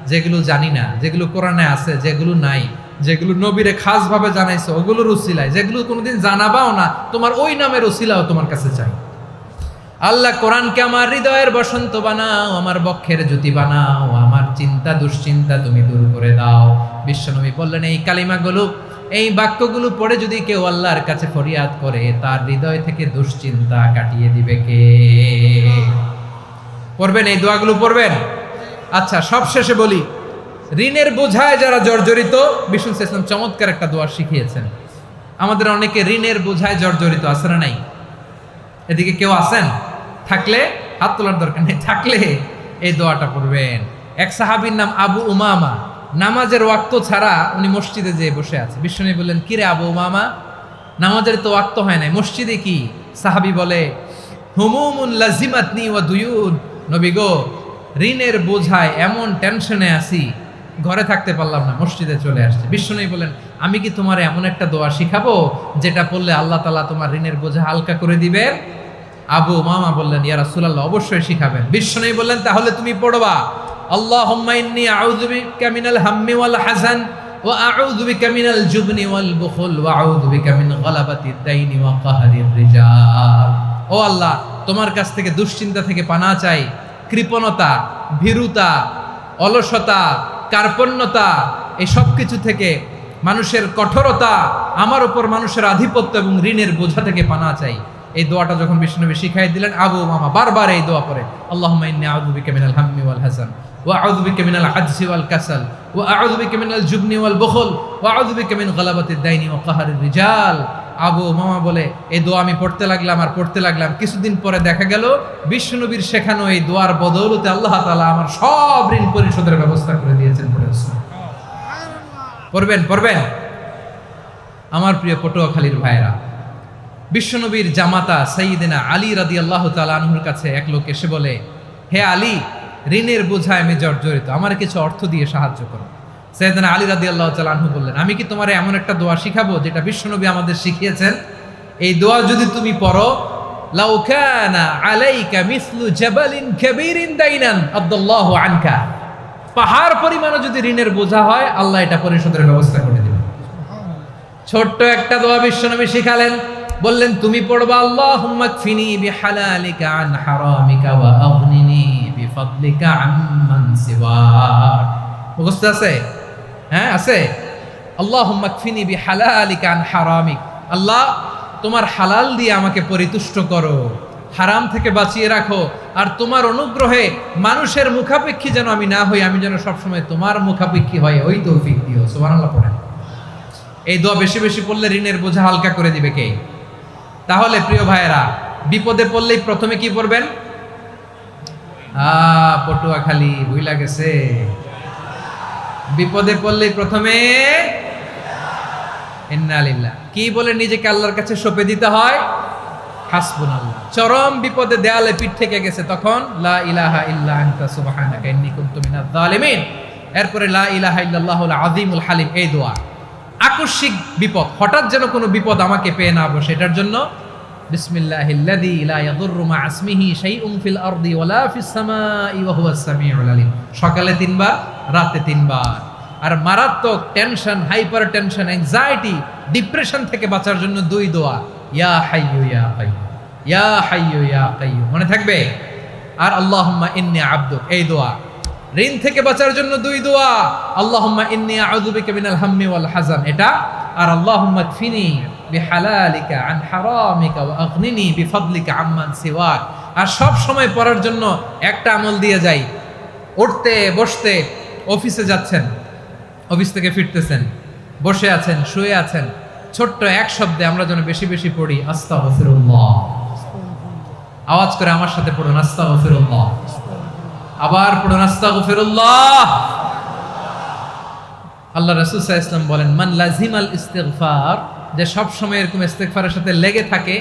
যেগুলো জানি না, যেগুলো কোরআনে আছে, যেগুলো নাই, যেগুলো নবীরে খাসভাবে জানাইছো ওগুলোর উসিলায়, যেগুলো কোনোদিন জানাবাও না, তোমার ওই নামের উসিলাও তোমার কাছে চাই। আল্লাহ কোরআনকে আমার হৃদয়ের বসন্ত বানাও, আমার বক্ষের জ্যোতি বানাও, আমার চিন্তা দুশ্চিন্তা তুমি দূর করে দাও। বিশ্বনবী বললেন, এই কালিমাগুলো, এই বাক্যগুলো পড়ে যদি কেউ আল্লাহর কাছে ফরিয়াদ করে, তার হৃদয় থেকে দুশ্চিন্তা কাটিয়ে দিবে কে? পড়বেন, এই দোয়াগুলো পড়বেন। আচ্ছা, সব শেষে বলি, ঋণের বোঝায় যারা জর্জরিত, বিষ্ণু ইসলাম চমৎকার একটা দোয়া শিখিয়েছেন। আমাদের অনেকে ঋণের বোঝায় জর্জরিত, আছে না নাই? এদিকে কেউ আছেন? থাকলে হাত তোলার দরকার নেই, থাকলে এই দোয়াটা পড়বেন। এক সাহাবীর নাম আবু উমামা, নামাজের ওয়াক্ত ছাড়া উনি মসজিদে যেয়ে বসে আছে। বিশ্বনবী বললেন, কিরে আবু উমামা, নামাজের তো ওয়াক্ত হয় নাই, মসজিদে কি? সাহাবী বলে, হুমুমুন লাজিমাতনি ওয়া দুয়ুন, নবী গো, ঋণের বোঝায় এমন টেনশনে আছি, ঘরে থাকতে পারলাম না, মসজিদে চলে আসছে। বিশ্বনবী বলেন, আমি কি তোমার এমন একটা দোয়া শিখাবো যেটা পড়লে আল্লাহ তাআলা তোমার ঋণের বোঝা হালকা করে দিবেন? আবু উমামা বললেন, ইয়া রাসূলুল্লাহ, অবশ্যই শিখাবেন। বিশ্বনবী বললেন, তাহলে তুমি পড়বা, আল্লাহুম্মা ইন্নী আউযু বিকা মিনাল হাম্মি ওয়াল হাযান ওয়া আউযু বিকা মিনাল জুবনি ওয়াল বুখল ওয়া আউযু বিকা মিন গালাবাতিদ দাইনি ওয়া কাহরির রিজাল। ও আল্লাহ, তোমার কাছ থেকে দুশ্চিন্তা থেকে পানাহ চাই, কৃপণতা, ভীরুতা, অলসতা, কার্পণ্যতা, এই সব কিছু থেকে, মানুষের কঠোরতা, আমার উপর মানুষের আধিপত্য এবং ঋণের বোঝা থেকে পানাহ চাই। এই দোয়াটা যখন বিশ্বনবী শিখাই দিলেন, আবু উমামা বারবার এই দোয়া পড়ে, আল্লাহুম্মা ইন্নী আউযু বিকা মিনাল হাম্মি ওয়াল হাযান ওয়া আউযু বিকা মিনাল আজজি ওয়াল কাসাল ওয়া আউযু বিকা মিনাল জুবনি ওয়াল বুখল ওয়া আউযু বিকা মিন গালাবাতিদ দাইনি ওয়া কাহরির রিজাল। আবু উমামা বলে, এই দোয়া আমি পড়তে লাগলাম আর পড়তে লাগলাম, কিছুদিন পরে দেখা গেল বিশ্বনবীর শেখানো এই দোয়ার বদৌলতে আল্লাহ তাআলা আমার সব ঋণ পরিশোধের ব্যবস্থা করে দিয়েছেন। পড়বেন পড়বেন। আমার প্রিয় পটুয়াখালীর ভাইরা, বিশ্বনবীর জামাতা সাইয়্যিদিনা আলী রাদিয়াল্লাহু তাআলা আনহুর কাছে এক লোক এসে বলে, হে আলী, ঋণের বোঝায় আমি জর্জরিত, আমার কিছু অর্থ দিয়ে সাহায্য করো। সাইয়্যিদিনা আলী রাদিয়াল্লাহু তাআলা আনহু বললেন, আমি কি তোমারে এমন একটা দোয়া শিখাবো যেটা বিশ্বনবী আমাদের শিখিয়েছেন? এই দোয়া যদি তুমি পড়ো, লাউ কানা আলাইকা মিসলু জাবালিন কাবীরিন দাইনান আদাল্লাহু আনকা, পাহাড় পরিমাণও যদি ঋণের বোঝা হয়, আল্লাহ এটা পরিশোধের ব্যবস্থা করে দিবেন। ছোট্ট একটা দোয়া বিশ্বনবী শিখালেন, বললেন তুমি পড়বা, আল্লাহুম্মা কফিনি বিহালালিকা আন হারামিকা ওয়া আগনিনি বিফাদলিকা আম্মান সিওয়াক। মুখস্থ আছে? হ্যাঁ আছে। আল্লাহুম্মা কফিনি বিহালালিকা আন হারামিক, আল্লাহ তোমার হালাল দিয়ে আমাকে পরিতুষ্ট করো, হারাম থেকে বাঁচিয়ে রাখো, আর তোমার অনুগ্রহে মানুষের মুখাপেক্ষী যেন আমি না হই, আমি যেন সবসময় তোমার মুখাপেক্ষী হয়, ওই তৌফিক দিও। সুবহানাল্লাহ পড়েন। এই দোয়া বেশি বেশি পড়লে ঋণের বোঝা হালকা করে দিবে কে? তাহলে প্রিয় ভাইয়েরা, বিপদে পড়লেই প্রথমে কি পড়বেন? পটুয়াখালী ভুইলা গেছে। বিপদে পড়লেই প্রথমে ইন্না লিল্লাহ কি বলে নিজেকে আল্লাহর কাছে সঁপে দিতে হয়? হাসবুনাল্লাহ। চরম বিপদে দেয়ালে পিঠ থেকে গেছে, তখন লা ইলাহা ইল্লা আনতা সুবহানাকা ইন্নী কুনতু মিনাজ জালিমিন। এরপরে লা ইলাহা ইল্লাল্লাহুল আযীমুল হালিম, এই দোয়া। আকস্মিক বিপদ, হঠাৎ যেন কোনো বিপদ আমাকে পেয়ে না বসে, এটার জন্য বিসমিল্লাহিল্লাযী লা ইয়াদুররু মা ইসমিহি শাইউন ফিল আরদি ওয়ালা ফিস সামাই ওয়া হুয়াস সামিউল আলীম। সকালে 3 বার, রাতে 3 বার। আর মারাত্মক tension, hyper tension, anxiety, depression থেকে বাঁচার জন্য 2 দোয়া, ইয়া হাইয়্যু ইয়া কাইয়্যুম, ইয়া হাইয়্যু ইয়া কাইয়্যুম, মনে থাকবে? আর আল্লাহুম্মা ইন্নী আবদুক, এই দোয়া। ঋণ থেকে বাঁচার জন্য 2 দোয়া, আল্লাহুম্মা ইন্নী আউযু বিকা মিনাল হাম্মি ওয়াল হাযান, এটা। আর আল্লাহুম্মা কফিনি বিহালালিকা আন হারামিকা ওয়া আগনিনি বিফাদলিকা আম্মান সিওয়াক। আর সব সময় পড়ার জন্য একটা আমল দিয়ে যাই, উঠতে বসতে, অফিসে যাচ্ছেন, অফিস থেকে ফিরতেছেন, বসে আছেন, শুয়ে আছেন, ছোট্ট এক শব্দে আমরা যেন বেশি বেশি পড়ি আস্তাগফিরুল্লাহ। আওয়াজ করে আমার সাথে পড়ুন আস্তাগফিরুল্লাহ। আবার পড়ুন আস্তাগফিরুল্লাহ। আল্লাহ রাসূল সাল্লাল্লাহু আলাইহি ওয়াসাল্লাম বলেন, মান লাজিমাল ইস্তিগফার, যে সব সময় এরকম ইস্তিগফারের সাথে লেগে থাকে,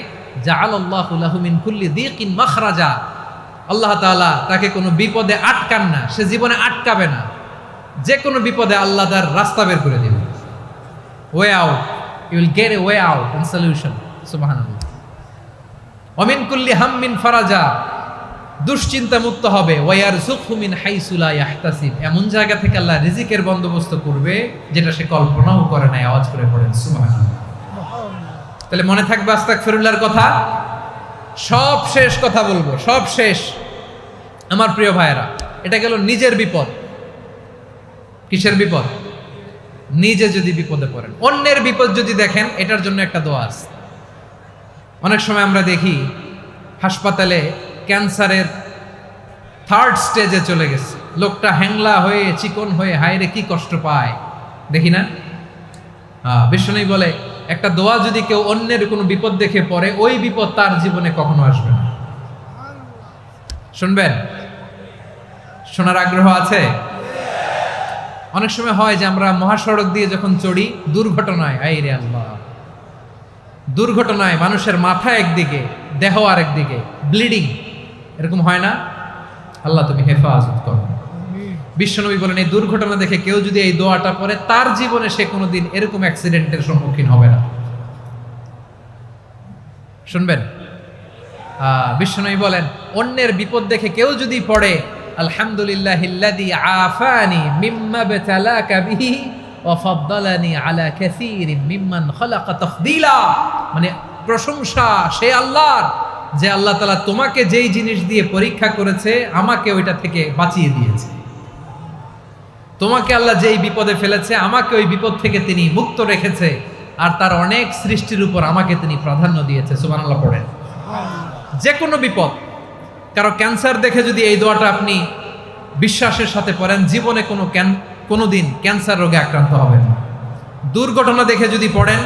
জাআলাল্লাহু লাহু মিন কুল্লি যিকিন মাখরাজা, আল্লাহ তাআলা তাকে কোনো বিপদে আটকান না, সে জীবনে আটকাবে না। যে কোনো বিপদে আল্লাহ তার রাস্তা বের করে দিবে, way out, you will get a way out and solution. সুবহানাল্লাহ। ওয়া মিন কুল্লি হাম্মিন ফারাজা, দুশ্চিন্তা মুক্ত হবে। ওয়ায়ারযুকহু মিন হাইসু লা ইয়াহতাসিব, এমন জায়গা থেকে আল্লাহ রিজিকের বন্দোবস্ত করবে যেটা সে কল্পনাও করে নাই। আওয়াজ করে পড়েন সুবহানাল্লাহ। তাহলে মনে থাকবে আস্তাগফিরুল্লাহর কথা। সব শেষ কথা বলবো, সব শেষ আমার প্রিয় ভাইয়েরা। এটা গেল নিজের বিপদ। কিসের বিপদ? নিজে যদি বিপদে পড়েন। অন্যের বিপদ যদি দেখেন, এটার জন্য একটা দোয়া আছে। অনেক সময় আমরা দেখি হাসপাতালে ক্যান্সারের 3rd স্টেজে চলে গেছে, লোকটা হ্যাংলা হয়ে, চিকন হয়ে, হায়রে কি কষ্ট পায়, দেখি না? বিষ্ণু বলে, একটা দোয়া যদি কেউ অন্যের কোনো বিপদ দেখে পড়ে, ওই বিপদ তার জীবনে কখনো আসবে না। শুনবেন? শোনার আগ্রহ আছে? অনেক সময় হয় যে আমরা মহাসড়ক দিয়ে যখন চড়ি, দুর্ঘটনায়, আইরে আল্লাহ, দুর্ঘটনায় মানুষের মাথা একদিকে, দেহ আরেকদিকে, ব্লিডিং, এরকম হয় না? আল্লাহ তুমি হেফাজত করো। বিশ্বনবী বলেন, এই দুর্ঘটনা দেখে কেউ যদি এই দোয়াটা পড়ে, তার জীবনে সে কোনোদিন এরকম অ্যাক্সিডেন্টের সম্মুখীন হবে না। শুনবেন? বিশ্বনবী বলেন, অন্যের বিপদ দেখে কেউ যদি পড়ে, আলহামদুলিল্লাহিল্লাযী আফানি মিম্মা বতালাকা বিহি ওয়া ফাদ্দালানি আলা কাসীরিন মিম্মান খালাকা তাফদীলা, মানে প্রশংসা সে আল্লাহর, যে আল্লাহ তাআলা তোমাকে যেই জিনিস দিয়ে পরীক্ষা করেছে, আমাকে ওইটা থেকে বাঁচিয়ে দিয়েছে। তোমাকে আল্লাহ যেই বিপদে ফেলেছে, আমাকে ওই বিপদ থেকে তিনি মুক্ত রেখেছে, আর তার অনেক সৃষ্টির উপর আমাকে তিনি প্রাধান্য দিয়েছে। সুবহানাল্লাহ পড়েন। যে কোনো বিপদ, কারো ক্যান্সার দেখে যদি এই দোয়াটা আপনি বিশ্বাসের সাথে পড়েন, জীবনে কোনোদিন ক্যান্সার রোগে আক্রান্ত হবেন না। দুর্ঘটনা দেখে যদি পড়েন,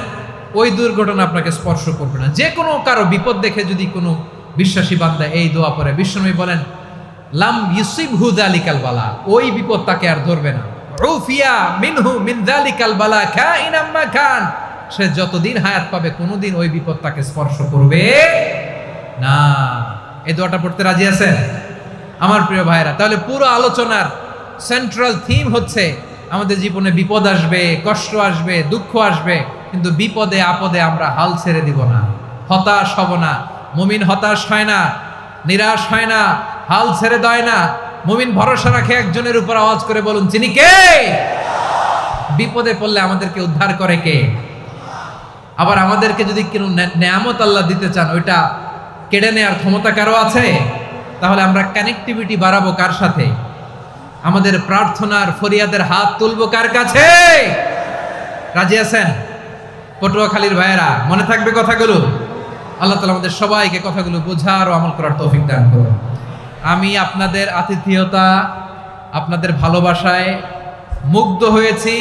ওই দুর্ঘটনা আপনাকে স্পর্শ করবে না। যে কোনো কারো বিপদ দেখে যদি কোনো বিশ্বাসী বান্দা এই দোয়া পড়ে, বিশ্বনবী বলেন, লাম ইউসিবহু যালিকাল বালা, ওই বিপদ তাকে আর ধরবে না। উফিয়া মিনহু মিন যালিকাল বালা কাইনাম মা কান, সে যতদিন হায়াত পাবে কোনোদিন ওই বিপদ তাকে স্পর্শ করবে না। এই দোয়াটা পড়তে রাজি আছেন আমার প্রিয় ভাইরা? তাহলে পুরো আলোচনার সেন্ট্রাল থিম হচ্ছে, আমাদের জীবনে বিপদ আসবে, কষ্ট আসবে, দুঃখ আসবে, কিন্তু বিপদে আপদে আমরা হাল ছেড়ে দিব না, হতাশ হব না। মুমিন হতাশ হয় না, নিরাশ হয় না, হাল ছেড়ে দেয় না। মুমিন ভরসা রাখে একজনের উপর। আওয়াজ করে বলুন, যিনি কে? বিপদে পড়লে আমাদেরকে উদ্ধার করে কে? আবার আমাদেরকে যদি কোনো নেয়ামত আল্লাহ দিতে চান, ওইটা কেড়ে নেওয়ার ক্ষমতা কারো আছে? তাহলে আমরা কানেক্টিভিটি বাড়াবো কার সাথে? আমাদের প্রার্থনার ফরিয়াদের হাত তুলবো কার কাছে? রাজি আছেন পটুয়াখালীর ভাইয়েরা? মনে থাকবে কথাগুলো? আল্লাহ তাআলা আমাদের সবাইকে কথাগুলো বোঝার ও আমল করার তৌফিক দান করুন। আমি আপনাদের আতিথেয়তা, আপনাদের ভালোবাসায় মুগ্ধ হয়েছি।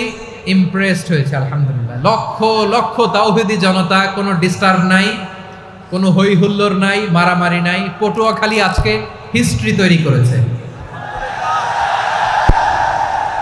ইমপ্রেসড হয়েছে আলহামদুলিল্লাহ। লক্ষ লক্ষ তাওহীদি জনতা, কোনো ডিস্টার্ব নাই, কোনো হই হুল্লোড় নাই, মারামারি নাই। পটুয়াখালী আজকে হিস্ট্রি তৈরি করেছে।